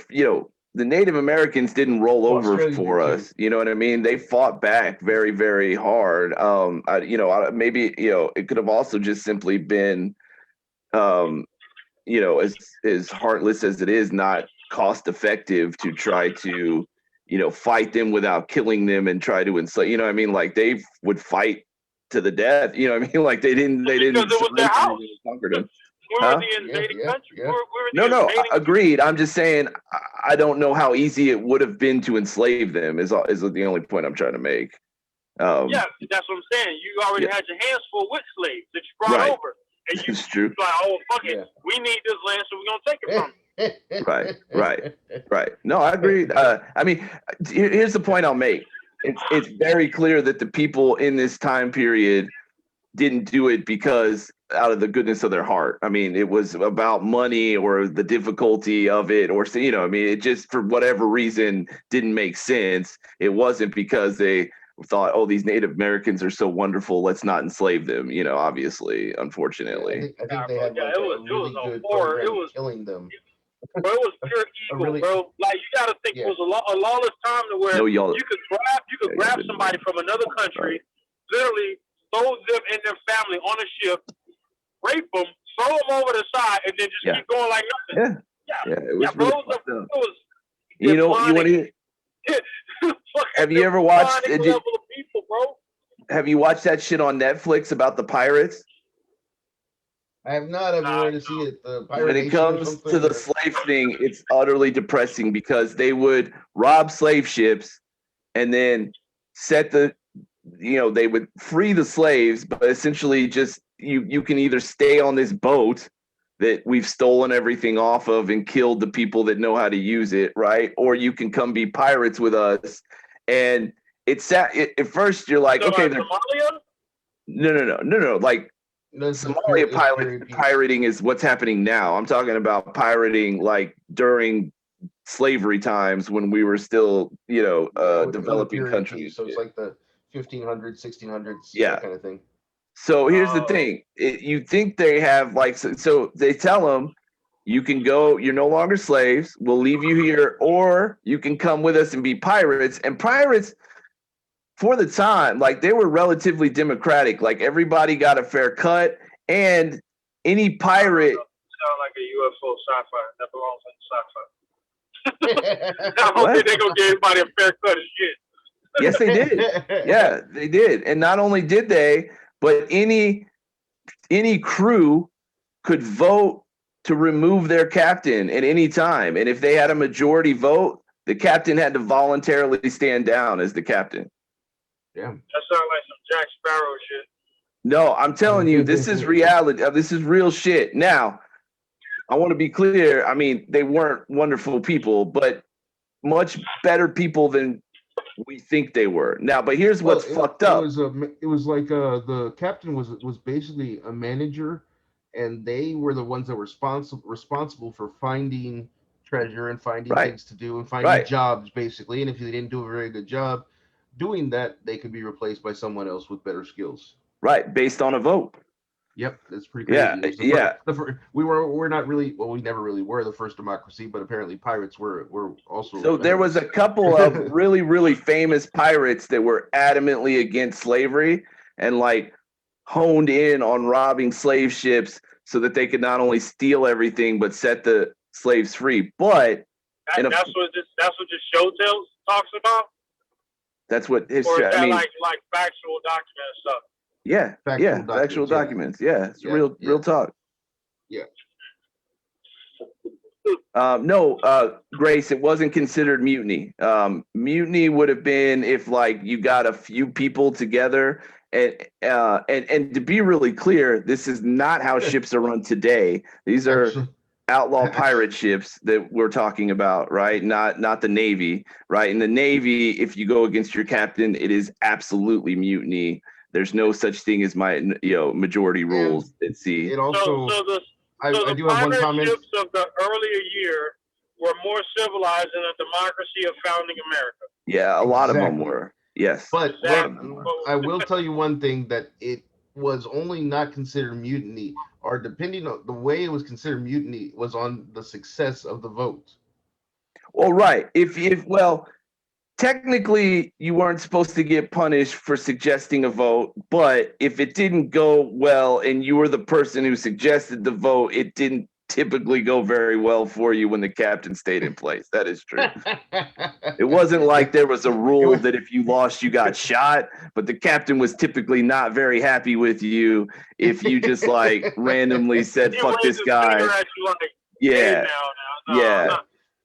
the Native Americans didn't roll Well, over Australia for did too. us. You know what I mean? They fought back very, very hard. Maybe it could have also just simply been, as heartless as it is, not cost effective to try to, fight them without killing them and try to enslave. You know what I mean? Like they would fight to the death. You know what I mean? Like they didn't Because it was their surrender house. when they conquered them. We Huh? were the invading Yeah. country. We were the No, invading. agreed. I'm just saying I don't know how easy it would have been to enslave them. Is the only point I'm trying to make. Yeah, that's what I'm saying. You already had your hands full with slaves that you brought Right. over, and you It's true. like, oh fuck it, Yeah. we need this land, so we're gonna take it from them. Right. No, I agree. I mean, here's the point I'll make. It's very clear that the people in this time period didn't do it because out of the goodness of their heart. I mean, it was about money or the difficulty of it, or I mean, it just for whatever reason didn't make sense. It wasn't because they thought, oh, these Native Americans are so wonderful, let's not enslave them. Obviously, unfortunately. I think they had Yeah, like it a was really a good horror. program It was- of killing them. Bro, it was pure evil, really- bro. Like you gotta think Yeah. it was a lawless time to where No, y'all. you could grab somebody from another country, literally throw them and their family on a ship, rape them, throw them over the side, and then just keep going like nothing. Yeah. It was bro. really It fucked up. was You want to? Have you ever watched? level of people, bro? Have you watched that shit on Netflix about the pirates? I have not ever wanted to see it. The Pirate When it Nation or comes something, to the or- slave thing, it's utterly depressing because they would rob slave ships and then they would free the slaves, but essentially just you can either stay on this boat that we've stolen everything off of and killed the people that know how to use it, right? Or you can come be pirates with us. And it's at first you're like, So, okay, Somalia? no. Like This is Somalia period piece. pirating is what's happening now. I'm talking about pirating like during slavery times when we were still, With the developing period countries. piece, so it's like the 1500s, 1600s, Yeah. that kind of thing. So here's the thing. You think they have so they tell them you can go, you're no longer slaves. We'll leave you here, or you can come with us and be pirates. And pirates, for the time, like they were relatively democratic. Like everybody got a fair cut, and any pirate. Sound like a UFO sci-fi. That belongs in sci-fi. I don't think they're gonna give anybody a fair cut of shit. Yes, they did. Yeah, they did. And not only did they, but any crew could vote to remove their captain at any time. And if they had a majority vote, the captain had to voluntarily stand down as the captain. Yeah. That sounds like some Jack Sparrow shit. No, I'm telling you, this is reality. This is real shit. Now, I want to be clear. I mean, they weren't wonderful people, but much better people than we think they were. Now, but here's what's fucked up. It was like the captain was basically a manager, and they were the ones that were responsible for finding treasure and finding things to do and finding jobs, basically. And if they didn't do a very good job doing that, they could be replaced by someone else with better skills. Right, based on a vote. Yep, that's pretty crazy. Yeah. We're not really, well, we never really were the first democracy, but apparently pirates were also. So there was a couple of really, really famous pirates that were adamantly against slavery and like honed in on robbing slave ships so that they could not only steal everything but set the slaves free. But that's what this show talks about. That's what history. Or is that like factual document stuff? Yeah, factual documents. Yeah, it's real talk. Yeah. No, Grace, it wasn't considered mutiny. Mutiny would have been if like you got a few people together and to be really clear, this is not how ships are run today. These are outlaw pirate ships that we're talking about, right? Not the Navy, right? In the Navy, if you go against your captain, it is absolutely mutiny. There's no such thing as majority rules at sea. It also, I do have one comment. Ships of the earlier year were more civilized than a democracy of founding America. Yeah, a lot of them were. Yes. But I will tell you one thing, that it was only not considered mutiny, or depending on the way it was considered mutiny, was on the success of the vote. Well, right. Well, technically, you weren't supposed to get punished for suggesting a vote, but if it didn't go well and you were the person who suggested the vote, it didn't typically go very well for you when the captain stayed in place. That is true. It wasn't like there was a rule that if you lost, you got shot, but the captain was typically not very happy with you if you just like randomly said, fuck this guy. Yeah. Yeah.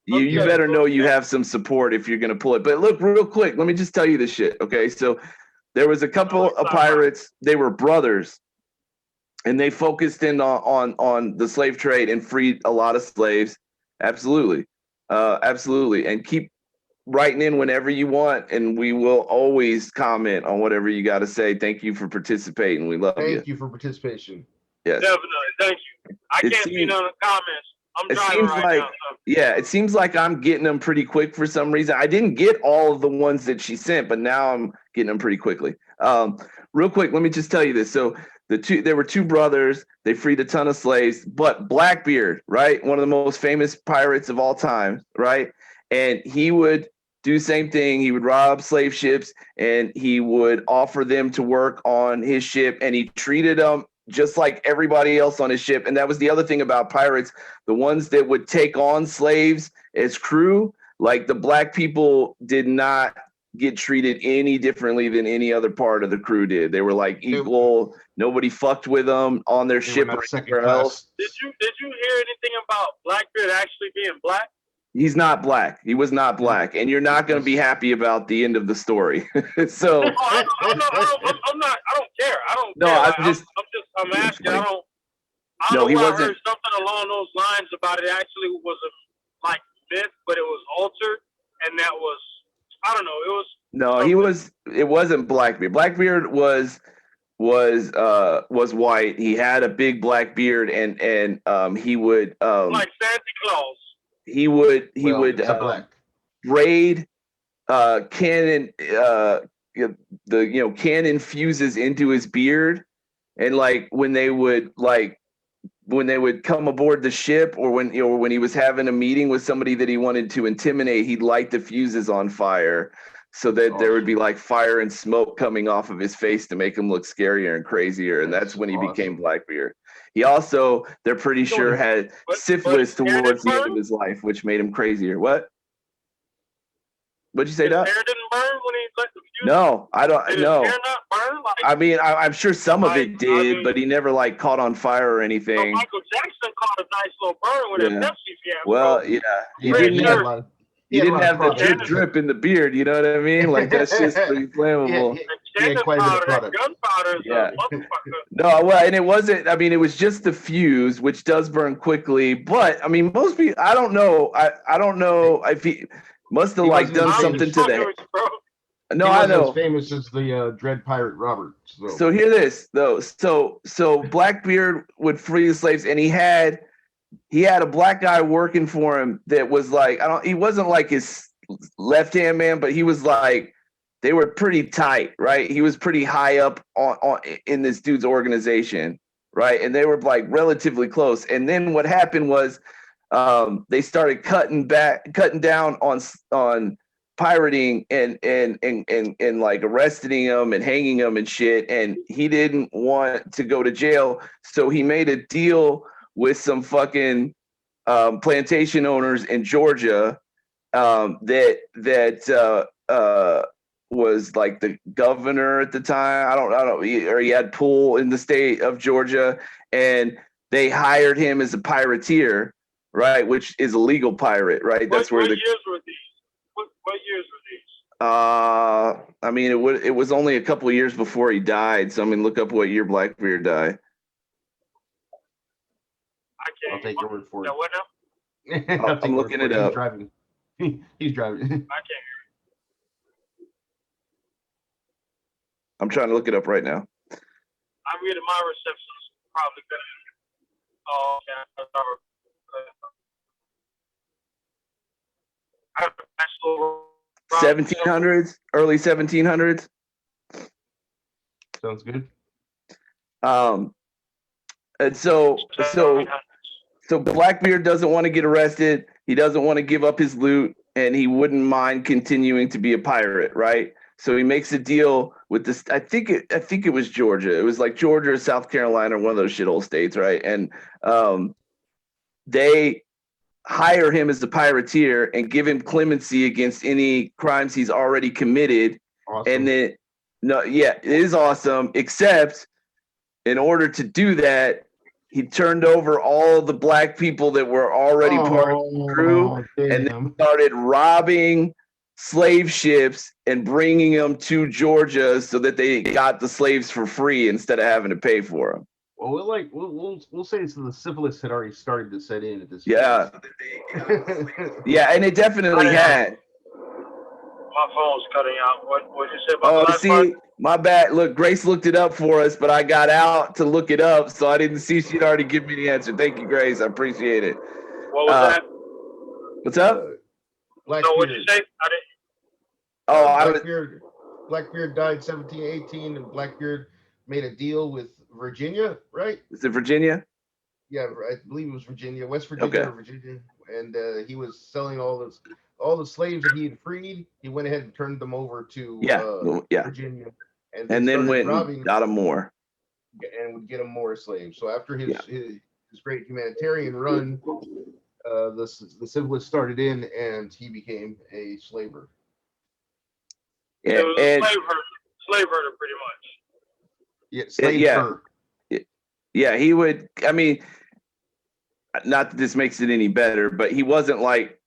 You better know you have some support if you're going to pull it. But look, real quick, let me just tell you this shit, okay? So there was a couple of pirates. They were brothers, and they focused in on the slave trade and freed a lot of slaves. Absolutely. Absolutely. And keep writing in whenever you want, and we will always comment on whatever you got to say. Thank you for participating. We love you. Thank you for participation. Yes. Definitely. Thank you. I can't see none of the comments. I'm driving right now. Yeah, it seems like I'm getting them pretty quick for some reason. I didn't get all of the ones that she sent, but now I'm getting them pretty quickly. Real quick, let me just tell you this. So there were two brothers. They freed a ton of slaves, but Blackbeard, right? One of the most famous pirates of all time, right? And he would do the same thing. He would rob slave ships, and he would offer them to work on his ship, and he treated them just like everybody else on his ship. And that was the other thing about pirates. The ones that would take on slaves as crew, like the black people, did not get treated any differently than any other part of the crew did. They were like equal. Nobody fucked with them on their ship or anywhere else. Did you hear anything about Blackbeard actually being black? He's not black. He was not black, and you're not going to be happy about the end of the story. So I'm not. I don't care. I don't. No, care. I'm asking. I don't No, know. he I wasn't. heard something along those lines about it. Actually, was a myth, but it was altered, and that was, I don't know. It was. No, he was. It wasn't Blackbeard. Blackbeard was white. He had a big black beard, and he would like Santa Claus. He would braid cannon cannon fuses into his beard, and like when they would come aboard the ship, or when he was having a meeting with somebody that he wanted to intimidate, he'd light the fuses on fire so that there would be like fire and smoke coming off of his face to make him look scarier and crazier. And that's when he became Blackbeard. He also, they're pretty sure, had syphilis towards the end of his life, which made him crazier. What? What'd you say, His Doc? hair didn't burn when he let the fuse? No, I don't. Did No. his hair not burn? Like, I mean, I'm sure some of it Like, did, I mean- but he never like caught on fire or so anything. Michael Jackson caught a nice little burn with Yeah. that Pepsi fiasco. Well, yeah, he Pretty didn't sure- have. lot of- He had a didn't lot of have the product. drip drip in the beard. You know what I mean? Like that shit's pretty flammable. He and had quite a bit of that product. gunpowder is Yeah. a motherfucker. No, well, and it wasn't. I mean, it was just the fuse, which does burn quickly. But I mean, most people. I don't know. I don't know if he must have He like wasn't done as something famous. to Fucking the. with you, bro. No, He I wasn't know. as famous as the Dread Pirate Robert. So hear this though. So Blackbeard would free the slaves, and he had a black guy working for him that was like, he wasn't like his left hand man, but he was like, they were pretty tight, right? He was pretty high up on in this dude's organization, right? And they were like relatively close. And then what happened was they started cutting down on pirating and like arresting him and hanging him and shit. And he didn't want to go to jail, so he made a deal with some fucking plantation owners in Georgia that was like the governor at the time. I don't know, or he had pull in the state of Georgia, and they hired him as a pirateer, right? Which is a legal pirate, right? That's where what the years were these? What years were these? I mean, it was only a couple of years before he died. So I mean, look up what year Blackbeard died. I can't. I'll take your word for it. Yeah, what now? I'll take I'm your looking word it for up. He's driving. He's driving. I can't hear. I'm trying to look it up right now. I'm reading my reception's probably better. Oh, okay. I have a bachelor. 1700s, early 1700s. Sounds good. And so Blackbeard doesn't want to get arrested. He doesn't want to give up his loot, and he wouldn't mind continuing to be a pirate, right? So he makes a deal with this. I think it was Georgia. It was like Georgia or South Carolina, one of those shithole states, right? And they hire him as the pirateer and give him clemency against any crimes he's already committed. Awesome. And then, it is awesome, except in order to do that, he turned over all the black people that were already part of the crew, and then started robbing slave ships and bringing them to Georgia so that they got the slaves for free instead of having to pay for them. Well, we'll say it's the syphilis had already started to set in at this Yeah. point. Yeah, and it definitely had. My phone's cutting out. What did you say about the last See, part? my bad. Look, Grace looked it up for us, but I got out to look it up, so I didn't see she'd already given me the answer. Thank you, Grace. I appreciate it. What was that? What's up? So what did you say? I didn't. Oh, I was. Blackbeard died 1718, and Blackbeard made a deal with Virginia, right? Is it Virginia? Yeah, I believe it was Virginia, West Virginia Okay. or Virginia, and he was selling all the slaves that he had freed. He went ahead and turned them over to Yeah. Virginia, And then started went robbing and got him more. and would get them more slaves. So after his great humanitarian run, the syphilis started in, and he became a slaver. Yeah, It was a and slave herder, pretty much. Yeah, slave yeah. her. yeah, he would. I mean, not that this makes it any better, but he wasn't like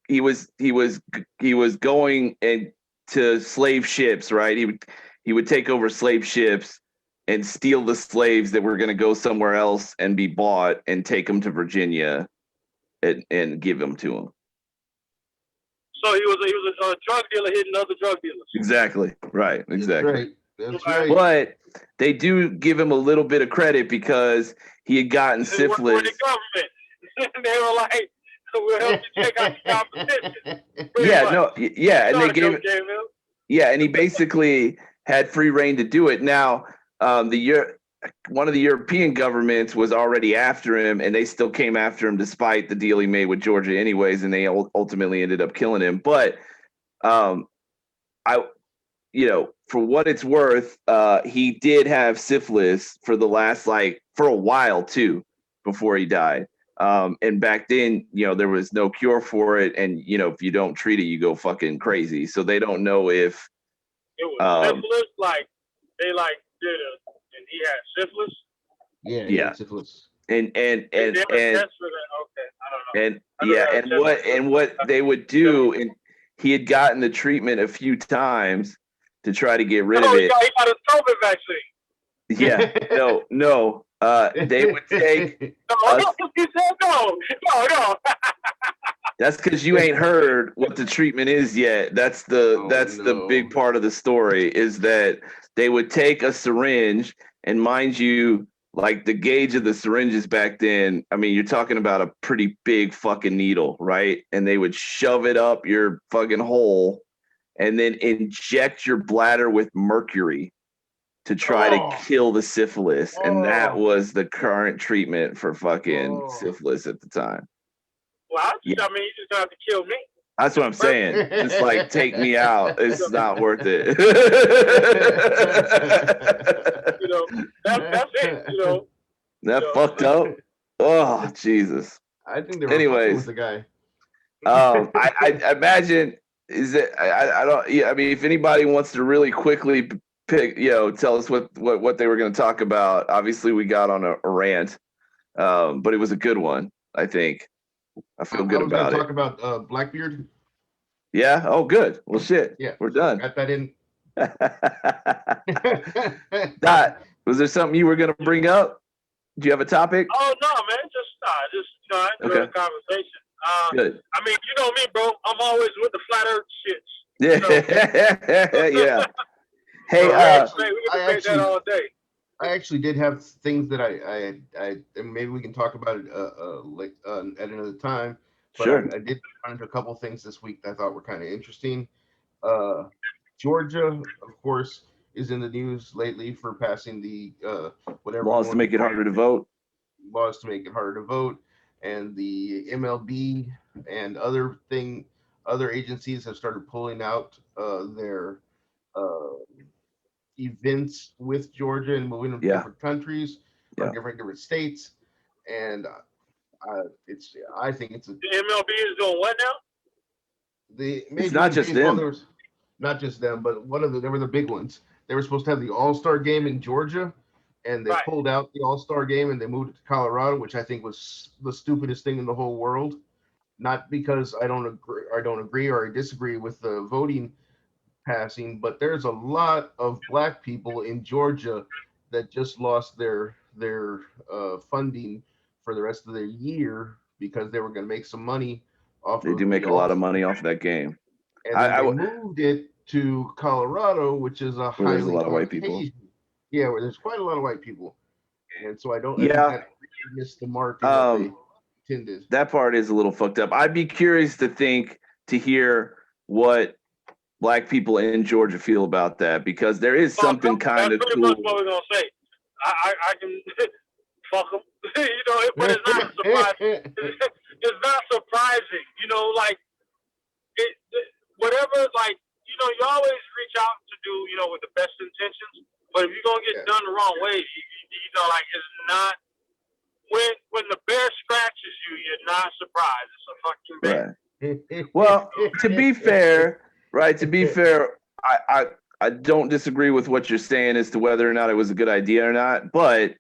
he was going and to slave ships, right? He would take over slave ships and steal the slaves that were going to go somewhere else and be bought and take them to Virginia and give them to him. So he was a drug dealer hitting other drug dealers. Exactly. Right. Exactly. That's Right. right. But they do give him a little bit of credit because he had gotten They worked for syphilis. the government. They were like, "We'll help you take out the competition." Pretty Yeah, much. no, yeah, and Not they a gave joke, Game Hill. yeah, and he basically had free reign to do it. Now, one of the European governments was already after him, and they still came after him despite the deal he made with Georgia, anyways, and they ultimately ended up killing him. But for what it's worth, he did have syphilis for the last for a while too, before he died. And back then, there was no cure for it, and if you don't treat it, you go fucking crazy. So they don't know if it was syphilis. Like they did and he had syphilis. Yeah, Yeah. syphilis. And They never test for that. Okay, I don't know. And what they would do, and he had gotten the treatment a few times to try to get rid of it. He got a COVID vaccine. Yeah, no. They would take. You said no. That's because you ain't heard what the treatment is yet. That's the big part of the story, is that they would take a syringe, and mind you, like the gauge of the syringes back then, I mean, you're talking about a pretty big fucking needle, right? And they would shove it up your fucking hole and then inject your bladder with mercury to try to kill the syphilis. And that was the current treatment for fucking syphilis at the time. Well, I mean, you just have to kill me. That's what I'm saying. Just take me out. It's not worth it. That's it. That fucked up. Oh, Jesus. I think they were anyways with the guy. I imagine I don't. Yeah, I mean, if anybody wants to really quickly pick, tell us what they were going to talk about. Obviously, we got on a rant, but it was a good one. I think. I feel good about it. Talk about Blackbeard. Yeah. Oh, good. Well, shit. Yeah, we're done. Got that in. Dot, was there something you were going to bring up? Do you have a topic? Oh no, man. Just I enjoy the conversation. Good. I mean, you know me, bro. I'm always with the flat Earth shits. Yeah. Hey, we can debate that all day. I actually did have things that I and maybe we can talk about it at another time. But sure. I did run into a couple of things this week that I thought were kind of interesting. Georgia, of course, is in the news lately for passing the whatever laws to make it harder to vote. Laws to make it harder to vote, and the MLB and other agencies have started pulling out their events with Georgia and moving them to different countries or different states, and I think it's the MLB is doing what now? It's not just them. Not just them, but they were the big ones. They were supposed to have the All-Star game in Georgia, and they pulled out the All-Star game and they moved it to Colorado, which I think was the stupidest thing in the whole world. Not because I don't agree or I disagree with the voting passing, but there's a lot of Black people in Georgia that just lost their funding for the rest of their year because they were going to make some money off. They do make a lot of money off that game. And I moved it to Colorado, which is a highly there's a lot of white people. Yeah, where there's quite a lot of white people, and so I don't. Yeah, I think that missed the mark. They intended. That part is a little fucked up. I'd be curious to hear what Black people in Georgia feel about that, because there is something kind of cool. That's pretty much what we're gonna say. I can fuck them, but it's not surprising. It's not surprising, whatever. You always reach out to do, with the best intentions. But if you're gonna get done the wrong way, it's not. When the bear scratches you, you're not surprised. It's a fucking bear. Right. Well, to be fair. Right. To be fair, I don't disagree with what you're saying as to whether or not it was a good idea or not. But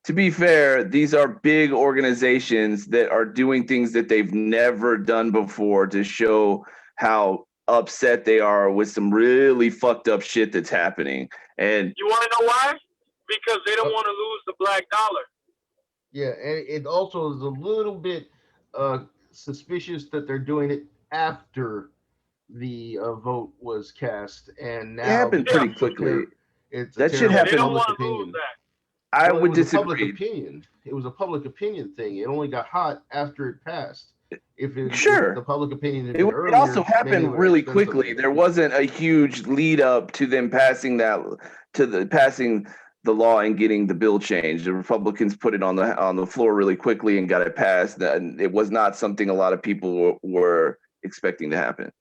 to be fair, these are big organizations that are doing things that they've never done before to show how upset they are with some really fucked up shit that's happening. And you want to know why? Because they don't want to lose the black dollar. Yeah, and it also is a little bit suspicious that they're doing it after the vote was cast, and now it happened pretty quickly. That should happen. They don't want to lose that. I would disagree. It was a public opinion thing. It only got hot after it passed. If the public opinion had been earlier, it also happened really quickly. There wasn't a huge lead up to them passing the law and getting the bill changed. The Republicans put it on the floor really quickly and got it passed. And it was not something a lot of people were expecting to happen.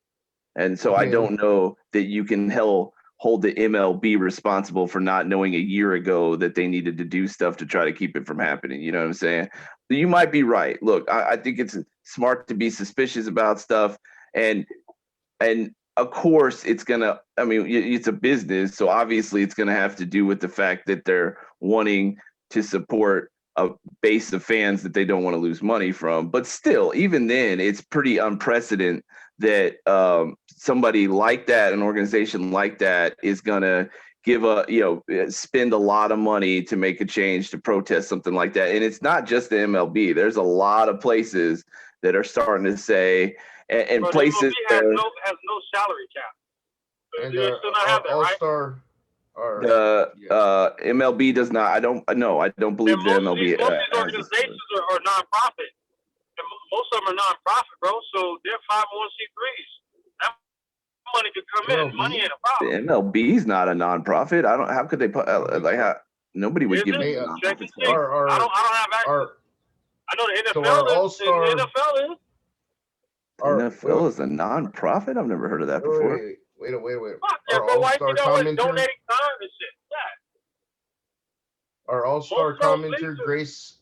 And so I don't know that you can hold the MLB responsible for not knowing a year ago that they needed to do stuff to try to keep it from happening. You know what I'm saying? You might be right. Look, I think it's smart to be suspicious about stuff. And of course it's gonna, I mean, it's a business, so obviously it's gonna have to do with the fact that they're wanting to support a base of fans that they don't want to lose money from. But still, even then, it's pretty unprecedented that somebody like that, an organization like that, is gonna give spend a lot of money to make a change to protest something like that. And it's not just the MLB. There's a lot of places that are starting to say, and Bro, places the MLB has no salary cap. And They still not have that, right? All-Star, MLB does not. I don't believe And the most of MLB these has organizations are nonprofit. And most of them are nonprofit, bro. So they're 501c3s. That money could come in. MLB? Money ain't a the problem. MLB is not a nonprofit. I don't. How could they put nobody would Is give them it? a Check nonprofit it. status. I don't have access. I know the so NFL our is. All-Star, The NFL is. NFL is a nonprofit. I've never heard of that before. Wait. Fuck yeah, Our bro. Why All-Star you know it's commenter, donating time and shit? Yeah. our All-Star Most of them commenter, leases. Grace,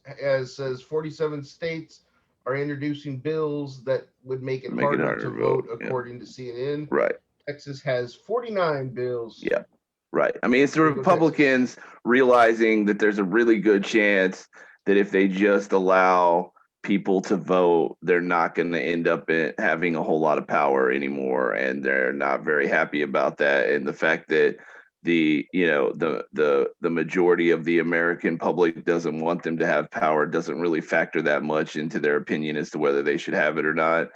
says 47 states are introducing bills that would make it harder to vote, yeah. according to CNN. Right. Texas has 49 bills. Yeah. Right. I mean, it's the There you go, Republicans realizing that there's a really good chance that if they just allow people to vote, they're not going to end up having a whole lot of power anymore, and they're not very happy about that. And the fact that the majority of the American public doesn't want them to have power doesn't really factor that much into their opinion as to whether they should have it or not.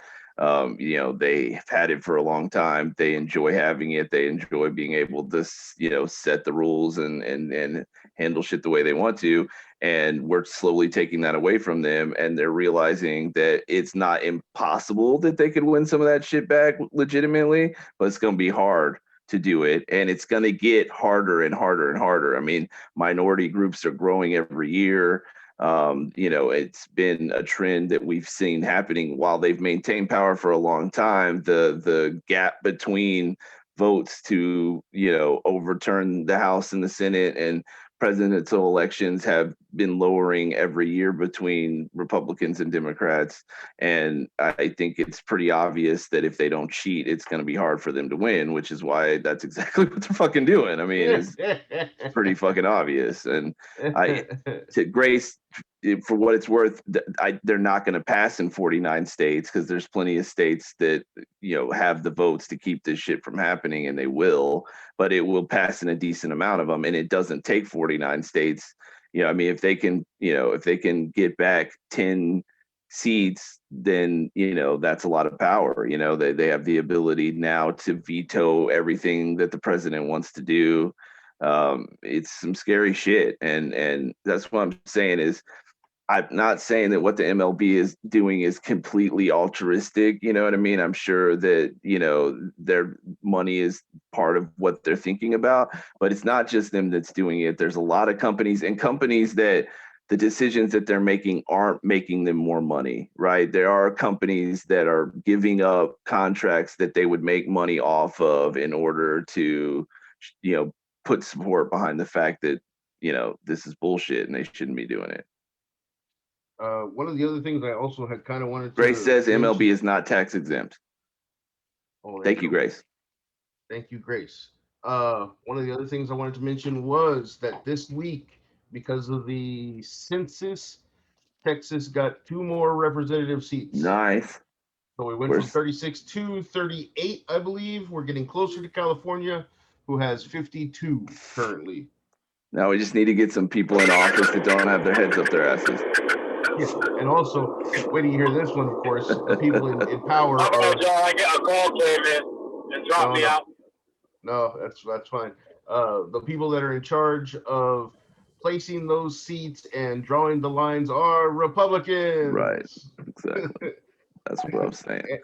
They've had it for a long time. They enjoy having it. They enjoy being able to, set the rules and handle shit the way they want to. And we're slowly taking that away from them. And they're realizing that it's not impossible that they could win some of that shit back legitimately, but it's going to be hard to do it. And it's going to get harder and harder and harder. I mean, minority groups are growing every year. It's been a trend that we've seen happening while they've maintained power for a long time. The gap between votes to, overturn the House and the Senate and presidential elections have been lowering every year between Republicans and Democrats. And I think it's pretty obvious that if they don't cheat, it's going to be hard for them to win, which is why that's exactly what they're fucking doing. I mean, it's pretty fucking obvious. And to Grace, for what it's worth, they're not going to pass in 49 states because there's plenty of states that have the votes to keep this shit from happening, and they will. But it will pass in a decent amount of them, and it doesn't take 49 states. I mean, if they can get back 10 seats, then that's a lot of power. They have the ability now to veto everything that the president wants to do. It's some scary shit, and that's what I'm saying is, I'm not saying that what the MLB is doing is completely altruistic. You know what I mean? I'm sure that, their money is part of what they're thinking about, but it's not just them that's doing it. There's a lot of companies that the decisions that they're making aren't making them more money, right? There are companies that are giving up contracts that they would make money off of in order to, put support behind the fact that, this is bullshit and they shouldn't be doing it. One of the other things I also had kind of wanted to Grace says mention, MLB is not tax exempt. Thank you, Grace. Thank you, Grace. One of the other things I wanted to mention was that this week, because of the census, Texas got 2 more representative seats. Nice. So we went from 36 to 38, I believe. We're getting closer to California, who has 52 currently. Now we just need to get some people in office that don't have their heads up their asses. Yeah, and also, wait till you hear this one, of course, the people in power are... I get a call came in and dropped me out. No, that's fine. The people that are in charge of placing those seats and drawing the lines are Republicans. Right, exactly. That's what I'm saying.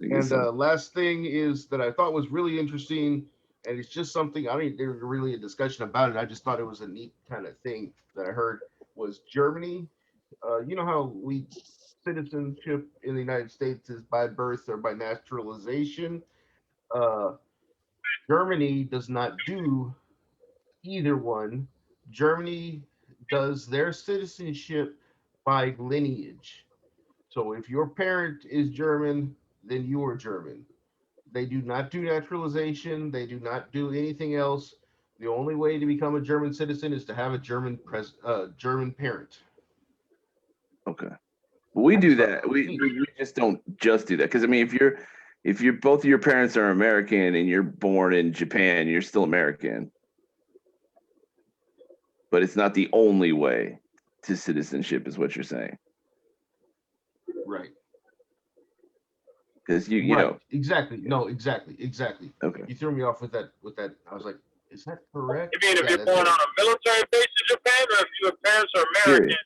And last thing is that I thought was really interesting, and it's just something, I didn't there's really a discussion about it. I just thought it was a neat kind of thing that I heard, was Germany. You know how citizenship in the United States is by birth or by naturalization. Germany does not do either one. Germany does their citizenship by lineage. So if your parent is German, then you are German. They do not do naturalization. They do not do anything else. The only way to become a German citizen is to have a German parent. Okay. We do that. We just don't just do that. Because I mean, if you're both of your parents are American and you're born in Japan, you're still American. But it's not the only way to citizenship, is what you're saying. Right. Because you know. Exactly. No, exactly. Okay. You threw me off with that. I was like, is that correct? You mean if Yeah, you're that's born right. on a military base in Japan, or if your parents are American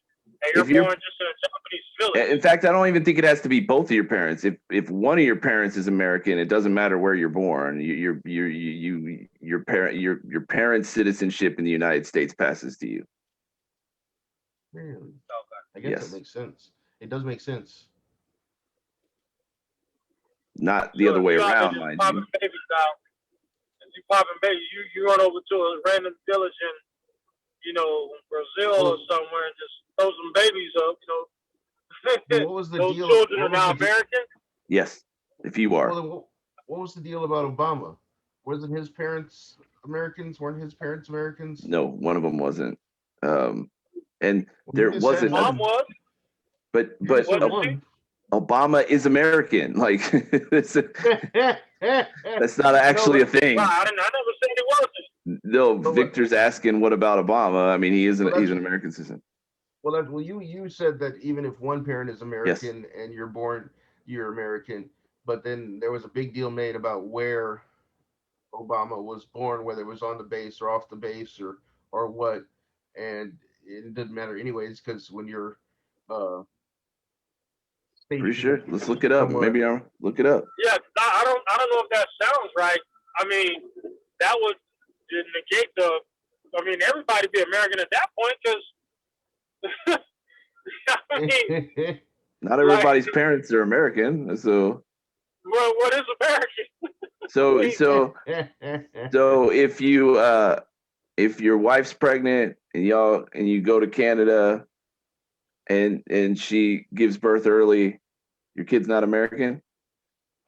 and If you're you're- born just in a Japanese village? In fact, I don't even think it has to be both of your parents. If one of your parents is American, it doesn't matter where you're born. Your parent's citizenship in the United States passes to you. Really? Okay. I guess Yes. that makes sense. It does make sense. Not the So other if way you out there around, just mind popping you. babies out, if you popping babies, you run over to a random village in, Brazil or somewhere and just throw some babies up, Then what was the those deal? children are What was now the American. Yes, if you are. Well, then what was the deal about Obama? Wasn't his parents Americans? Weren't his parents Americans? No, one of them wasn't. And Well, there you just said wasn't. Mom was. But You just said wasn't one. Obama is American. Like that's not actually a thing. Wow, I never said he wasn't. No, But Victor's asking, what about Obama? I mean, he's Well, an American citizen. Well, you said that even if one parent is American and you're born, you're American. But then there was a big deal made about where Obama was born, whether it was on the base or off the base or what, and it didn't matter anyways because when you're Pretty stationed sure. Let's look it up. somewhere, Maybe I'll look it up. Yeah, I don't know if that sounds right. I mean, that would negate the. I mean, everybody be American at that point because. I mean, Not everybody's parents are American, so. well, what is American? So if your wife's pregnant and you go to Canada and she gives birth early, your kid's not American?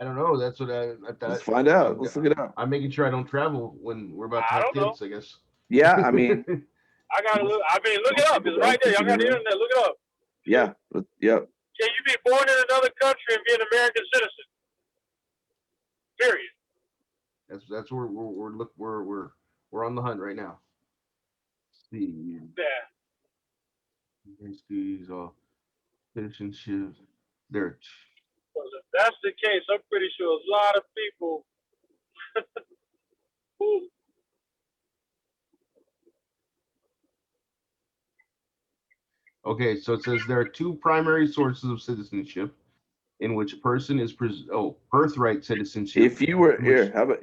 I don't know. That's what I thought. Let's find out. Let's look it up. I'm making sure I don't travel when we're about to have kids, I guess. Yeah, I mean, I gotta look. I mean, look it up. It's right there. Y'all got the internet. Look it up. yeah, yep. Can you be born in another country and be an American citizen? Period. That's where we're on the hunt right now. Let's see. Yeah. These citizenship. There. Because if that's the case, I'm pretty sure a lot of people. Okay, so it says there are two primary sources of citizenship in which a person is birthright citizenship. If you were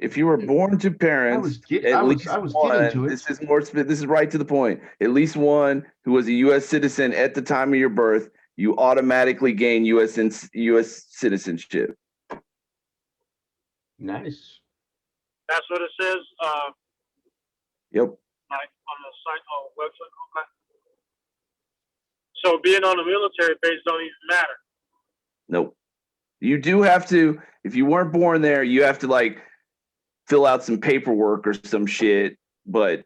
if you were born to parents, I was getting to it. This is right to the point. At least one who was a U.S. citizen at the time of your birth, you automatically gain U.S. citizenship. Nice. That's what it says. Yep. Like on the site or website. Okay. So being on a military base don't even matter. Nope. You do have to, if you weren't born there, you have to like fill out some paperwork or some shit. But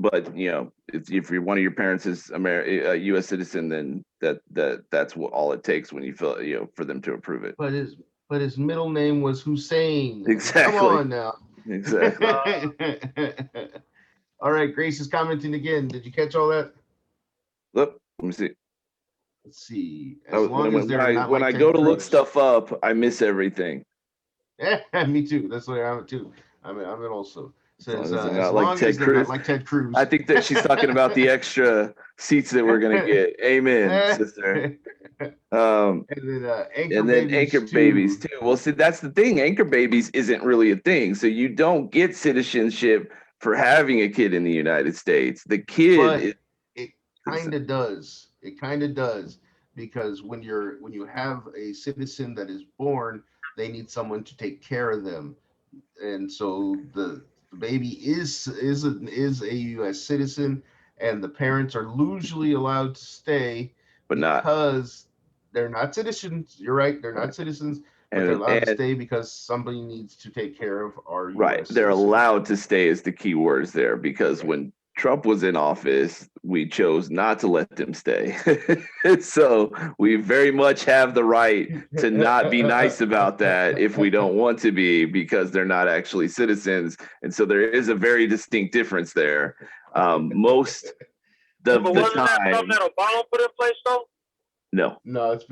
if you're one of your parents is a U.S. citizen, then that's what all it takes when you fill, for them to approve it. But his middle name was Hussein. Exactly. Come on now. Exactly. All right, Grace is commenting again. Did you catch all that? Look, let me see. Let's see. When I go to look stuff up, I miss everything. Me too. That's the way I'm too. I'm it also. Says as long as they're not like Ted Cruz. I think that she's talking about the extra seats that we're gonna get. Amen, sister. And then anchor babies too. Well, see, that's the thing. Anchor babies isn't really a thing. So you don't get citizenship for having a kid in the United States. The kid, it kind of does. It kind of does, because when you have a citizen that is born, they need someone to take care of them. and so the baby is a U.S. citizen, and the parents are usually allowed to stay but not. because they're not citizens. You're right, they're not citizens, but they're allowed to And stay because somebody needs to take care of our right, U.S. they're citizens. allowed to stay is the key words there, because Right. when Trump was in office, we chose not to let them stay. So we very much have the right to not be nice about that if we don't want to be, because they're not actually citizens. And so there is a very distinct difference there. Most of But the wasn't that time, something that Obama put in place though? no, No, it's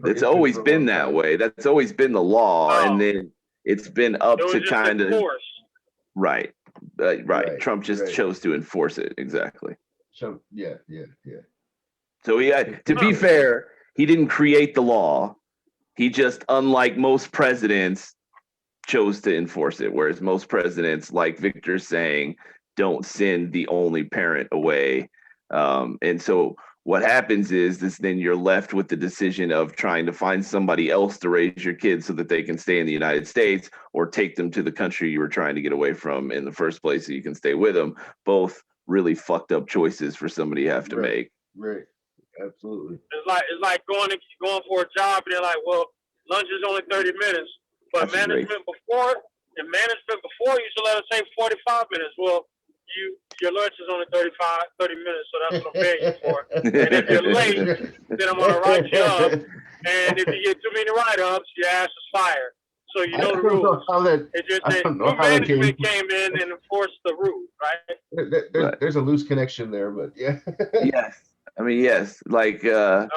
it's always for a been long that time. way. That's always been the law. And Oh, then it's been up it was to just kind of, enforced. right. Right. Right, Trump just right. chose to enforce it. Exactly. So yeah. So he had, to be fair, he didn't create the law. He just, unlike most presidents, chose to enforce it. Whereas most presidents, like Victor's saying, don't send the only parent away. And so what happens is then you're left with the decision of trying to find somebody else to raise your kids so that they can stay in the United States, or take them to the country you were trying to get away from in the first place so you can stay with them. Both really fucked up choices for somebody to have to make. Right. Absolutely. It's like going for a job and they're like, well, lunch is only 30 minutes, but That's great. management before used to let us take 45 minutes. Well, your lunch is only 30 minutes, so that's what I'm paying you for. And if you're late, then I'm gonna write you up. And if you get too many write-ups, your ass is fired. So you know the rules. It just I that don't know new how that management came in and enforced the rules, right? There's a loose connection there, but yeah. Yes. I mean, yes. Like, Okay.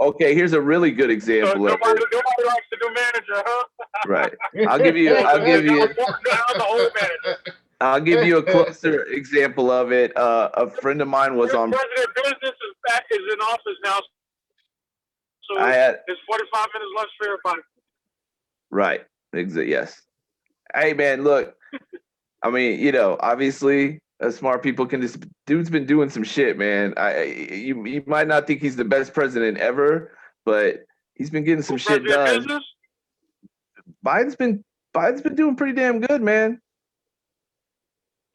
okay, here's a really good So example of nobody it. likes the new manager, huh? Right. I'll give you the old manager. I'll give you a closer example of it. A friend of mine was on. President Business is in office now, so it's 45 minutes lunch for everybody. Right. Yes. Hey man, look. I mean, you know, obviously, smart people can just. Dude's been doing some shit, man. You might not think he's the best president ever, but he's been getting some shit done. Business? Biden's been doing pretty damn good, man.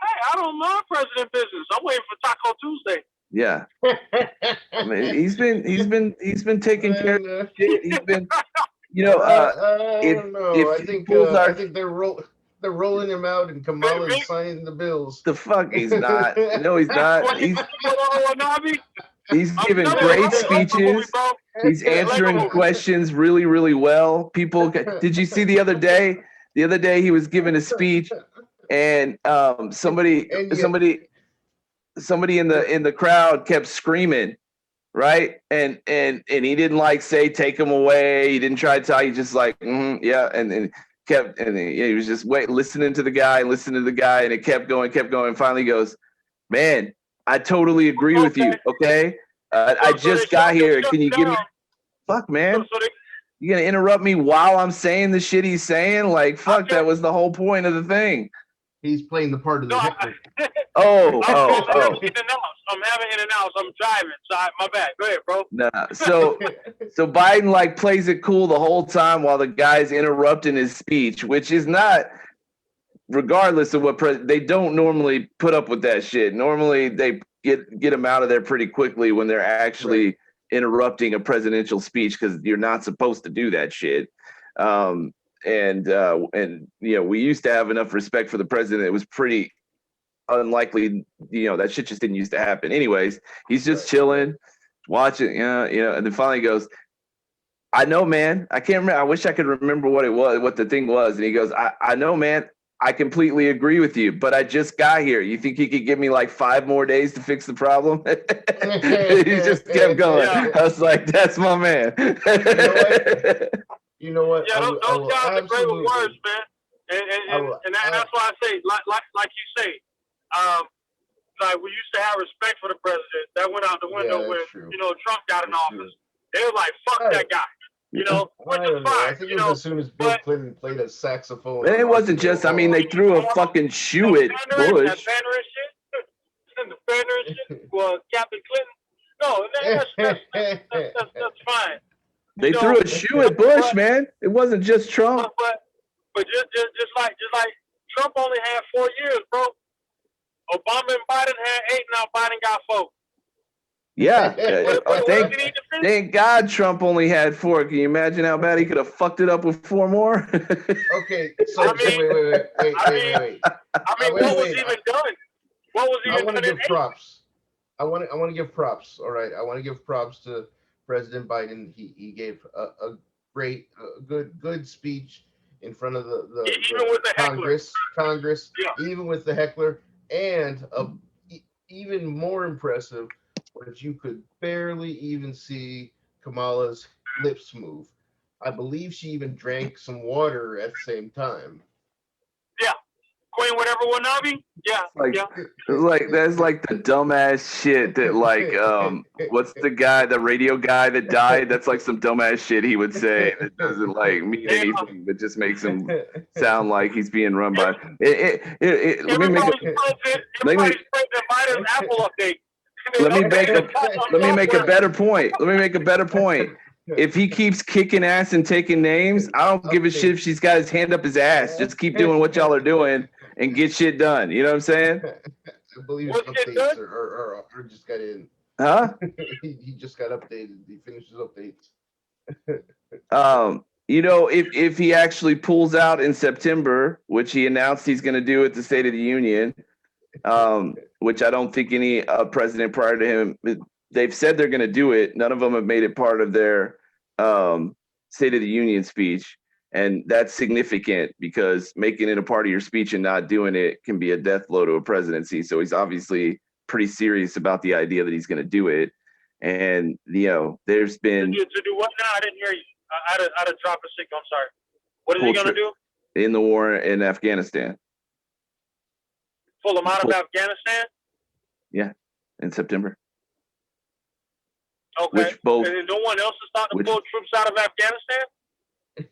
Hey, I don't mind President Business. I'm waiting for Taco Tuesday. Yeah. I mean, he's been taking care of shit. He's been, you know, I don't know. I think they're rolling him out, and Kamala's signing the bills. The fuck, he's not. No, he's not. He's giving great speeches. He's answering questions really, really well. People, did you see the other day? The other day he was giving a speech, and somebody in the crowd kept screaming, right? And he didn't like say take him away. He didn't try to tell. He just like yeah, and kept, and he was just listening to the guy, and it kept going. Finally he goes, man, I totally agree with you. Okay, I just got here. Can you give me? Fuck, man. You gonna interrupt me while I'm saying the shit he's saying? Like, fuck, that was the whole point of the thing. He's playing the part of the Hitler. I'm having in and out. I'm driving. So my bad. Go ahead, bro. Nah. So Biden like plays it cool the whole time while the guy's interrupting his speech, which is not, regardless of what they don't normally put up with that shit. Normally they get them out of there pretty quickly when they're actually interrupting a presidential speech, because you're not supposed to do that shit. And you know, we used to have enough respect for the president. It was pretty unlikely, you know, that shit just didn't used to happen. Anyways, he's just chilling, watching, you know, and then finally goes, I know, man, I can't remember. I wish I could remember what the thing was. And he goes, I know, man, I completely agree with you, but I just got here. You think you could give me like 5 more days to fix the problem? He just kept going. Yeah. I was like, that's my man. You know what? Yeah, those guys are great with words, man. And that's why I say, like you say, like we used to have respect for the president. That went out the window when you know Trump got in office. They were like, "Fuck that guy," you know, which is fine. I think it was as soon as Bill Clinton played a saxophone. And it wasn't just. I mean, they threw a fucking shoe at Bush. That banner and shit, the banner and shit. Well, Captain Clinton. No, that's fine. They threw a shoe at Bush, man. It wasn't just Trump. But just like Trump only had 4 years, bro. Obama and Biden had 8. Now Biden got 4. Yeah. What does he need to fix? Thank God Trump only had 4. Can you imagine how bad he could have fucked it up with 4 more? Okay, so I mean, wait. What was even done? What was I even want to done in give 8? props. I want to give props. All right, I want to give props to President Biden. He gave a great, good speech in front of Even with the heckler. Congress, Yeah. even with the heckler, and even more impressive was you could barely even see Kamala's lips move. I believe she even drank some water at the same time. Yeah. Queen whatever Wanabe? Yeah. It's like that's like the dumbass shit that like what's the radio guy that died? That's like some dumbass shit he would say that doesn't like mean anything, but just makes him sound like he's being run by. Let me make Everybody's praising Biden's Apple update. let me make a better point. Let me make a better point. If he keeps kicking ass and taking names, I don't give a shit if she's got his hand up his ass. Just keep doing what y'all are doing and get shit done. You know what I'm saying? I believe his updates are just got in. Huh? he just got updated. He finished his updates. You know, if he actually pulls out in September, which he announced he's going to do at the State of the Union, which I don't think any president prior to him, they've said they're going to do it. None of them have made it part of their State of the Union speech. And that's significant because making it a part of your speech and not doing it can be a death blow to a presidency. So he's obviously pretty serious about the idea that he's going to do it. And, you know, there's been... To do what now? I didn't hear you. I had to drop a signal. I'm sorry. What is he going to do? In the war in Afghanistan. Pull him out of Afghanistan? Yeah, in September. Okay. Which both, and no one else is starting to pull troops out of Afghanistan?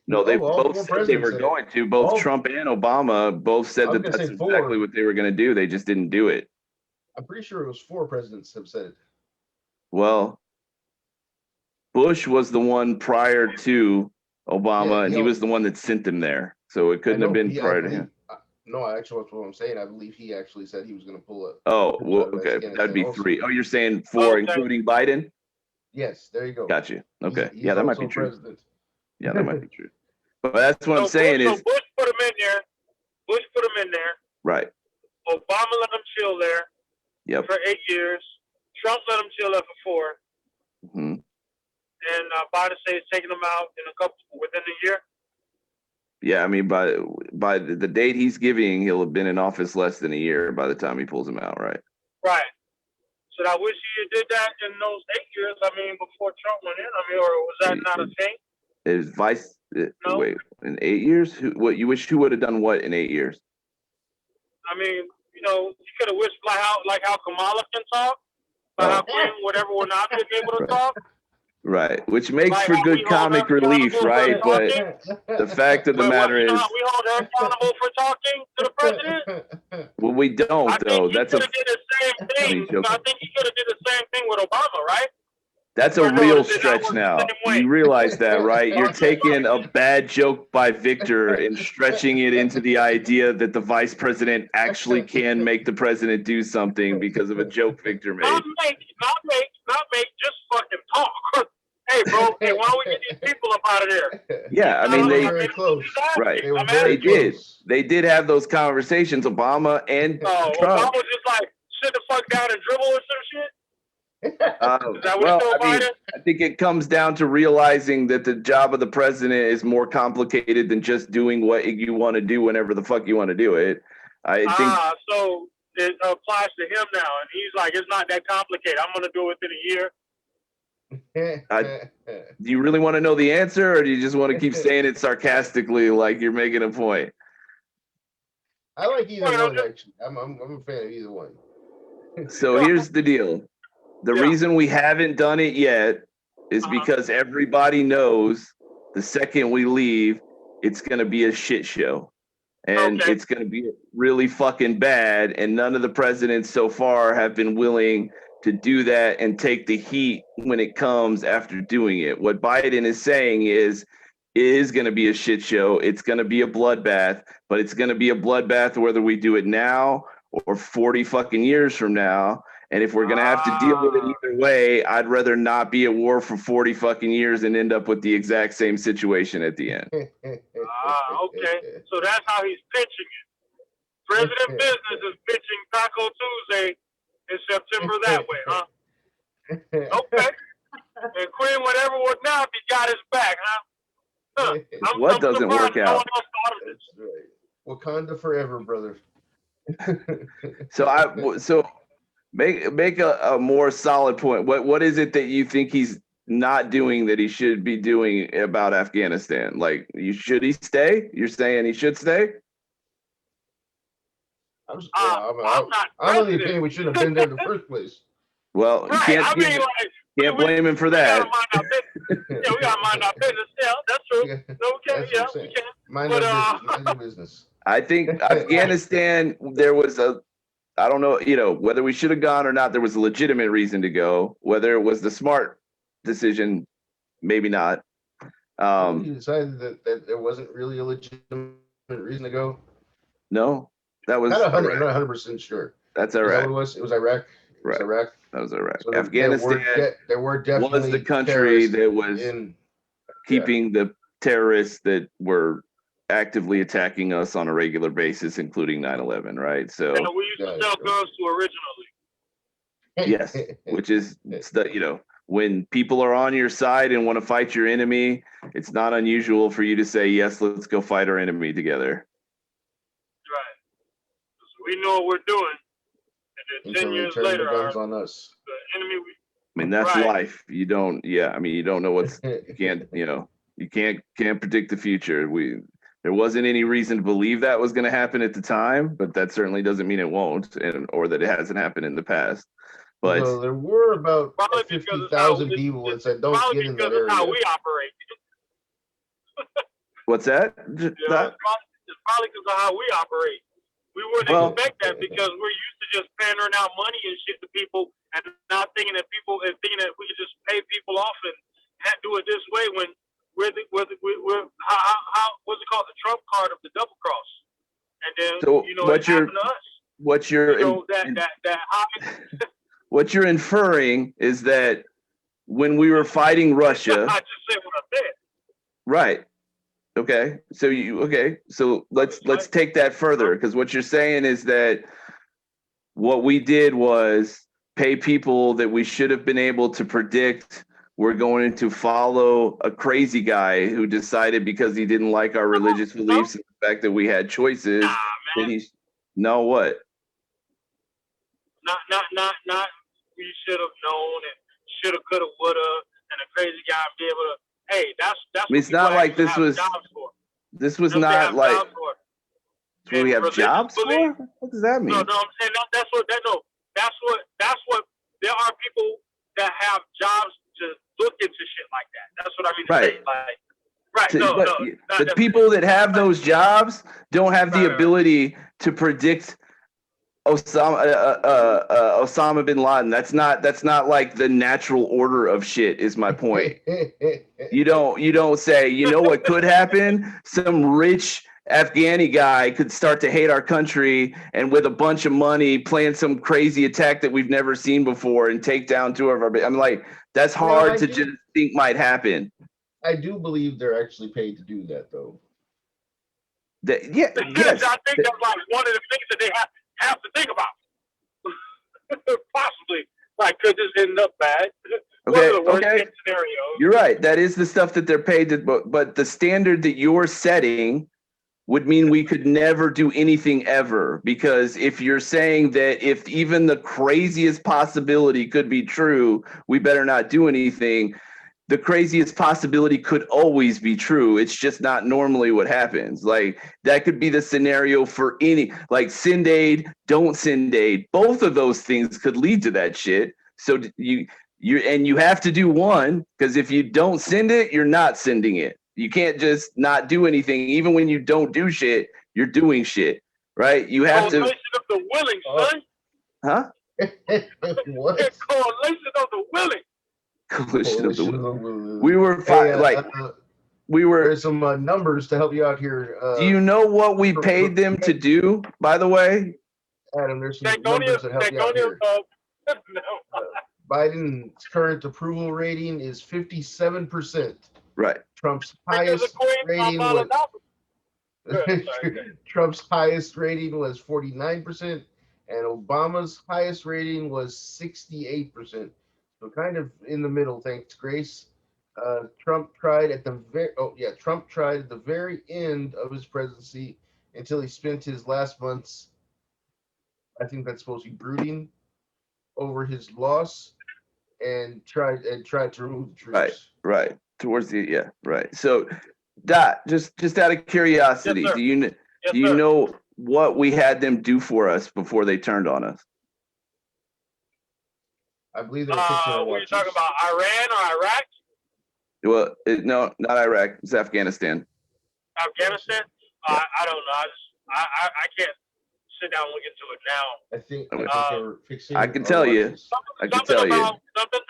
No, they both said they were going to. Both Trump and Obama both said that that's exactly what they were going to do. They just didn't do it. I'm pretty sure it was 4 presidents have said it. Well, Bush was the one prior to Obama, and he was the one that sent them there. So it couldn't have been prior to him. No, actually, that's what I'm saying. I believe he actually said he was going to pull it. Oh, well, okay. That'd be 3. Oh, you're saying 4, including Biden? Yes, there you go. Got you. Okay. He's that might be true. President. Yeah, that might be true. But that's what I'm saying is... So Bush put him in there. Bush put him in there. Right. Obama let him chill there. Yep. For 8 years. Trump let him chill there for 4. Mm-hmm. And Biden says taking him out within a year. Yeah, I mean, by the date he's giving, he'll have been in office less than a year by the time he pulls him out, right? Right. So I wish he did that in those 8 years. I mean, before Trump went in. I mean, or was that not a thing? Is Vice? No. Wait, in 8 years? What you wish? Who would have done what in 8 years? I mean, you know, you could have wished like how Kamala can talk, how Queen, whatever, we're not going to be able to talk. Right, which makes for good comic relief, right? But the fact of the matter is, we hold her accountable for talking to the president. Well, we don't though. That's a. Did the same thing. I think he could have did the same thing with Obama, right? That's a real stretch now. You realize that, right? You're taking a bad joke by Victor and stretching it into the idea that the vice president actually can make the president do something because of a joke Victor made. Not make, just fucking talk. Hey, bro, hey, why don't we get these people up out of there? Yeah, I mean, they very close. Right. They did. They did have those conversations, Obama and Trump. Obama just like sit the fuck down and dribble or some shit. Is that what I think it comes down to realizing that the job of the president is more complicated than just doing what you want to do whenever the fuck you want to do it. I think. So it applies to him now, and he's like, it's not that complicated. I'm going to do it within a year. Do you really want to know the answer, or do you just want to keep saying it sarcastically, like you're making a point? I like either one. Actually, I'm a fan of either one. So here's the deal: the reason we haven't done it yet is because everybody knows the second we leave, it's going to be a shit show, and it's going to be really fucking bad. And none of the presidents so far have been willing to do that and take the heat when it comes after doing it. What Biden is saying is, is going to be a shit show. It's going to be a bloodbath, but it's going to be a bloodbath whether we do it now or 40 fucking years from now. And if we're going to have to deal with it either way, I'd rather not be at war for 40 fucking years and end up with the exact same situation at the end. Okay. So that's how he's pitching it. President Business is pitching Taco Tuesday in September that way, huh? Okay. And Queen, whatever would not be got his back, huh? What doesn't work out? No one else thought of this. Right. Wakanda forever, brother. So make a more solid point. What is it that you think he's not doing that he should be doing about Afghanistan? Like, should he stay? You're saying he should stay? I'm not of the opinion we shouldn't have been there in the first place. Well, Right. you can't blame him for that. We gotta mind our business. Yeah, that's true. Yeah, No, we can. that's Yeah, what I'm we saying. can. Mind But, your business. I think Afghanistan, there was I don't know, whether we should have gone or not, there was a legitimate reason to go. Whether it was the smart decision, maybe not. You decided that there wasn't really a legitimate reason to go. No, that was Not 100% sure. That's Is that Iraq. what it was? It was Iraq. It was Right. Iraq. That was Iraq. So Afghanistan there were definitely was the country that was in keeping the terrorists that were actively attacking us on a regular basis, including 9/11, right? So And we used to sell guns to originally. yes, which is when people are on your side and want to fight your enemy, it's not unusual for you to say, yes, let's go fight our enemy together. Right. So we know what we're doing. And then 10 until they years turn later, the guns on us. the enemy I mean, that's Right. life. You don't know what's you can't predict the future. There wasn't any reason to believe that was going to happen at the time, but that certainly doesn't mean it won't, or that it hasn't happened in the past. But So there were about Probably because of 50,000 how- people that said, "Don't probably get in that because of how area." we operate. what's that? You know, it's probably because of how we operate. We wouldn't Well- expect that because we're used to just pandering out money and shit to people and not thinking that we could just pay people off and do it this way when we're how what's it called, the Trump card of the double cross. And then So it happened to us. what you're what you're inferring is that when we were fighting Russia, I just said what I said. right? Okay, so let's take that further, because what you're saying is that what we did was pay people that we should have been able to predict were going to follow a crazy guy who decided because he didn't like our religious beliefs and the fact that we had choices Nah, that man. what? Not we should have known and shoulda, coulda, woulda, and a crazy guy be able to. Hey, that's. I mean, it's not people like actually this have was. jobs for. This was That's what they not have like. jobs for. That's what we And have religious jobs for. belief- What does that mean? No, I'm saying that's what. There are people that have jobs to look into shit like that. That's what I mean to Right. say. Like, right? But the people that have those jobs don't have the Right. ability to predict Osama bin Laden. That's not like the natural order of shit, is my point. You don't say, you know what could happen? Some rich Afghani guy could start to hate our country and with a bunch of money plan some crazy attack that we've never seen before and take down two of our. I'm like, that's hard to just think might happen. I do believe they're actually paid to do that, though. Yes. I think that's like one of the things that they have to think about. Possibly, like, could this end up bad? What are the worst case scenarios? You're right. That is the stuff that they're paid to, but the standard that you're setting would mean we could never do anything ever. Because if you're saying that if even the craziest possibility could be true, we better not do anything. The craziest possibility could always be true. It's just not normally what happens. Like, that could be the scenario for any, like, send aid, don't send aid. Both of those things could lead to that shit. So you have to do one, because if you don't send it, you're not sending it. You can't just not do anything. Even when you don't do shit, you're doing shit, right? You have to. Correlation of the willing, son. Huh? What? Correlation of the willing. Coalition of the. Coalition of the- We were Hey, like. we were. There's some numbers to help you out here. Do you know what we paid them to do? By the way, Adam, there's some Stankonia, numbers that help you out here. no. Biden's current approval rating is 57%. right? Trump's There's a highest queen rating on was Sorry. Trump's highest rating was 49%, and Obama's highest rating was 68%. So kind of in the middle. Thanks, Grace. Trump tried at the very end of his presidency until he spent his last months. I think that's supposed to be brooding over his loss and tried to remove the troops. Right. Towards the right. So, Dot, just out of curiosity, Yes, sir. do you Yes, do you sir. know what we had them do for us before they turned on us? I believe they're fixing our Were you watches. talking about Iran or Iraq? Well, no, not Iraq. It's Afghanistan. Afghanistan? Yeah. I don't know. I can't sit down and look into it now. I think Okay. they're fixing. I can our tell you. watches. I can Something tell you. about something.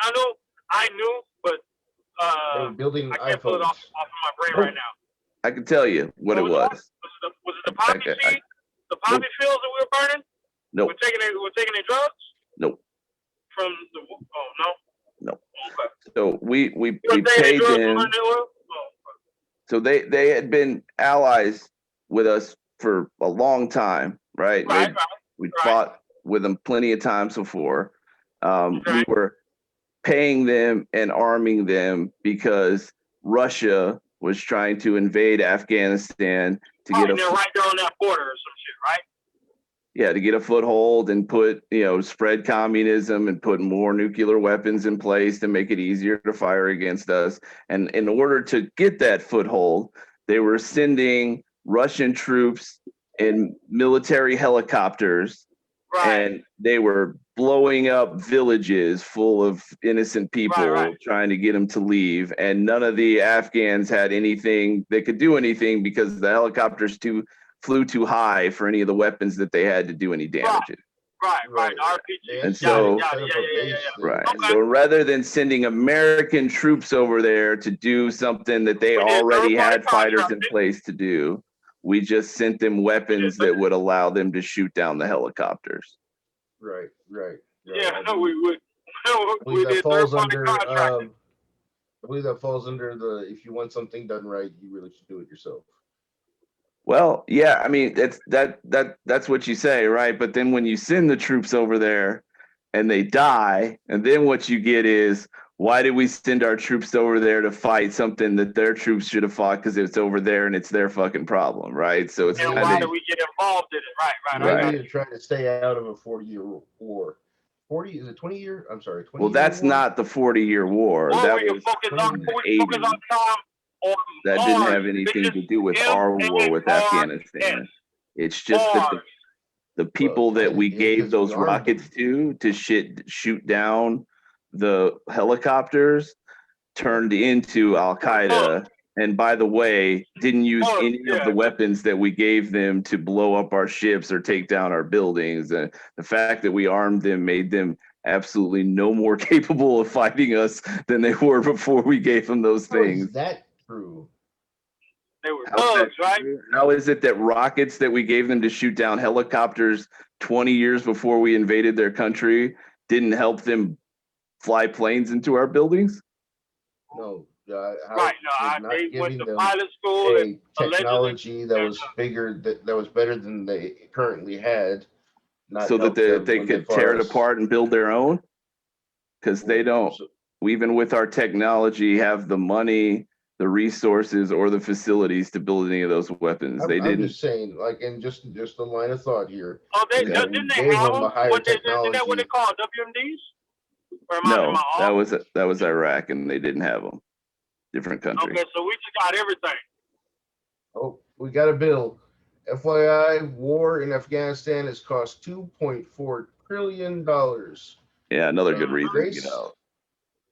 I knew, but They were building I can't pull it iPhones. off of my brain right now. I can tell you what it was. Was it the poppy Okay, seed? The poppy fields that we were burning? Nope. We're taking their drugs? Nope. From the no? No. Okay. So we You were taking paid their drugs them. from burning oil? Oh, So they had been allies with us for a long time, right? right, We right. fought with them plenty of times before. We Right. were paying them and arming them because Russia was trying to invade Afghanistan to get And they're right there on that border or some shit, right? to get a foothold and spread communism and put more nuclear weapons in place to make it easier to fire against us. And in order to get that foothold, they were sending Russian troops in military helicopters, Right. and they were blowing up villages full of innocent people, Right. trying to get them to leave. And none of the Afghans had anything, they could do anything because the helicopters flew too high for any of the weapons that they had to do any damage. Right. RPG. And so- Yeah. Right. Okay. So rather than sending American troops over there to do something that they We did already third-party had fighters in contracting. place to do, we just sent them weapons that would allow them to shoot down the helicopters. Right. Yeah, no, we would. I We believe that did falls third-party under. contracting. I believe that falls under the if you want something done right, you really should do it yourself. Well, yeah, I mean that's what you say, right? But then when you send the troops over there and they die, and then what you get is, why did we send our troops over there to fight something that their troops should have fought because it's over there and it's their fucking problem, right? So it's And kind why of did we get involved in it? Right. Right. I We got need you. to try to stay out of a 40-year war. 40 is it 20 year? I'm sorry, 20. well, that's not the 40-year war. Or That we can was focus on the time on that didn't Mars. have anything to do with Bitches, our war with Mars, Afghanistan. It's just that Mars. the people Well, that we it's gave because those we armed rockets to shoot down the helicopters turned into Al Qaeda. And by the way, didn't use any of the weapons that we gave them to blow up our ships or take down our buildings. And the fact that we armed them made them absolutely no more capable of fighting us than they were before we gave them those How is things. that true? They were How is thugs, right? How is it that rockets that we gave them to shoot down helicopters 20 years before we invaded their country didn't help them fly planes into our buildings? No. Right. No, they went giving to them pilot school. a technology that was bigger, that was better than they currently had. Not So that help them they when could fought tear it us. apart and build their own? Because they don't, So- even with our technology, have the money, the resources, or the facilities to build any of those weapons. I'm, They I'm didn't. just saying, like, and just a line of thought here. Oh, is that didn't we they gave have them a them? higher Isn't that technology. what they call WMDs? Or am I No, off? that was Iraq, and they didn't have them. Different country. Okay, so we just got everything. Oh, we got a bill. FYI, war in Afghanistan has cost $2.4 trillion. Yeah, another good reason to Grace? get out.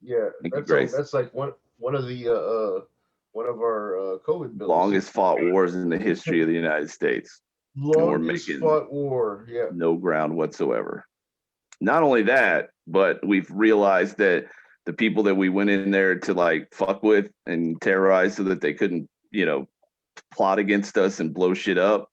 Yeah, Thank you, that's Grace. that's like one of the one of our COVID bills. Longest fought wars in the history of the United States. we're Longest making- fought war. Yeah. No ground whatsoever. Not only that, but we've realized that the people that we went in there to like fuck with and terrorize so that they couldn't, plot against us and blow shit up,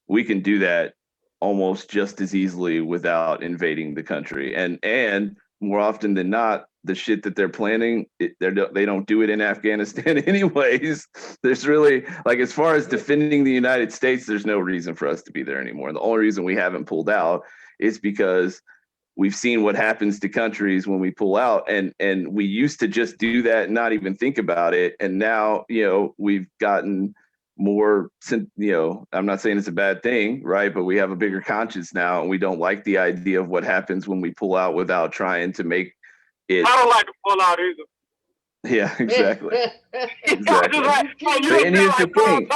we can do that almost just as easily without invading the country. And more often than not, the shit that they're planning, they don't do it in Afghanistan anyways. There's really, like, as far as defending the United States, there's no reason for us to be there anymore. And the only reason we haven't pulled out is because we've seen what happens to countries when we pull out, and we used to just do that and not even think about it. And now, we've gotten more, I'm not saying it's a bad thing, right? But we have a bigger conscience now, and we don't like the idea of what happens when we pull out without trying to make it. I don't like to pull out either. Yeah, exactly. Exactly. And here's the thing.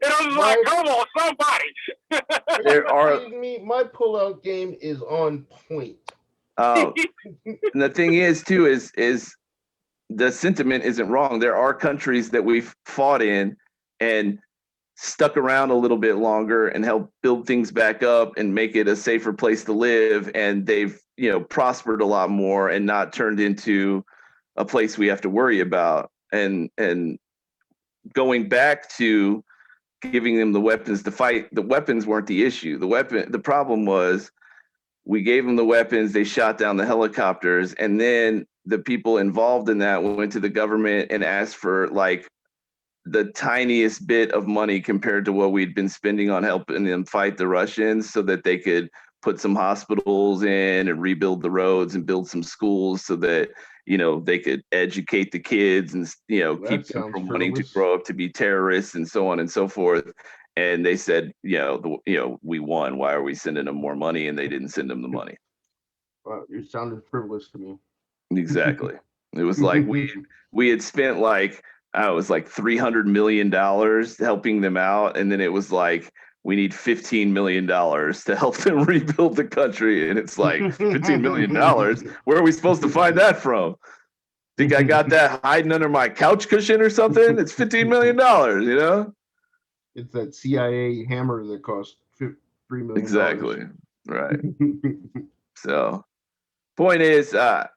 And I'm just like, come on, somebody. There are. My pullout game is on point. And the thing is, too, is the sentiment isn't wrong. There are countries that we've fought in and stuck around a little bit longer and helped build things back up and make it a safer place to live. And they've, prospered a lot more and not turned into a place we have to worry about. And going back to giving them the weapons to fight, the weapons weren't the issue. The problem was we gave them the weapons, they shot down the helicopters, and then the people involved in that went to the government and asked for like the tiniest bit of money compared to what we'd been spending on helping them fight the Russians so that they could put some hospitals in and rebuild the roads and build some schools so that, they could educate the kids and, keep them from wanting to grow up to be terrorists and so on and so forth. And they said, we won. Why are we sending them more money? And they didn't send them the money. It sounded frivolous to me. Exactly. It was like we had spent like, it was like $300 million helping them out. And then it was like, we need $15 million to help them rebuild the country. And it's like, $15 million? Where are we supposed to find that from? Think I got that hiding under my couch cushion or something? It's $15 million, It's that CIA hammer that cost $3 million. Exactly. Right. So, point is, a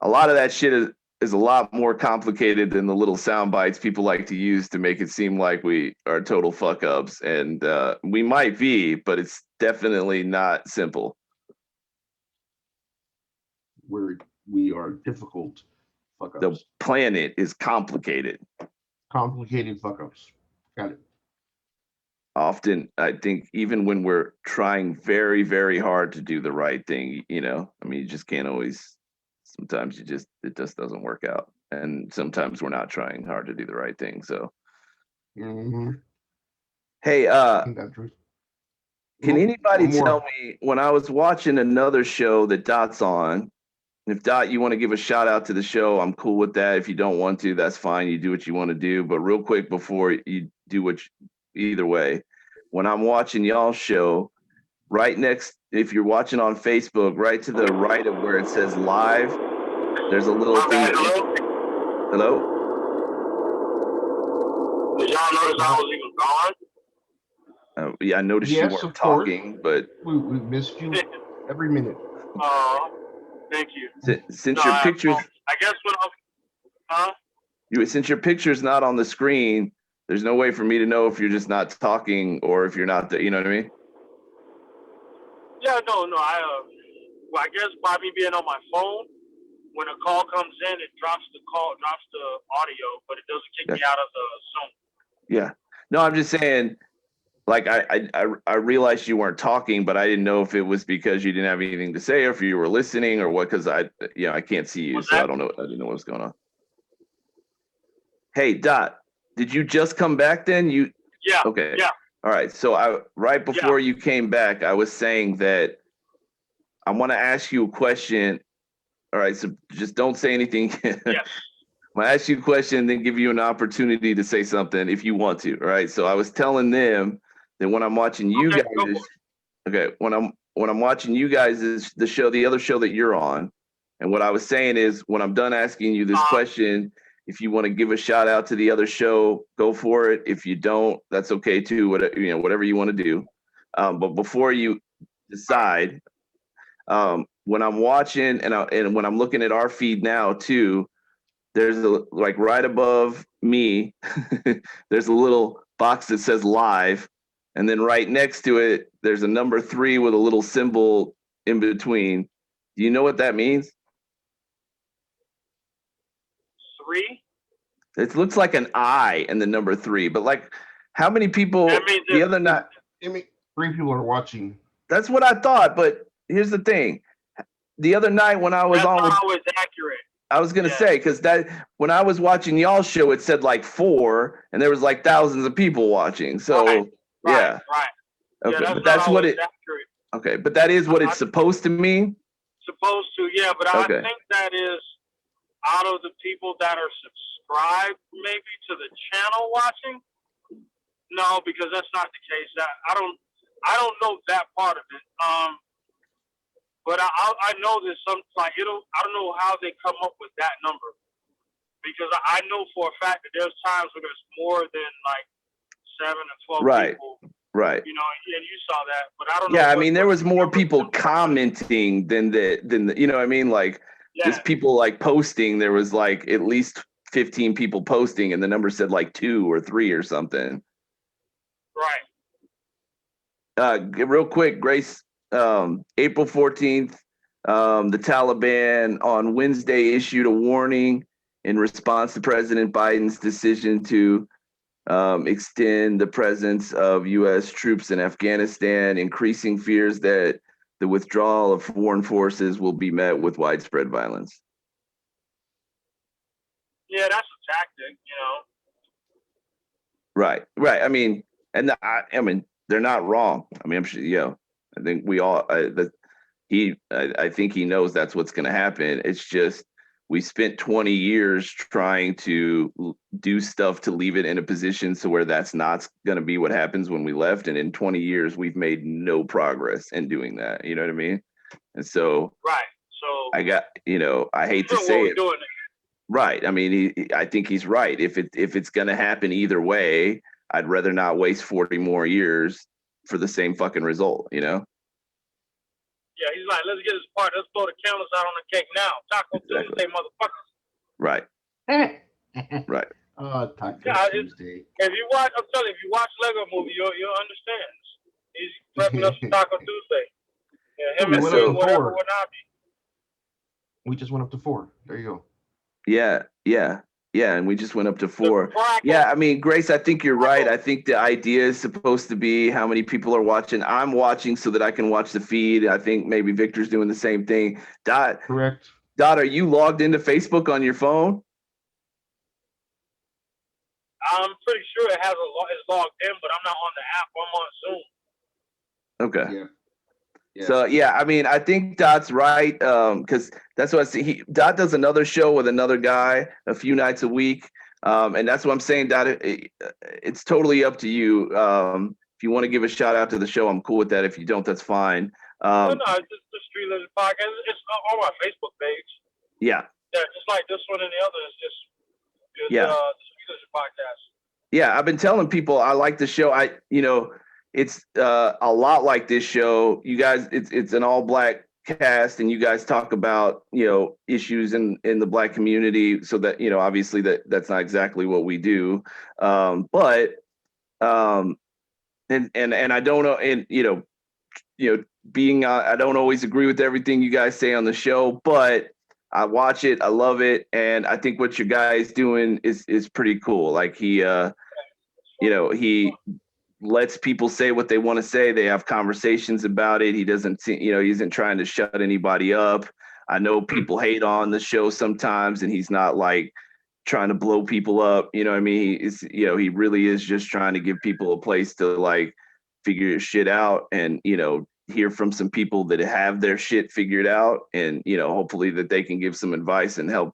lot of that shit is a lot more complicated than the little sound bites people like to use to make it seem like we are total fuck ups. And we might be, but it's definitely not simple. We are difficult fuck ups. The planet is complicated. Complicated fuck ups. Got it. Often, I think even when we're trying very, very hard to do the right thing, you just can't always. Sometimes it just doesn't work out, and sometimes we're not trying hard to do the right thing. So, Hey, can anybody tell me, when I was watching another show that Dot's on, if Dot, you want to give a shout out to the show, I'm cool with that. If you don't want to, that's fine. You do what you want to do. But real quick before you do either way, when I'm watching y'all's show, right next, if you're watching on Facebook, right to the right of where it says live, there's a little thing. Hello? Did y'all notice I was even gone? Yeah, I noticed you weren't talking, but we missed you every minute. Thank you. Since your picture's, I guess since your picture's not on the screen, there's no way for me to know if you're just not talking or if you're not you know what I mean? Yeah, no. I guess by me being on my phone, when a call comes in, it drops the audio, but it doesn't kick me out of the Zoom. Yeah. No, I'm just saying, like, I realized you weren't talking, but I didn't know if it was because you didn't have anything to say or if you were listening or what, because I can't see you, so I don't know. I didn't know what was going on. Hey, Dot, did you just come back then? Yeah. Okay. Yeah. All right. So right before you came back, I was saying that I want to ask you a question. All right. So just don't say anything. Yeah. I'm going to ask you a question and then give you an opportunity to say something if you want to. All right. So I was telling them that when I'm watching you guys, when I'm watching you guys is the other show that you're on. And what I was saying is when I'm done asking you this question, if you want to give a shout out to the other show, go for it. If you don't, that's okay too. Whatever you want to do. But before you decide, when I'm watching and when I'm looking at our feed now too, there's like right above me, there's a little box that says live, and then right next to it, there's a number 3 with a little symbol in between. Do you know what that means? 3. It looks like an I and the number 3, but like, how many people That means the other night? I mean, 3 people are watching. That's what I thought, but here's the thing. The other night when I was that's on with, not always accurate. I was gonna say, because that when I was watching y'all's show, it said like 4, and there was like thousands of people watching. So yeah, Right. okay, Yeah, but that's what always it. accurate. Okay, but that is what it's supposed to mean. Supposed to, yeah, but Okay. I think that is out of the people that are subscribed maybe to the channel watching. No, because that's not the case. I don't know that part of it. But I know that some like I don't know how they come up with that number, because I know for a fact that there's times where there's more than like 7 or 12 Right. people. Right. You know, and you saw that, but I don't know. Yeah, I mean, there was more people commenting than the you know what I mean? Like just people like posting. There was like at least 15 people posting, and the number said like 2 or 3 or something. Right. Real quick, Grace, April 14th, the Taliban on Wednesday issued a warning in response to President Biden's decision to extend the presence of U.S. troops in Afghanistan, increasing fears that the withdrawal of foreign forces will be met with widespread violence. Yeah, that's a tactic, you know. Right. I mean, and I mean, they're not wrong. I mean, I'm sure, I think we all, I think he knows that's what's going to happen. It's just, we spent 20 years trying to do stuff to leave it in a position so where that's not going to be what happens when we left. And in 20 years, we've made no progress in doing that. You know what I mean? And so, right. So I got, I hate to say it. Doing it. Right. I mean, I think he's right. If it's going to happen either way, I'd rather not waste 40 more years for the same fucking result, Yeah, he's like, let's get this part. Let's throw the candles out on the cake now. Taco Tuesday, motherfuckers. Right. Right. Taco Tuesday. If you watch, I'm telling you, if you watch Lego Movie, you'll understand. He's prepping us for Taco Tuesday. Yeah, him and whatever would not be. We just went up to 4. There you go. Yeah, and we just went up to 4. Yeah, I mean, Grace, I think you're right. I think the idea is supposed to be how many people are watching. I'm watching so that I can watch the feed. I think maybe Victor's doing the same thing. Correct. Dot, are you logged into Facebook on your phone? I'm pretty sure it's logged in, but I'm not on the app. I'm on Zoom. Okay. Yeah. So yeah, I mean, I think Dot's right, because that's what I see. Dot does another show with another guy a few nights a week, and that's what I'm saying. Dot, it's totally up to you. If you want to give a shout out to the show, I'm cool with that. If you don't, that's fine. No, it's just the Street Legends Podcast. It's on my Facebook page. Yeah. Yeah, just like this one and the other. It's the Street Legends Podcast. Yeah, I've been telling people I like the show. It's a lot like this show. You guys, it's an all black cast, and you guys talk about issues in the black community. So that obviously that's not exactly what we do, but and I don't know, and being I don't always agree with everything you guys say on the show, but I watch it, I love it, and I think what your guys doing is pretty cool. Like he lets people say what they want to say. They have conversations about it. He doesn't, he isn't trying to shut anybody up. I know people hate on the show sometimes, and he's not like trying to blow people up. You know what I mean? He really is just trying to give people a place to like figure your shit out and, hear from some people that have their shit figured out, and, hopefully that they can give some advice and help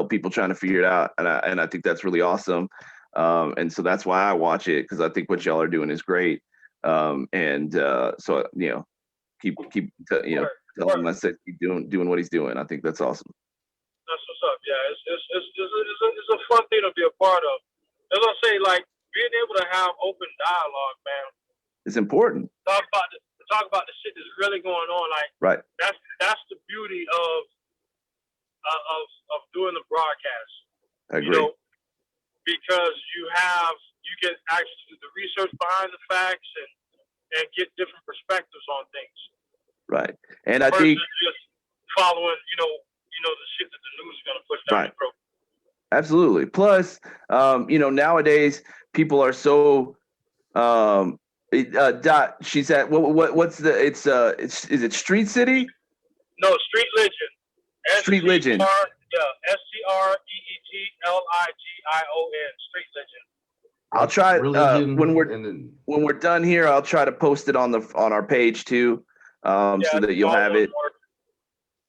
people trying to figure it out. And I think that's really awesome. And so that's why I watch it, because I think what y'all are doing is great. So keep tell him I said keep doing what he's doing. I think that's awesome. That's what's up. Yeah, it's a fun thing to be a part of. As I say, like being able to have open dialogue, man. It's important. Talk talk about the shit that's really going on. Like Right. that's the beauty of doing the broadcast. I agree. You know, because you get actually do the research behind the facts and get different perspectives on things. Right. And I Versus think just following, the shit that the news is gonna push down your throat. absolutely. Plus, nowadays people are so Dot, she's at what's the it's is it Street City? No, Street Legend. Street Legend. STREETLIGION. Street Legend. I'll try Religion, when we're done here. I'll try to post it on our page too, so that you'll have it.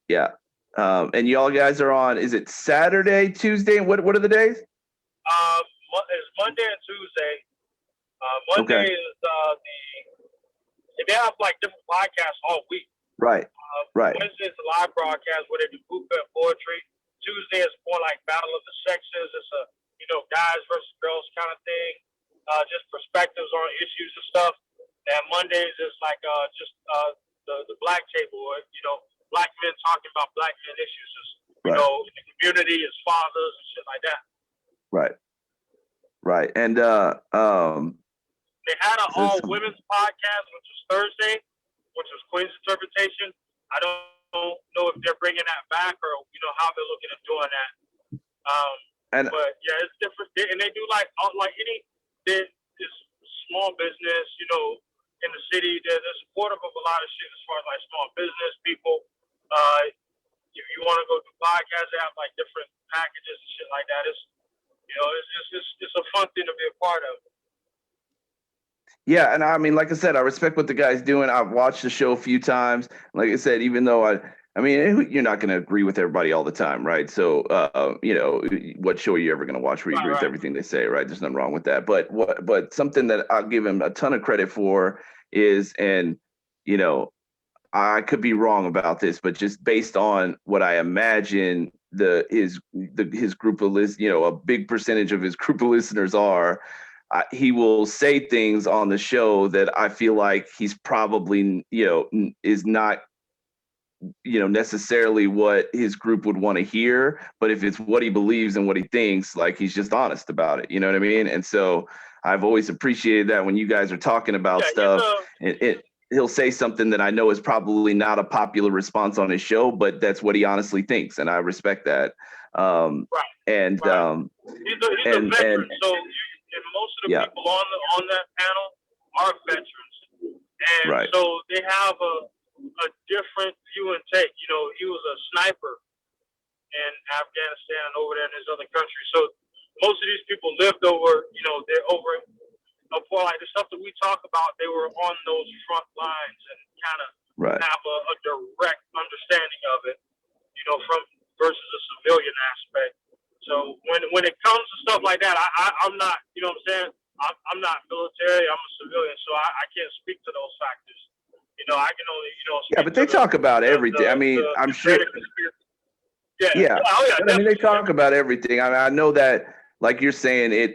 Yeah. And y'all guys are on. Is it Saturday, Tuesday? What are the days? It's Monday and Tuesday. Monday is they have like different podcasts all week. Right. Right. Wednesday is a live broadcast where they do bootleg poetry. Tuesday is more like Battle of the Sexes. It's a guys versus girls kind of thing. Just perspectives on issues and stuff. And Mondays is like just the black table, or black men talking about black men issues. In the community, as fathers and shit like that. Right. Right. And they had an all women's podcast, which was Thursday, which was Queen's Interpretation. I don't know if they're bringing that back or how they're looking at doing that. But yeah, it's different, and they do like this small business, in the city. They're supportive of a lot of shit as far as like small business people. If you want to go do podcasts, they have like different packages and shit like that. It's a fun thing to be a part of. Yeah, and I mean, like I said, I respect what the guy's doing. I've watched the show a few times. Like I said, even though I mean, you're not going to agree with everybody all the time, right? So, what show are you ever going to watch where you agree with everything they say, right? There's nothing wrong with that. But something that I'll give him a ton of credit for is, and I could be wrong about this, but just based on what I imagine his group of a big percentage of his group of listeners are. He will say things on the show that I feel like he's probably, is not, necessarily what his group would want to hear. But if it's what he believes and what he thinks, like, he's just honest about it. You know what I mean? And so I've always appreciated that when you guys are talking about stuff, he'll say something that I know is probably not a popular response on his show, but that's what he honestly thinks. And I respect that. And he's a veteran. So and most of the people on that panel are veterans, and so they have a different view and take. He was a sniper in Afghanistan and over there in his other countries. So most of these people lived over, they're over for like the stuff that we talk about. They were on those front lines and kind of have a direct understanding of it, from versus a civilian aspect. So when it comes to stuff like that, I'm not, what I'm saying? I'm not military. I'm a civilian, so I can't speak to those factors. I can only, yeah, but they talk about everything. I mean, I'm sure. Yeah. But, I mean, they talk about everything. I mean, I know that, like you're saying, it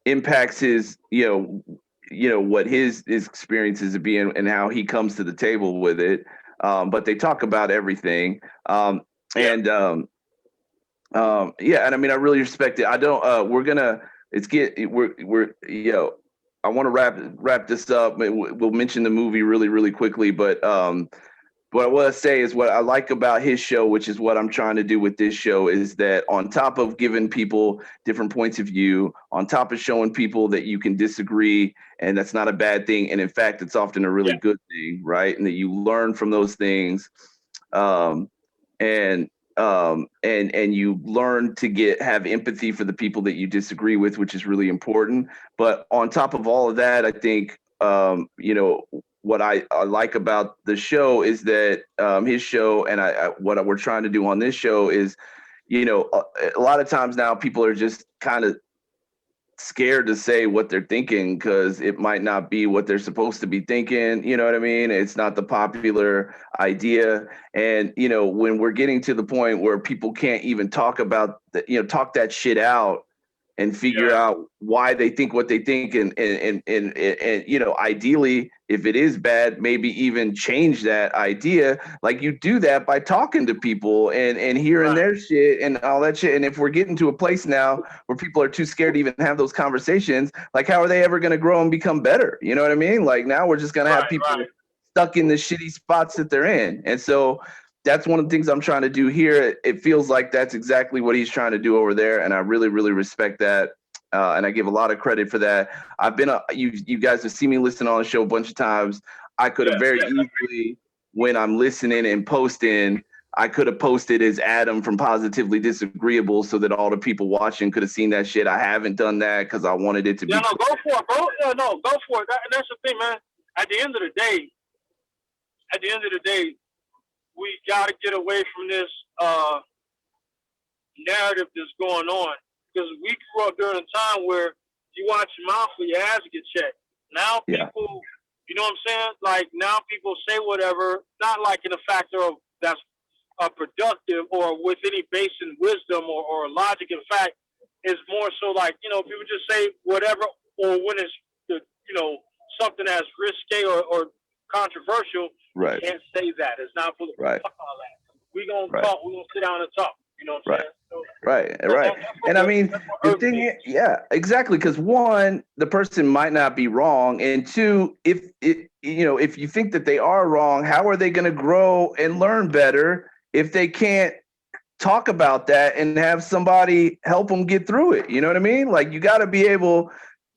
impacts his, what his experiences of being and how he comes to the table with it. But they talk about everything. And I mean, I really respect it. I don't, I want to wrap this up. We'll mention the movie really, really quickly, but what I want to say is what I like about his show, which is what I'm trying to do with this show, is that on top of giving people different points of view, on top of showing people that you can disagree, and that's not a bad thing. And in fact, it's often a really good thing, right? And that you learn from those things. And you learn to have empathy for the people that you disagree with, which is really important. But on top of all of that, I think, what I like about the show is that his show and what we're trying to do on this show is, a lot of times now people are just kind of scared to say what they're thinking because it might not be what they're supposed to be thinking. You know what I mean? It's not the popular idea. And, when we're getting to the point where people can't even talk about that, talk that shit out and figure out why they think what they think, and you know, ideally, if it is bad, maybe even change that idea. Like, you do that by talking to people and hearing their shit and all that shit. And if we're getting to a place now where people are too scared to even have those conversations, like, how are they ever going to grow and become better? You know what I mean? Like, now we're just going to have people stuck in the shitty spots that they're in. And so that's one of the things I'm trying to do here. It feels like that's exactly what he's trying to do over there, and I really, really respect that. And I give a lot of credit for that. I've been you guys have seen me listen on the show a bunch of times. I could have very easily, when I'm listening and posting, I could have posted as Adam from Positively Disagreeable so that all the people watching could have seen that shit. I haven't done that because I wanted it to be. No, go for it, bro. Yeah, no, go for it. That's the thing, man. At the end of the day, we got to get away from this narrative that's going on, because we grew up during a time where you watch your mouth or your ass get checked. Now people, you know what I'm saying? Like, now people say whatever, not like in a factor of that's productive or with any base in wisdom or logic. In fact, it's more so like, you know, people just say whatever, or when it's, you know, something that's risque or controversial, you can't say that. It's not for the fuck all that. We're going to talk. We're going to sit down and talk. You know what I'm saying? So, right. And I mean, the thing is, exactly. Because one, the person might not be wrong. And two, if you think that they are wrong, how are they going to grow and learn better if they can't talk about that and have somebody help them get through it? You know what I mean? Like, you got to be able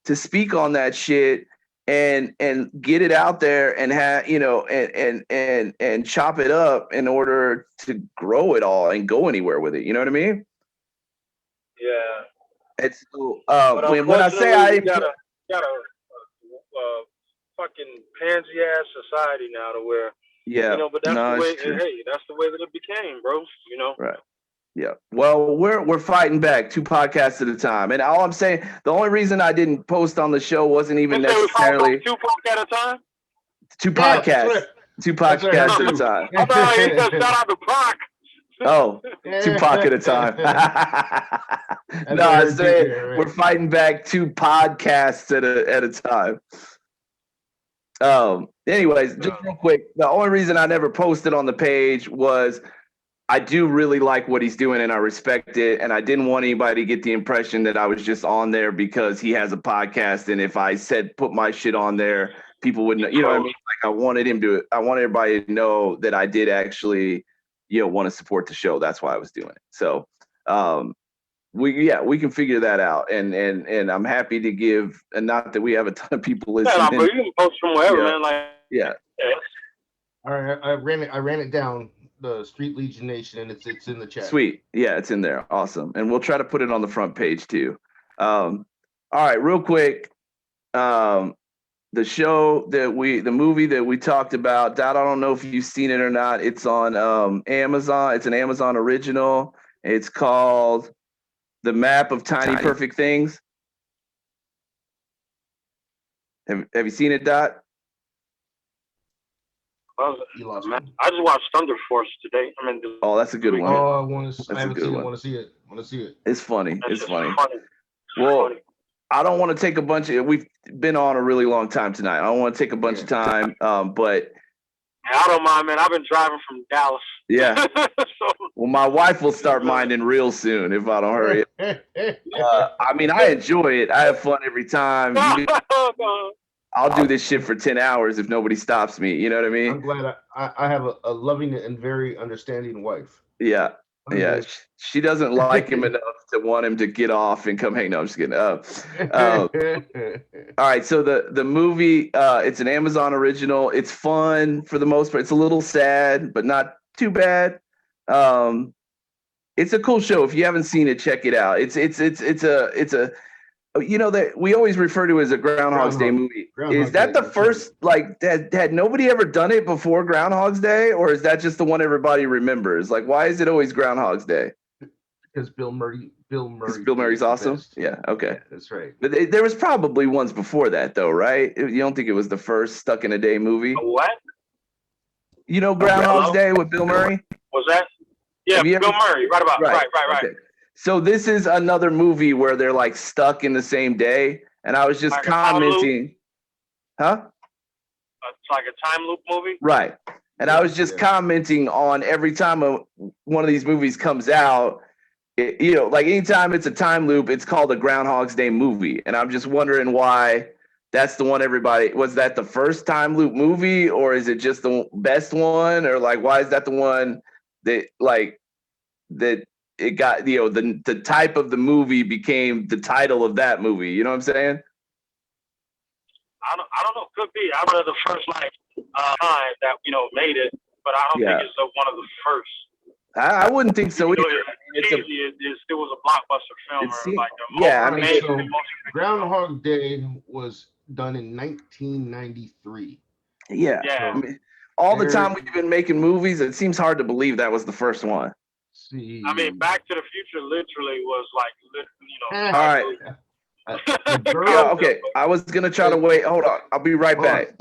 to speak on that shit and get it out there and have, you know, and chop it up in order to grow it all and go anywhere with it. You know what I mean? Yeah. It's so when I say I got a fucking pansy ass society now to where, you know, but that's the way. Hey, that's the way that it became, bro. You know. Right. Yeah. Well, we're fighting back 2 podcasts at a time. And all I'm saying, the only reason I didn't post on the show wasn't even necessarily 2 podcasts at a time. 2 podcasts. 2 podcasts at a time. I thought he said shout out to Pac. Oh, 2 Pac at a time. No, I say we're fighting back 2 podcasts at a time. Anyways, just real quick, the only reason I never posted on the page was I do really like what he's doing and I respect it. And I didn't want anybody to get the impression that I was just on there because he has a podcast. And if I put my shit on there, people wouldn't, you know what I mean? Like, I wanted everybody to know that I did actually, you know, want to support the show. That's why I was doing it. So, we can figure that out. And I'm happy to give, and not that we have a ton of people listening. Yeah, but you can post from wherever, man. Like, All right. I ran it down. The Street Legion Nation, and it's in the chat. Sweet. Yeah, it's in there. Awesome. And we'll try to put it on the front page too. All right, real quick. The movie that we talked about, Dad, I don't know if you've seen it or not. It's on Amazon. It's an Amazon original. It's called The Map of Tiny Perfect Things. Have you seen it, Dot? I just watched Thunder Force today. Oh, that's a good one. Oh, I haven't seen it. I want to see it. It's funny. Well, I don't want to take a bunch of. We've been on a really long time tonight. I don't want to take a bunch of time, but I don't mind, man. I've been driving from Dallas. Yeah. Well, my wife will start minding real soon if I don't hurry. I mean, I enjoy it. I have fun every time. I'll do this shit for 10 hours if nobody stops me. You know what I mean? I'm glad I have a loving and very understanding wife. Yeah. Yeah. She doesn't like him enough to want him to get off and come hang. No, I'm just kidding. All right. So the movie, it's an Amazon original. It's fun for the most part. It's a little sad, but not too bad. It's a cool show. If you haven't seen it, check it out. It's a you know, that we always refer to as a Groundhog's Day movie. Is that the first, like, had nobody ever done it before Groundhog's Day, or is that just the one everybody remembers? Like, why is it always Groundhog's Day? Because Bill Murray's awesome. Yeah, okay, yeah, that's right. But there was probably ones before that, though, right? You don't think it was the first Stuck in a Day movie? What? You know Groundhog's Day with Bill Murray? Was that? Yeah, Bill Murray. Right. Okay. So this is another movie where they're like stuck in the same day, and I was just Like a time loop? commenting, huh? It's like a time loop movie. Right. And I was just Yeah. commenting on every time one of these movies comes out, you know, like anytime it's a time loop, it's called a Groundhog's Day movie. And I'm just wondering why that's the one everybody, was that the first time loop movie, or is it just the best one? Or like, why is that the one that like that it got, you know, the type of the movie became the title of that movie? You know what I'm saying? I don't know. Could be. I read the first like time that made it, but I don't Yeah. think it's one of the first. I wouldn't think so either. It's it was a blockbuster film, It's- or like yeah, I mean, major so motion picture Groundhog Day was done in 1993. yeah. Yeah. I mean, all the There- time we've been making movies, it seems hard to believe that was the first one. See, I mean, Back to the Future literally was like, Eh. All right. the girl. Yeah, okay. I was gonna try to wait. Hold on. I'll be right Hold on. back.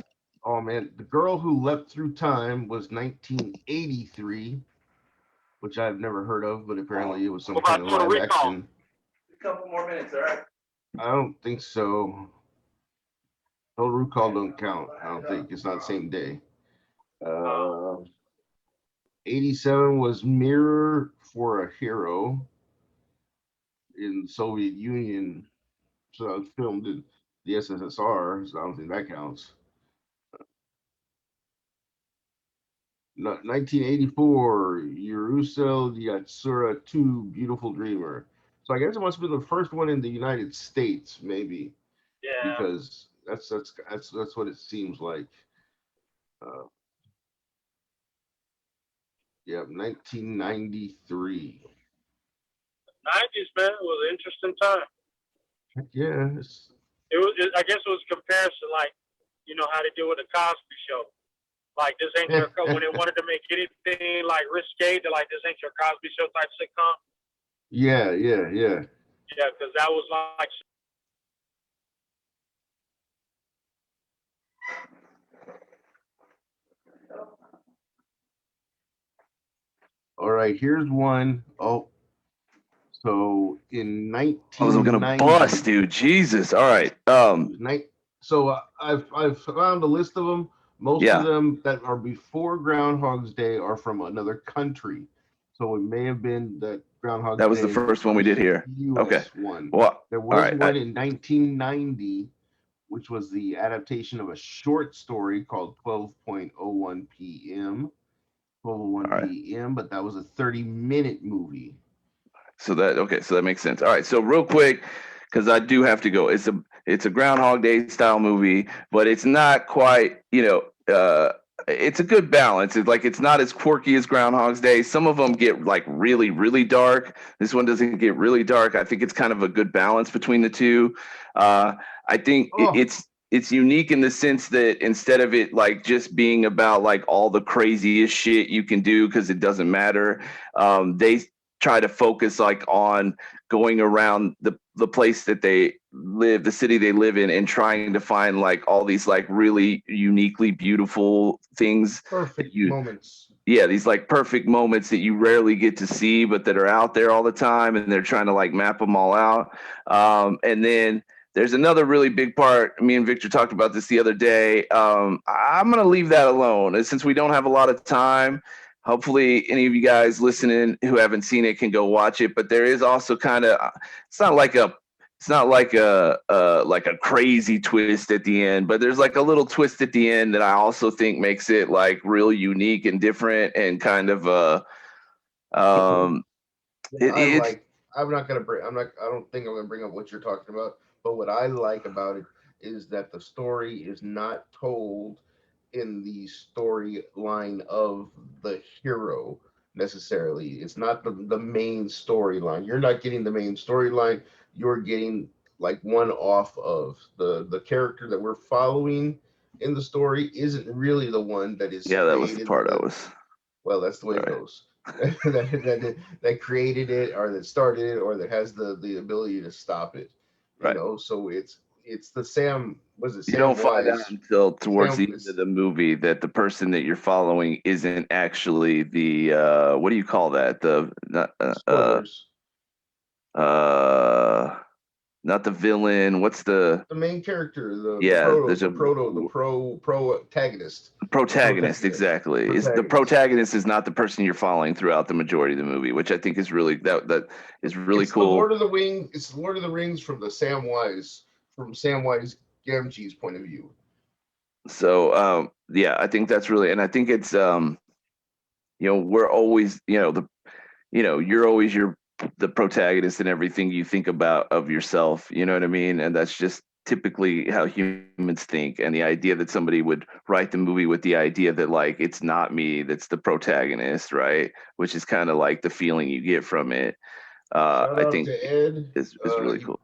Oh man, The Girl Who Leapt Through Time was 1983, which I've never heard of, but apparently it was some What kind of about Total live Recall? action. A couple more minutes, all right? I don't think so. Total Recall don't count. I don't think it's not the same day. 87 was Mirror for a Hero in the Soviet Union. So it was filmed in the SSSR, so I don't think that counts. 1984, Urusel Yatsura 2, Beautiful Dreamer. So I guess it must have been the first one in the United States, maybe, Yeah. because that's what it seems like. Yeah, 1993. 90s, man, it was an interesting time. Yeah, I guess it was comparison, like, how they do with the Cosby Show. Like, this ain't your when they wanted to make anything like risque, they're like, this ain't your Cosby Show type sitcom. yeah. Yeah, because that was like. All right, here's one. Oh, so in I was 1990, gonna bust, dude. Jesus. All right. So I've found a list of them. Most Yeah. of them that are before Groundhog's Day are from another country. So it may have been that Groundhog's That was Day the first one we did here. US Okay. one. Well, There all was right. one in 1990, which was the adaptation of a short story called 12:01 p.m. 12:01 right. p.m. But that was a 30-minute movie. So that makes sense. All right. So real quick, because I do have to go. It's a Groundhog Day style movie, but it's not quite, it's a good balance. It's not as quirky as Groundhog's Day. Some of them get like really, really dark. This one doesn't get really dark. I think it's kind of a good balance between the two. I think it's unique in the sense that instead of it like just being about like all the craziest shit you can do because it doesn't matter, they try to focus like on going around the place that they live, the city they live in, and trying to find like all these like really uniquely beautiful things. Perfect moments. Yeah, these like perfect moments that you rarely get to see, but that are out there all the time, and they're trying to like map them all out. And then there's another really big part. Me and Victor talked about this the other day. I'm gonna leave that alone, and since we don't have a lot of time. Hopefully, any of you guys listening who haven't seen it can go watch it. But there is also kind of it's not like a crazy twist at the end, but there's like a little twist at the end that I also think makes it like real unique and different and kind of I'm not gonna bring. I don't think I'm gonna bring up what you're talking about. But what I like about it is that the story is not told in the storyline of the hero necessarily. It's not the main storyline. You're not getting the main storyline. You're getting like one off of the character that we're following in the story isn't really the one that is. Yeah, that was the part I was. Well, that's the way it goes. that created it, or that started it, or that has the ability to stop it. Right. So it's the Sam. Was it? You Sam don't find Wise. out until towards Sam the end of the movie that the person that you're following isn't actually the what do you call that? Spoilers. not the villain. What's the main character, the protagonist. Protagonist, exactly. Is the protagonist is not the person you're following throughout the majority of the movie, which I think is really that is really cool. Lord of the Rings. It's Lord of the Rings from Samwise Gamgee's point of view. So yeah, I think that's really, and I think it's we're always you're always the protagonist in everything you think about of yourself, you know what I mean? And that's just typically how humans think. And the idea that somebody would write the movie with the idea that like it's not me that's the protagonist, right? Which is kind of like the feeling you get from it. I think Ed is really cool.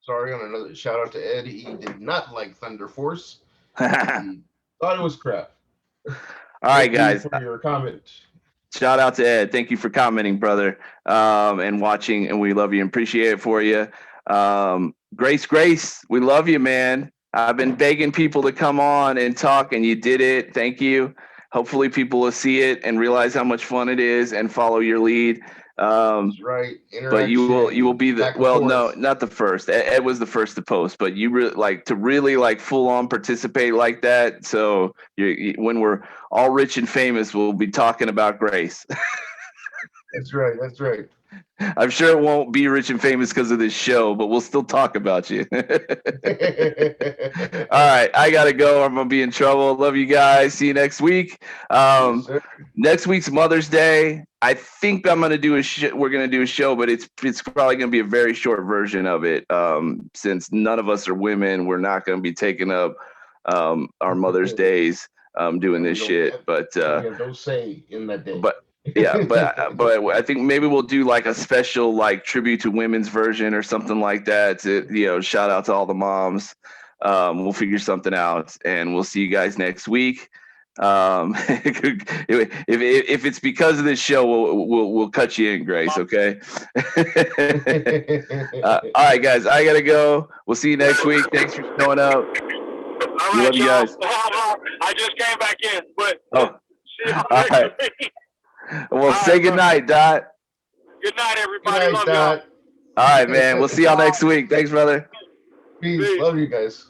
Sorry, on another shout out to Ed. He did not like Thunder Force. He thought it was crap. All right, guys. For your comment. Shout out to Ed. Thank you for commenting, brother, and watching, and we love you and appreciate it for you. Grace, we love you, man. I've been begging people to come on and talk, and you did it. Thank you. Hopefully people will see it and realize how much fun it is and follow your lead. That's right. But you will be the no, not the first. Ed was the first to post, but you really full on participate like that. So when we're all rich and famous, we'll be talking about Grace. That's right. I'm sure it won't be rich and famous because of this show, but we'll still talk about you. All right, I gotta go. I'm gonna be in trouble. Love you guys. See you next week. Next week's Mother's Day. I think I'm gonna do we're gonna do a show, but it's probably gonna be a very short version of it. Since none of us are women, we're not gonna be taking up our Mother's Days doing this shit. But don't say in that day. But yeah, but I think maybe we'll do like a special like tribute to women's version or something like that to shout out to all the moms. We'll figure something out, and we'll see you guys next week. If it's because of this show, we'll cut you in, Grace. Okay. All right, guys, I gotta go. We'll see you next week. Thanks for showing up. All right, love you guys. I just came back in, but all right. Well, say good night, Dot. Good night, everybody. Love Dot. y'all. All right, man. We'll see y'all next week. Thanks, brother. Peace. Love you guys.